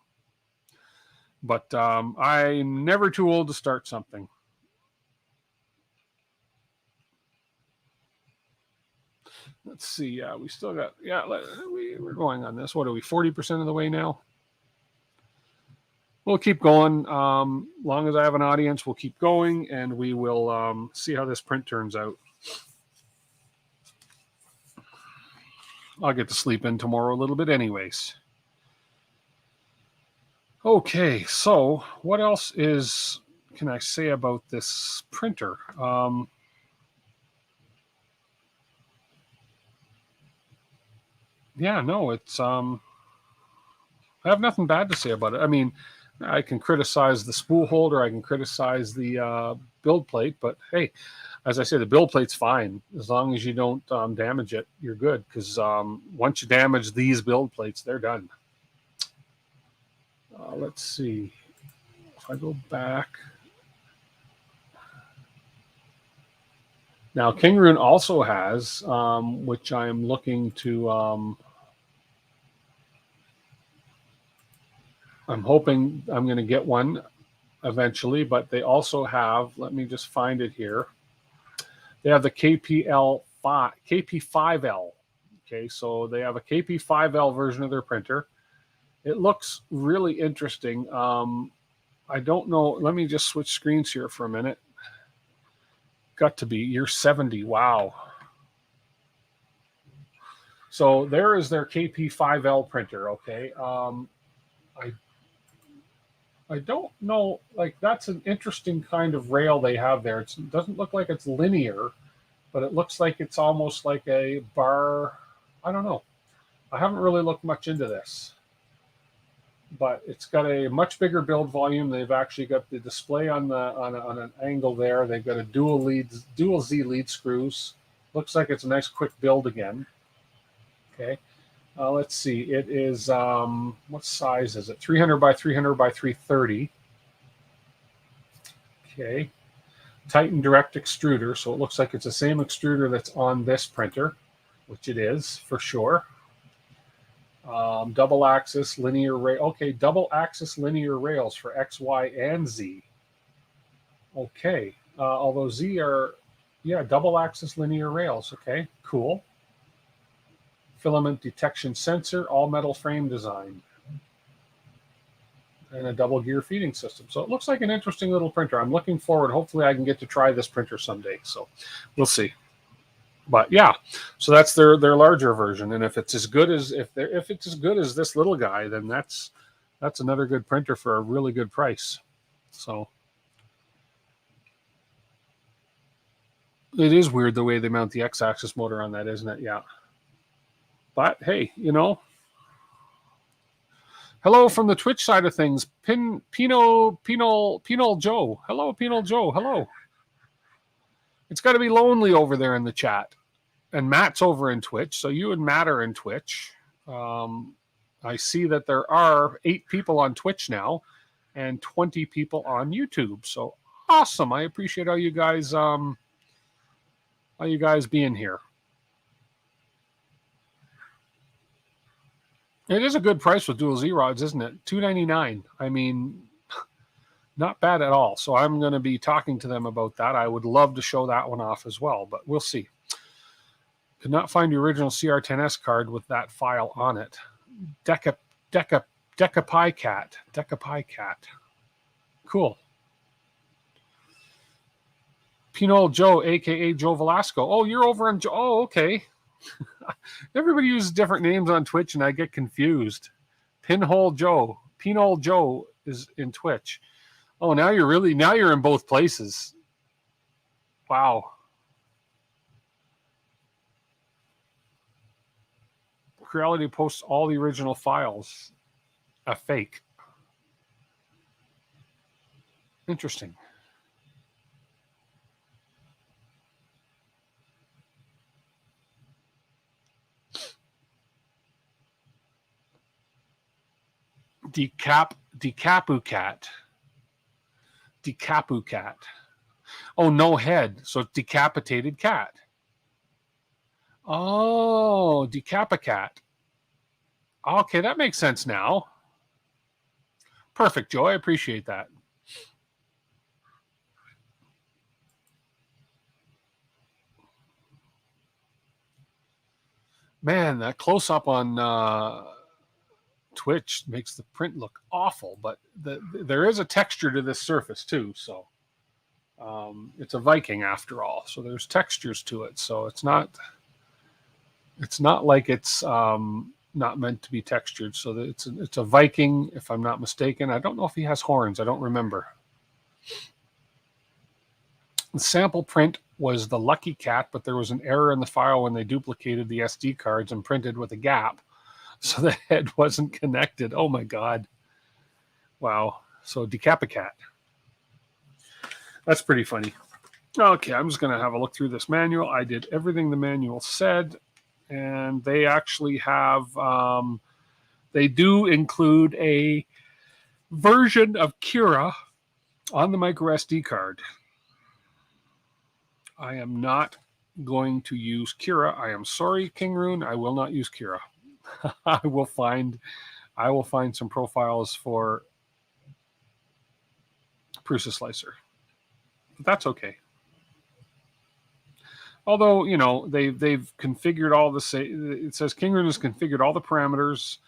[SPEAKER 1] but I'm never too old to start something. Let's see. Yeah, we still got, yeah, we're going on this. What are we, 40% of the way now? We'll keep going. Long as I have an audience, we'll keep going, and we will see how this print turns out. I'll get to sleep in tomorrow a little bit anyways. Okay, so what else can I say about this printer? Yeah, no, it's I have nothing bad to say about it. I mean, I can criticize the spool holder, I can criticize the build plate, but hey, as I say, the build plate's fine. As long as you don't damage it, you're good, because once you damage these build plates, they're done. Let's see. If I go back. Now, Kingroon also has, which I'm looking to, I'm hoping I'm going to get one eventually, but they also have, let me just find it here. They have the KP5L. Okay, so they have a KP5L version of their printer. It looks really interesting. I don't know. Let me just switch screens here for a minute. Got to be, you're 70. Wow. So there is their KP5L printer. Okay. I don't know. Like, that's an interesting kind of rail they have there. It doesn't look like it's linear, but it looks like it's almost like a bar. I don't know. I haven't really looked much into this, but it's got a much bigger build volume. They've actually got the display on an angle there. They've got a dual Z lead screws. Looks like it's a nice quick build again. Okay. Let's see. It is, what size is it? 300 by 300 by 330. Okay. Titan direct extruder. So it looks like it's the same extruder that's on this printer, which it is for sure. Double axis linear rail. Okay, double axis linear rails for X, Y, and Z. Okay, although Z are, yeah, double axis linear rails. Okay, cool. Filament detection sensor, all metal frame design, and a double gear feeding system. So it looks like an interesting little printer. I'm looking forward. Hopefully I can get to try this printer someday. So we'll see. But yeah, so that's their larger version. And if it's as good as if it's as good as this little guy, then that's another good printer for a really good price. So it is weird the way they mount the X-axis motor on that, isn't it? Yeah. But hey, you know. Hello from the Twitch side of things. Pinol Joe. Hello, Pinol Joe. Hello. It's got to be lonely over there in the chat. And Matt's over in Twitch, so you and Matt are in Twitch. I see that there are 8 people on Twitch now and 20 people on YouTube. So awesome. I appreciate all you guys being here. It is a good price with dual Z rods, isn't it? $299. I mean, not bad at all. So I'm going to be talking to them about that. I would love to show that one off as well, but we'll see. Could not find the original CR10S card with that file on it. Decapi Cat. Cool. Pinol Joe, aka Joe Velasco. Oh, you're over on Joe. Oh, okay. Everybody uses different names on Twitch, and I get confused. Pinhole Joe. Pinol Joe is in Twitch. Oh, now you're in both places. Wow. Creality posts all the original files. A fake. Interesting. Decapu cat. Oh, no head. So it's decapitated cat. Oh, decapicat. Okay, that makes sense now. Perfect, Joe. I appreciate that. Man, that close-up on Twitch makes the print look awful, but there is a texture to this surface too, so it's a Viking after all, so there's textures to it, so it's not like it's not meant to be textured. So that it's a Viking, if I'm not mistaken. I don't know if he has horns. I don't remember. The sample print was the Lucky Cat, but there was an error in the file when they duplicated the SD cards and printed with a gap. So the head wasn't connected. Oh my God. Wow. So Decapicat. That's pretty funny. Okay, I'm just going to have a look through this manual. I did everything the manual said. And they actually have, they do include a version of Cura on the micro SD card. I am not going to use Cura. I am sorry, Kingroon. I will not use Cura. I will find some profiles for Prusa Slicer. But that's okay. Although, you know, they've configured all the, it says Kingroon has configured all the parameters.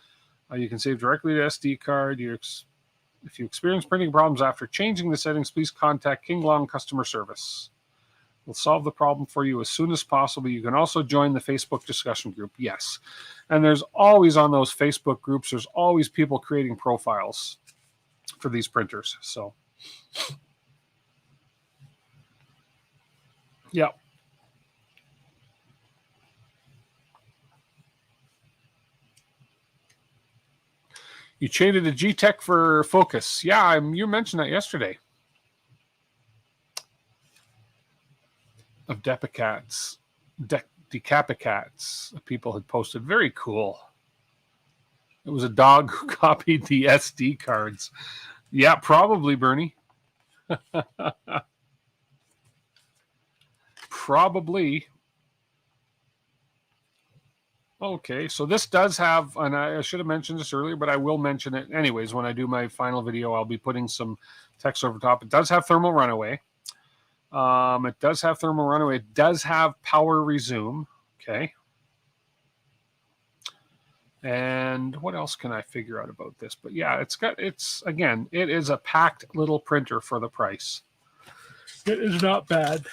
[SPEAKER 1] You can save directly to SD card. If you experience printing problems after changing the settings, please contact Kinglong customer service. We'll solve the problem for you as soon as possible. You can also join the Facebook discussion group. Yes. And there's always on those Facebook groups, there's always people creating profiles for these printers. So, yeah. You traded a G-Tech for Focus. Yeah, you mentioned that yesterday. Of Decapicats. People had posted. Very cool. It was a dog who copied the SD cards. Yeah, probably, Bernie. Probably. Okay, so this does have, and I should have mentioned this earlier, but I will mention it anyways. When I do my final video, I'll be putting some text over top. It does have thermal runaway. It does have thermal runaway. It does have power resume. Okay. And what else can I figure out about this? But yeah, again, it is a packed little printer for the price. It is not bad.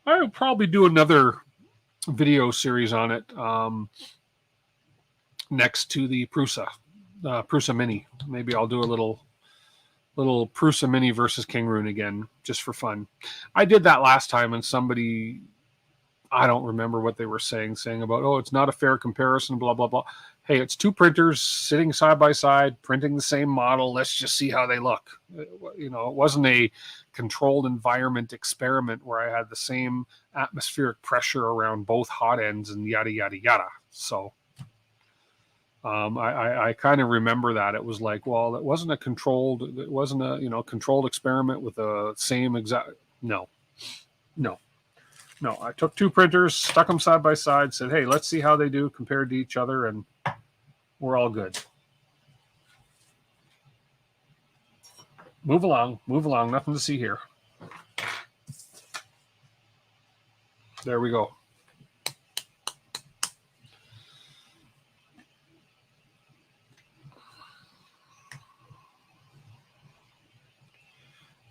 [SPEAKER 1] I would probably do another video series on it next to the Prusa Mini. Maybe I'll do a little Prusa Mini versus Kingroon again, just for fun. I did that last time, and somebody, I don't remember what they were saying about, oh, it's not a fair comparison, blah, blah, blah. Hey, it's two printers sitting side by side, printing the same model. Let's just see how they look. You know, it wasn't a controlled environment experiment where I had the same atmospheric pressure around both hot ends and yada, yada, yada. So I kind of remember that. It was like, well, it wasn't a controlled experiment with the same exact, no. I took two printers, stuck them side by side, said, hey, let's see how they do compared to each other, and we're all good. Move along, nothing to see here. There we go.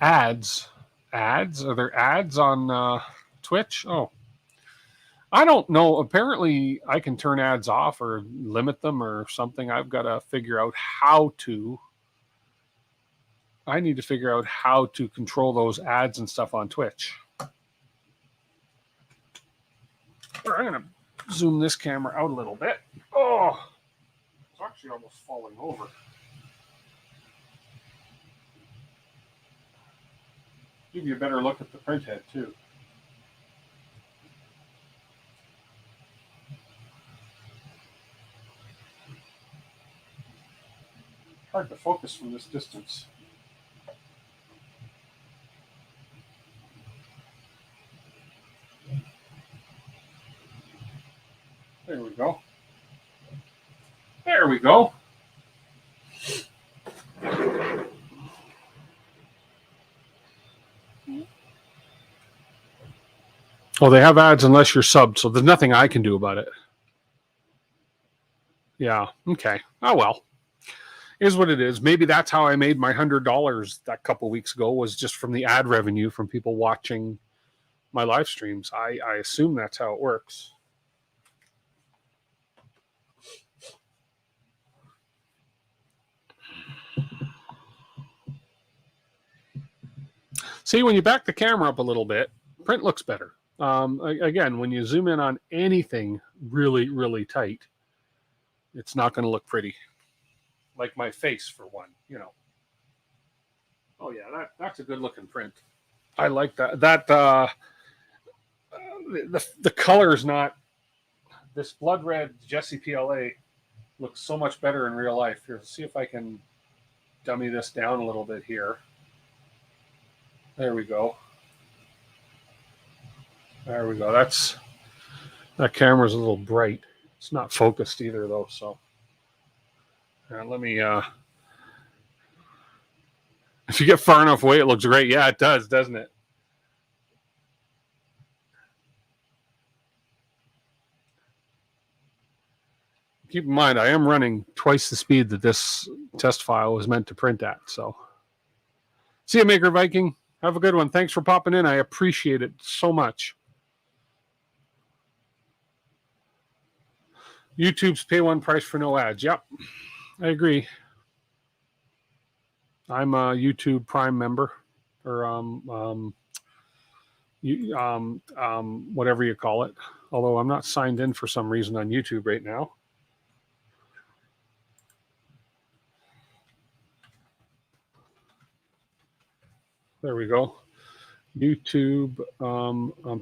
[SPEAKER 1] Ads? Are there ads on Twitch? Oh, I don't know. Apparently, I can turn ads off or limit them or something. I've got to figure out how to. I need to figure out how to control those ads and stuff on Twitch. I'm going to zoom this camera out a little bit. Oh, it's actually almost falling over. Give you a better look at the print head, too. Hard to focus from this distance. There we go. There we go. Oh, they have ads unless you're subbed, so there's nothing I can do about it. Yeah, okay. Oh, well. Is what it is. Maybe that's how I made my $100 that couple weeks ago, was just from the ad revenue from people watching my live streams. I assume that's how it works. See, when you back the camera up a little bit, print looks better. Again, when you zoom in on anything really, really tight, it's not going to look pretty. Like my face, for one, you know. Oh yeah, that's a good looking print. I like that. The color is not. This blood red Jesse PLA looks so much better in real life. Here, see if I can dummy this down a little bit here. There we go. There we go. That camera's a little bright. It's not focused either, though. So let me. If you get far enough away, it looks great. Yeah, it does, doesn't it? Keep in mind, I am running twice the speed that this test file was meant to print at. So, see you, Maker Viking. Have a good one. Thanks for popping in. I appreciate it so much. YouTube's pay one price for no ads. Yep, I agree. I'm a YouTube Prime member, or whatever you call it. Although I'm not signed in for some reason on YouTube right now. There we go. YouTube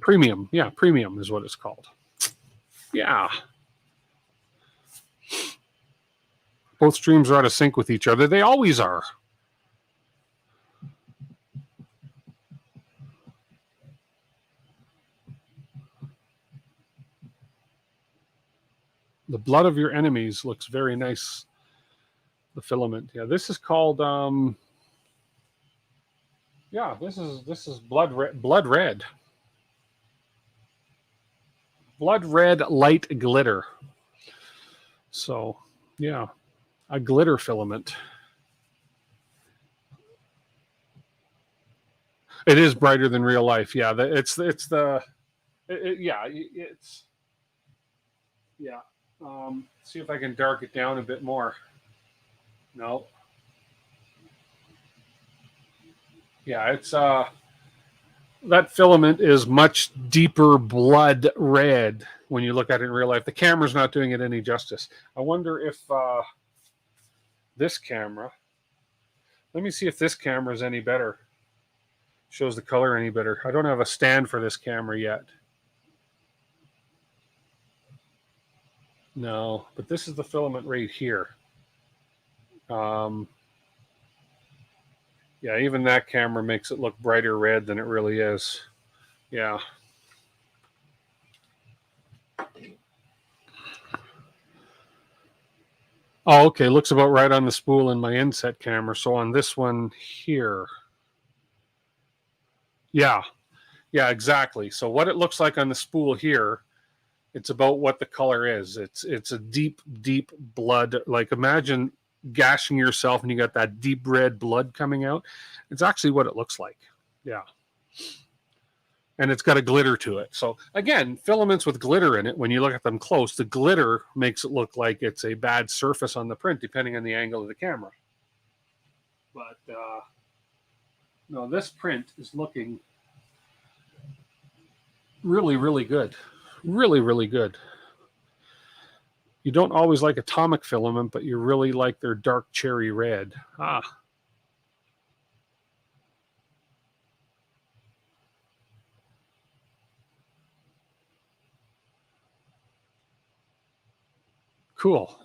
[SPEAKER 1] Premium. Yeah, Premium is what it's called. Yeah. Both streams are out of sync with each other. They always are. The blood of your enemies looks very nice. The filament. Yeah, this is called yeah, this is blood red. Blood red light glitter. So, yeah, a glitter filament. It is brighter than real life. Yeah, it's Yeah. See if I can dark it down a bit more. No. Yeah, it's that filament is much deeper blood red when you look at it in real life. The camera's not doing it any justice. I wonder if this camera, let me see if this camera is any better. Shows the color any better. I don't have a stand for this camera yet. No, but this is the filament right here. Yeah, even that camera makes it look brighter red than it really is. Yeah. Oh, okay. Looks about right on the spool in my inset camera. So on this one here. Yeah. Yeah, exactly. So what it looks like on the spool here, it's about what the color is. It's a deep, deep blood. Like imagine gashing yourself and you got that deep red blood coming out. It's actually what it looks like. Yeah. And it's got a glitter to it. So again, filaments with glitter in it, when you look at them close, the glitter makes it look like it's a bad surface on the print, depending on the angle of the camera. But no, this print is looking really, really good. Really, really good. You don't always like atomic filament, but you really like their dark cherry red. Ah. Cool.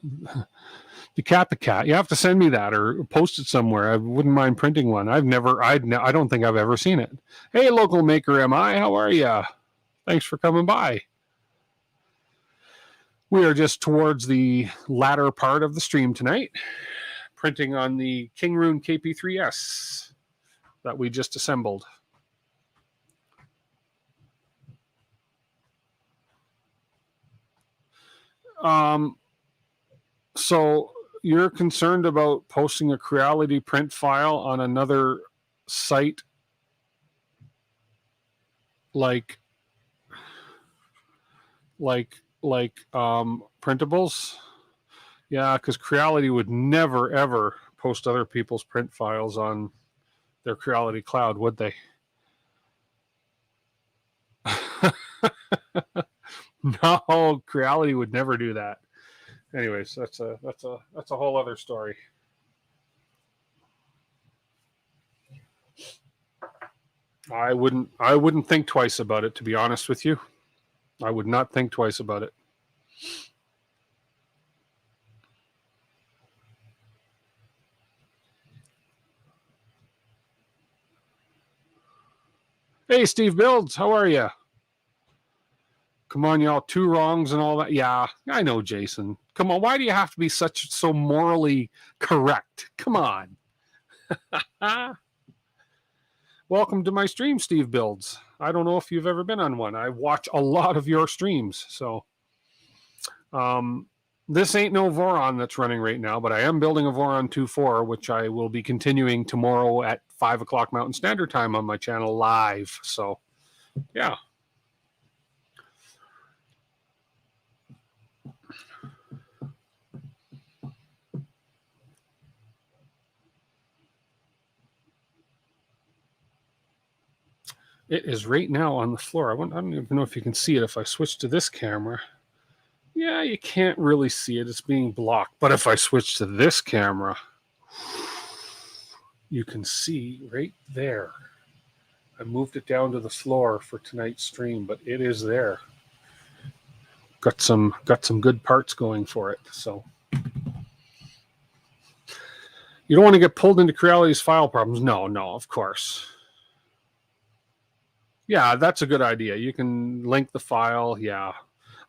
[SPEAKER 1] Decapicat. You have to send me that or post it somewhere. I wouldn't mind printing one. I don't think I've ever seen it. Hey, local maker MI, how are you? Thanks for coming by. We are just towards the latter part of the stream tonight, printing on the Kingroon KP3S that we just assembled. So you're concerned about posting a Creality print file on another site like printables? Yeah, because Creality would never ever post other people's print files on their Creality cloud, would they? No, Creality would never do that. Anyways, that's a whole other story. I wouldn't think twice about it, to be honest with you. I would not think twice about it. Hey, Steve Builds, how are you? Come on, y'all, 2 wrongs and all that. Yeah, I know, Jason. Come on, why do you have to be so morally correct? Come on. Welcome to my stream, Steve Builds. I don't know if you've ever been on one. I watch a lot of your streams, so this ain't no Voron that's running right now, but I am building a Voron 2.4, which I will be continuing tomorrow at 5 o'clock Mountain Standard Time on my channel live. So, yeah. It is right now on the floor. I don't even know if you can see it if I switch to this camera. Yeah, you can't really see it. It's being blocked. But if I switch to this camera, you can see right there. I moved it down to the floor for tonight's stream, but it is there. Got some good parts going for it. So you don't want to get pulled into Creality's file problems. No, of course. Yeah, that's a good idea. You can link the file. Yeah.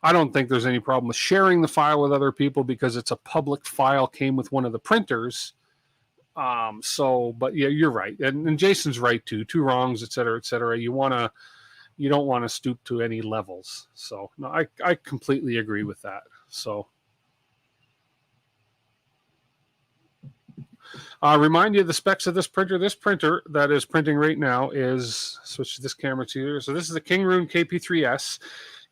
[SPEAKER 1] I don't think there's any problem with sharing the file with other people because it's a public file, came with one of the printers. But yeah, you're right. And Jason's right too. 2 wrongs, et cetera, et cetera. You don't want to stoop to any levels. So no, I completely agree with that. So remind you of the specs of this printer. This printer that is printing right now is, switch to this camera too. So this is the Kingroon KP3S.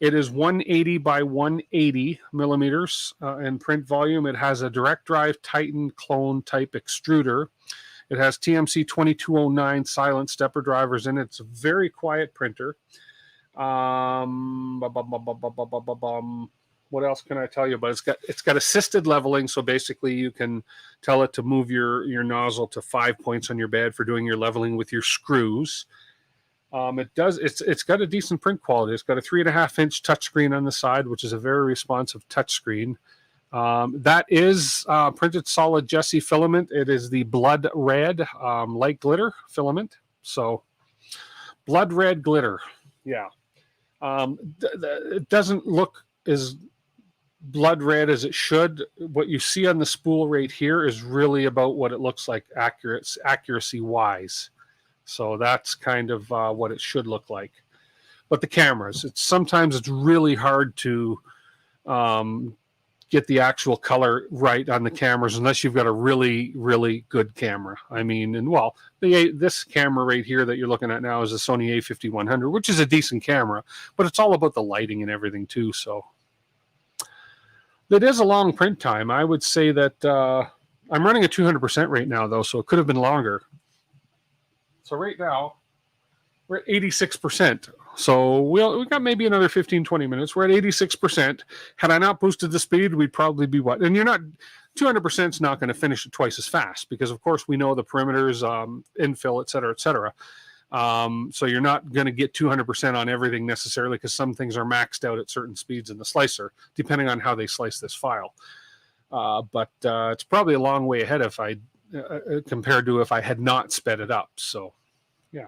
[SPEAKER 1] It is 180 by 180 millimeters in print volume. It has a direct drive Titan clone type extruder. It has TMC 2209 silent stepper drivers in it. It's a very quiet printer. What else can I tell you about? It's got assisted leveling, so basically you can tell it to move your nozzle to 5 points on your bed for doing your leveling with your screws. It's got a decent print quality. It's got a 3.5-inch touchscreen on the side, which is a very responsive touchscreen. That is printed solid Jesse filament. It is the blood red light glitter filament. So blood red glitter. Yeah. It doesn't look as blood red as it should. What you see on the spool right here is really about what it looks like accuracy wise. So that's kind of what it should look like. But the cameras, sometimes it's really hard to get the actual color right on the cameras unless you've got a really, really good camera. I mean, and well, this camera right here that you're looking at now is a Sony A5100, which is a decent camera, but it's all about the lighting and everything too. So it is a long print time. I would say that I'm running at 200% right now, though, so it could have been longer. So right now, we're at 86%. So we got maybe another 15, 20 minutes. We're at 86%. Had I not boosted the speed, we'd probably be what? And 200% is not going to finish it twice as fast because, of course, we know the perimeters, infill, et cetera, et cetera. So you're not going to get 200% on everything necessarily because some things are maxed out at certain speeds in the slicer, depending on how they slice this file. But it's probably a long way ahead if I compared to if I had not sped it up. So, yeah.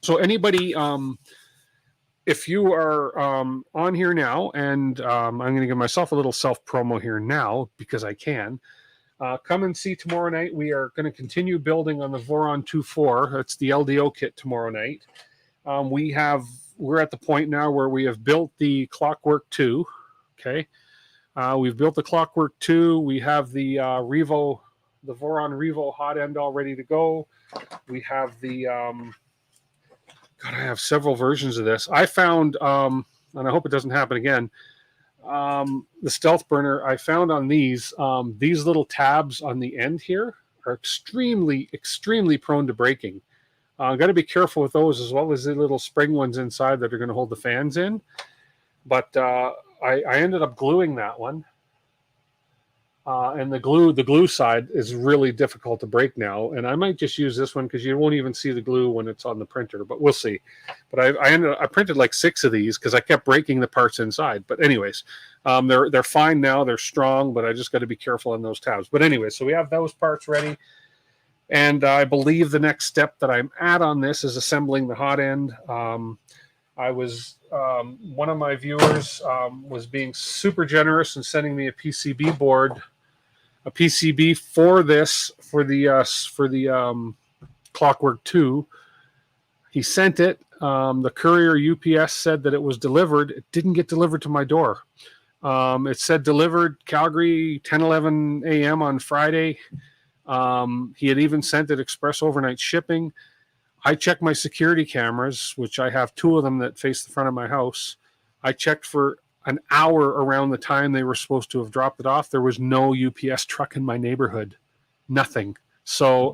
[SPEAKER 1] So anybody, if you are on here now, and I'm going to give myself a little self-promo here now because I can, come and see tomorrow night. We are going to continue building on the Voron 2.4. It's the LDO kit tomorrow night. We're at the point now where we have built the Clockwork 2. Okay. We've built the Clockwork 2. We have the Voron Revo hot end all ready to go. We have the God, I have several versions of this. I found, and I hope it doesn't happen again, the Stealth Burner, I found on these little tabs on the end here are extremely, extremely prone to breaking. Got to be careful with those as well as the little spring ones inside that are going to hold the fans in. But I ended up gluing that one. And the glue side is really difficult to break now. And I might just use this one because you won't even see the glue when it's on the printer, but we'll see. But I printed like 6 of these because I kept breaking the parts inside. But anyways, they're fine now. They're strong, but I just got to be careful on those tabs. But anyway, so we have those parts ready. And I believe the next step that I'm at on this is assembling the hot end. I was one of my viewers was being super generous and sending me a PCB board, a PCB for this for the Clockwork 2. He sent it. The courier UPS said that it was delivered. It didn't get delivered to my door. It said delivered Calgary 10:11 a.m. on Friday. He had even sent it express overnight shipping. I checked my security cameras, which I have 2 of them that face the front of my house. I checked for an hour around the time they were supposed to have dropped it off. There was no UPS truck in my neighborhood. Nothing. So,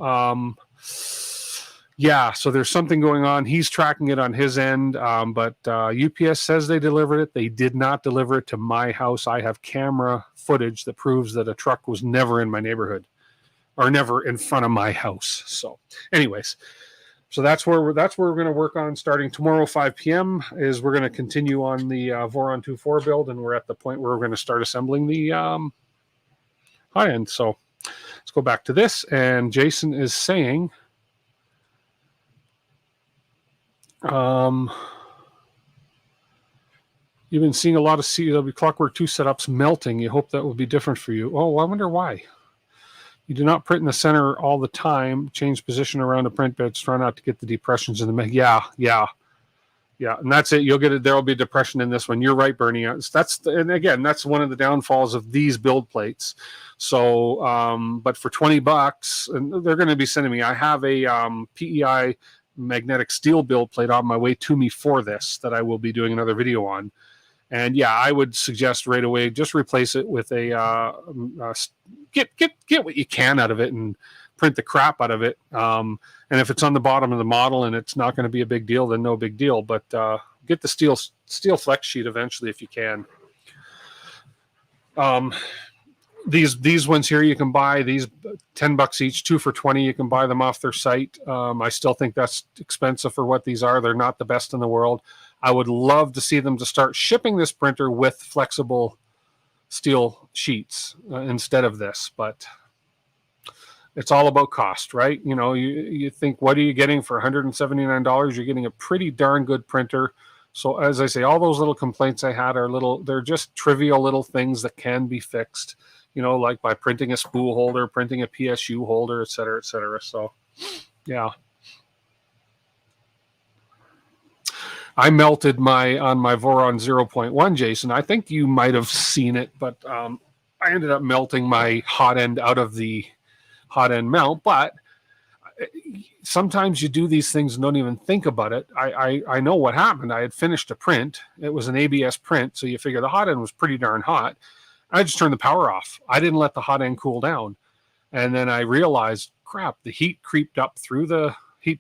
[SPEAKER 1] yeah, so there's something going on. He's tracking it on his end, but UPS says they delivered it. They did not deliver it to my house. I have camera footage that proves that a truck was never in my neighborhood or never in front of my house. So anyways, so that's where we're going to work on starting tomorrow, 5 p.m. is we're going to continue on the Voron 2.4 build, and we're at the point where we're going to start assembling the high end. So let's go back to this, and Jason is saying, you've been seeing a lot of CW Clockwork 2 setups melting. You hope that will be different for you. Oh, I wonder why. You do not print in the center all the time. Change position around the print beds. Try not to get the depressions in the mag. Yeah. And that's it. You'll get it. There will be a depression in this one. You're right, Bernie. And again, that's one of the downfalls of these build plates. So, but for $20, and they're going to be sending me. I have a PEI magnetic steel build plate on my way to me for this that I will be doing another video on. And yeah, I would suggest right away, just replace it with a, get what you can out of it and print the crap out of it. And if it's on the bottom of the model and it's not going to be a big deal, then no big deal. But get the steel flex sheet eventually if you can. These ones here you can buy, these $10 each, 2 for $20. You can buy them off their site. I still think that's expensive for what these are. They're not the best in the world. I would love to see them to start shipping this printer with flexible steel sheets instead of this, but it's all about cost, right? You know, you think, what are you getting for $179? You're getting a pretty darn good printer. So as I say, all those little complaints I had are they're just trivial little things that can be fixed, you know, like by printing a spool holder, printing a PSU holder, et cetera, et cetera. So yeah. I melted on my Voron 0.1, Jason. I think you might have seen it, but I ended up melting my hot end out of the hot end mount. But sometimes you do these things and don't even think about it. I know what happened. I had finished a print. It was an ABS print, so you figure the hot end was pretty darn hot. I just turned the power off. I didn't let the hot end cool down. And then I realized, crap, the heat creeped up through the heat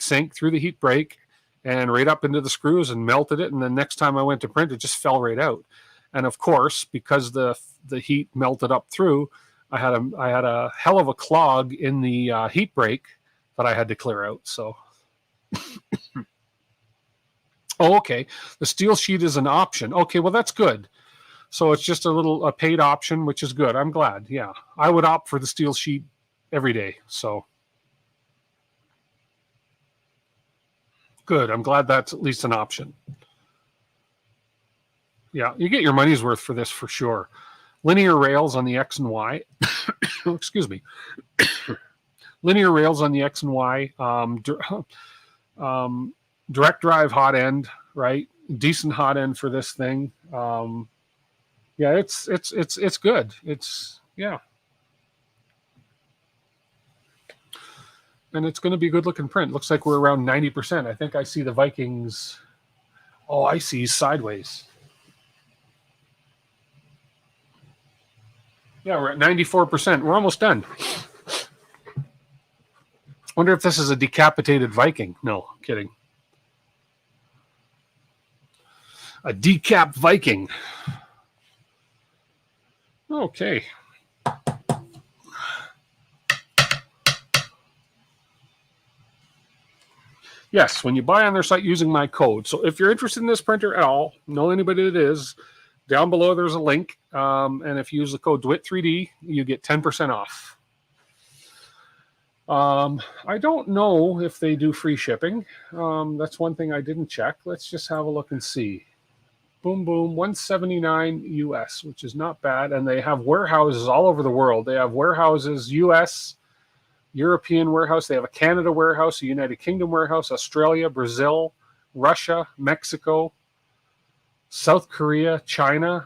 [SPEAKER 1] sink, through the heat break, and right up into the screws and melted it. And the next time I went to print, it just fell right out. And of course, because the heat melted up through, I had a hell of a clog in the heat break that I had to clear out. So, oh, okay. The steel sheet is an option. Okay, well, that's good. So it's just a paid option, which is good. I'm glad. Yeah, I would opt for the steel sheet every day. So good. I'm glad that's at least an option. Yeah, you get your money's worth for this for sure. Linear rails on the X and Y. Excuse me. Linear rails on the X and Y. Direct drive hot end, right? Decent hot end for this thing. Yeah, it's good. Yeah. And it's going to be a good looking print. Looks like we're around 90%. I think I see the Vikings. Oh, I see sideways. Yeah, we're at 94%. We're almost done. Wonder if this is a decapitated Viking. No, kidding. A decap Viking. Okay. Yes, when you buy on their site using my code. So if you're interested in this printer at all, know anybody that is, down below there's a link. And if you use the code DWIT3D, you get 10% off. I don't know if they do free shipping. That's one thing I didn't check. Let's just have a look and see. Boom, boom, $179 US, which is not bad. And they have warehouses all over the world. They have warehouses, US, European warehouse. They have a Canada warehouse, a United Kingdom warehouse, Australia, Brazil, Russia, Mexico, South Korea, China,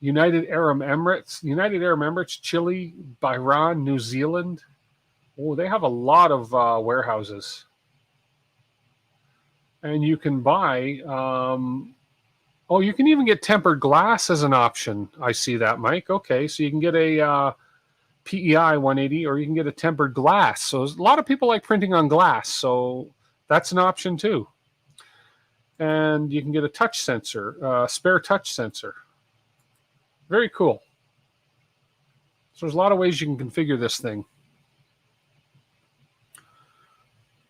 [SPEAKER 1] United Arab Emirates, Chile, Bahrain, New Zealand. Oh, they have a lot of warehouses. And you can buy, you can even get tempered glass as an option. I see that, Mike. Okay, so you can get a PEI 180 or you can get a tempered glass. So a lot of people like printing on glass, so that's an option too. And you can get a touch sensor, spare touch sensor. Very cool. So there's a lot of ways you can configure this thing.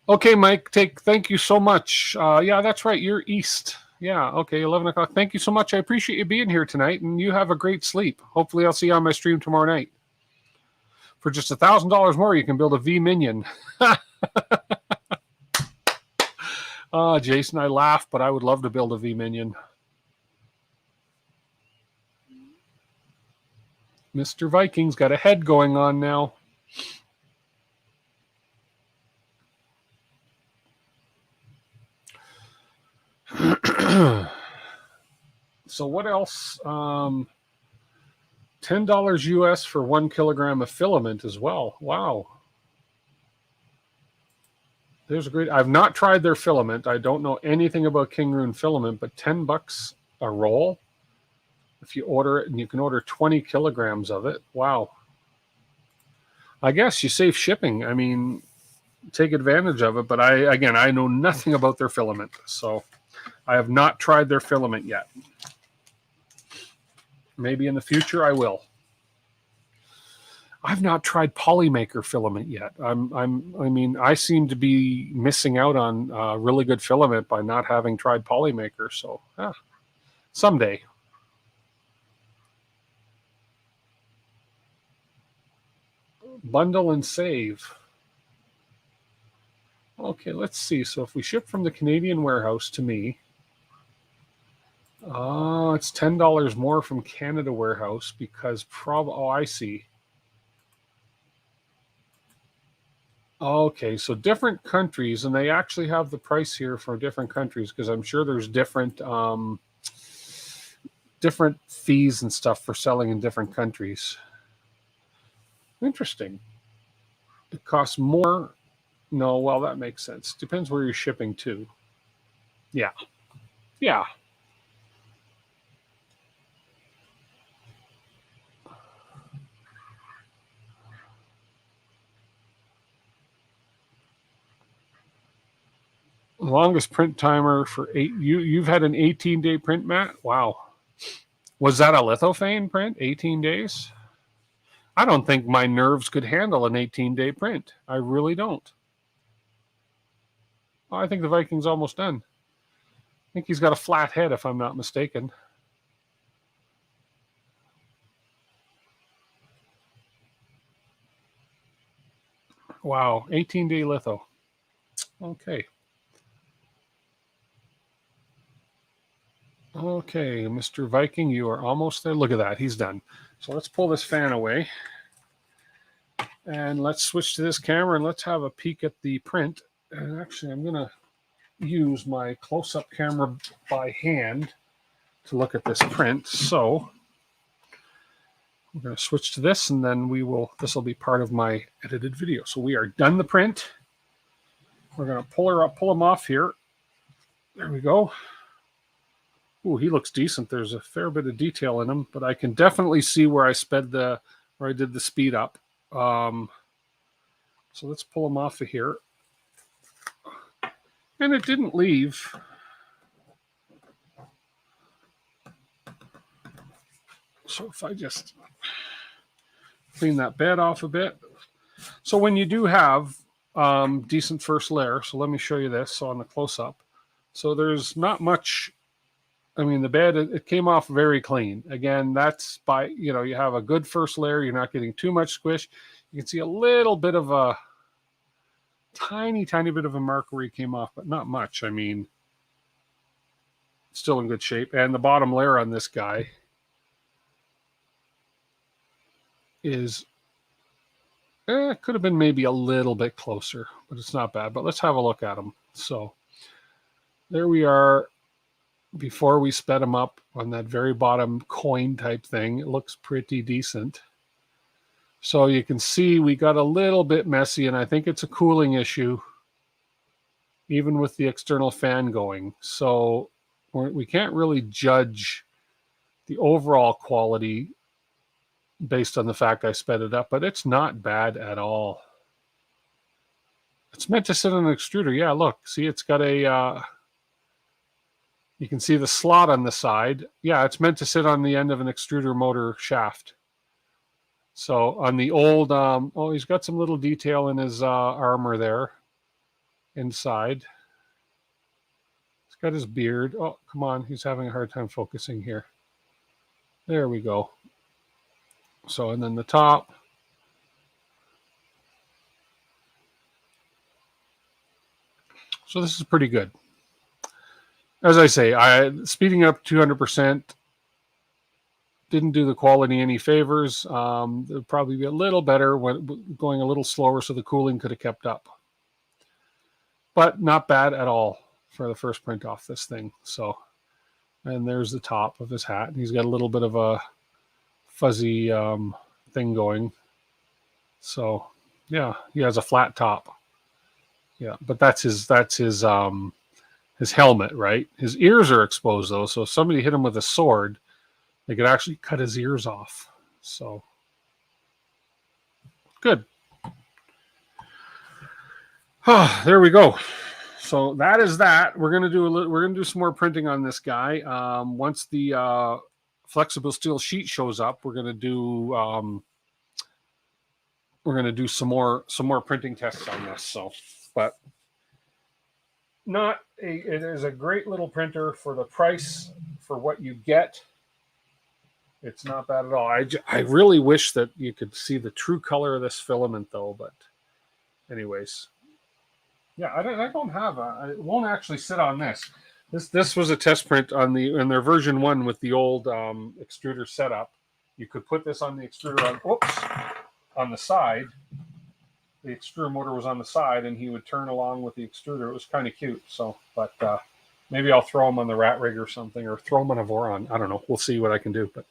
[SPEAKER 1] Okay, Mike, thank you so much. Yeah, that's right. You're east. Yeah, okay, 11 o'clock. Thank you so much. I appreciate you being here tonight, and you have a great sleep. Hopefully I'll see you on my stream tomorrow night. For just $1,000 more, you can build a V-Minion. Jason, I laugh, but I would love to build a V-Minion. Mr. Viking's got a head going on now. So what else? $10 US for 1 kilogram of filament as well. Wow. There's a great. I've not tried their filament. I don't know anything about Kingroon filament, but $10 a roll if you order it, and you can order 20 kilograms of it. Wow. I guess you save shipping. I mean, take advantage of it. But I know nothing about their filament, so I have not tried their filament yet. Maybe in the future I will. I've not tried Polymaker filament yet. I mean, I seem to be missing out on really good filament by not having tried Polymaker. So, someday. Bundle and save. Okay, let's see. So if we ship from the Canadian warehouse to me, it's $10 more from Canada warehouse because I see. Okay, so different countries, and they actually have the price here for different countries because I'm sure there's different different fees and stuff for selling in different countries. Interesting. It costs more. No, well, that makes sense. Depends where you're shipping to. Yeah. Yeah. Longest print timer for 8. You've had an 18-day print, Matt? Wow. Was that a lithophane print? 18 days? I don't think my nerves could handle an 18-day print. I really don't. I think the Viking's almost done. I think he's got a flat head, if I'm not mistaken. Wow, 18-day litho. Okay. Okay, Mr. Viking, you are almost there. Look at that, he's done. So let's pull this fan away. And let's switch to this camera and let's have a peek at the print. And actually, I'm going to use my close-up camera by hand to look at this print. So I'm going to switch to this, and then this will be part of my edited video. So we are done the print. We're going to pull him off here. There we go. Ooh, he looks decent. There's a fair bit of detail in him, but I can definitely see where I did the speed up. So let's pull him off of here. And it didn't leave. So if I just clean that bed off a bit. So when you do have decent first layer, so let me show you this. So on the close-up, so there's not much. I mean, the bed, it came off very clean. Again, that's by, you have a good first layer. You're not getting too much squish. You can see a little bit of a tiny bit of a mark where he came off, but not much. I mean, still in good shape. And the bottom layer on this guy is, it could have been maybe a little bit closer, but it's not bad. But let's have a look at him. So there we are. Before we sped him up on that very bottom coin type thing, it looks pretty decent. So you can see we got a little bit messy, and I think it's a cooling issue, even with the external fan going. So we can't really judge the overall quality based on the fact I sped it up, but it's not bad at all. It's meant to sit on an extruder. Yeah, look, see, it's got a... you can see the slot on the side. Yeah, it's meant to sit on the end of an extruder motor shaft. So on the old, he's got some little detail in his armor there inside. He's got his beard. Oh, come on. He's having a hard time focusing here. There we go. So, and then the top. So this is pretty good. As I say, speeding up 200% didn't do the quality any favors. It would probably be a little better when going a little slower, so the cooling could have kept up. But not bad at all for the first print off this thing. So, and there's the top of his hat. And he's got a little bit of a fuzzy thing going. So, yeah, he has a flat top. Yeah, but that's his helmet, right? His ears are exposed though, so if somebody hit him with a sword, they could actually cut his ears off. So good. There we go. So that is that. We're gonna do some more printing on this guy. Once the flexible steel sheet shows up, we're gonna do some more printing tests on this. So, but it is a great little printer for the price for what you get. It's not bad at all. I really wish that you could see the true color of this filament though, but anyways. Yeah, I don't have it won't actually sit on this. This was a test print in their version 1 with the old extruder setup. You could put this on the extruder on the side. The extruder motor was on the side, and he would turn along with the extruder. It was kind of cute. So, but maybe I'll throw him on the rat rig or something, or throw him on a Voron. I don't know. We'll see what I can do. But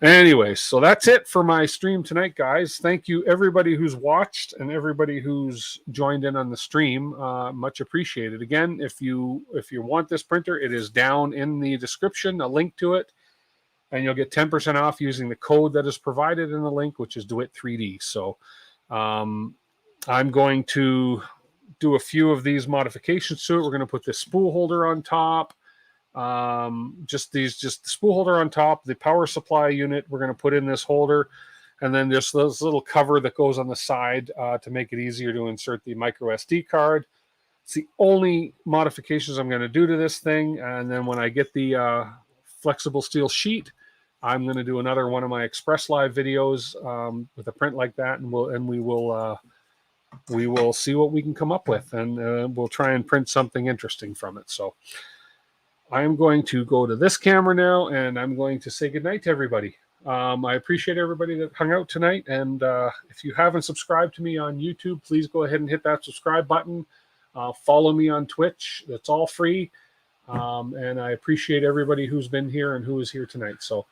[SPEAKER 1] anyway, so that's it for my stream tonight, guys. Thank you everybody who's watched and everybody who's joined in on the stream. Much appreciated. Again, if you want this printer, it is down in the description, a link to it, and you'll get 10% off using the code that is provided in the link, which is DWIT3D. So I'm going to do a few of these modifications to it. We're going to put this spool holder on top. Just the spool holder on top, the power supply unit we're going to put in this holder, and then just this little cover that goes on the side to make it easier to insert the micro SD card. It's the only modifications I'm going to do to this thing. And then when I get the flexible steel sheet, I'm going to do another one of my Express Live videos with a print like that, and we will see what we can come up with, and we'll try and print something interesting from it. So I'm going to go to this camera now, and I'm going to say goodnight to everybody. I appreciate everybody that hung out tonight, and if you haven't subscribed to me on YouTube, please go ahead and hit that subscribe button. Follow me on Twitch. That's all free, and I appreciate everybody who's been here and who is here tonight. So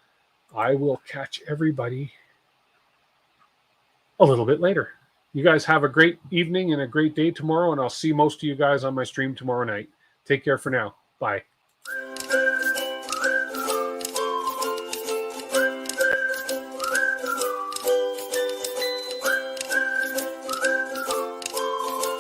[SPEAKER 1] I will catch everybody a little bit later. You guys have a great evening and a great day tomorrow, and I'll see most of you guys on my stream tomorrow night. Take care for now. Bye.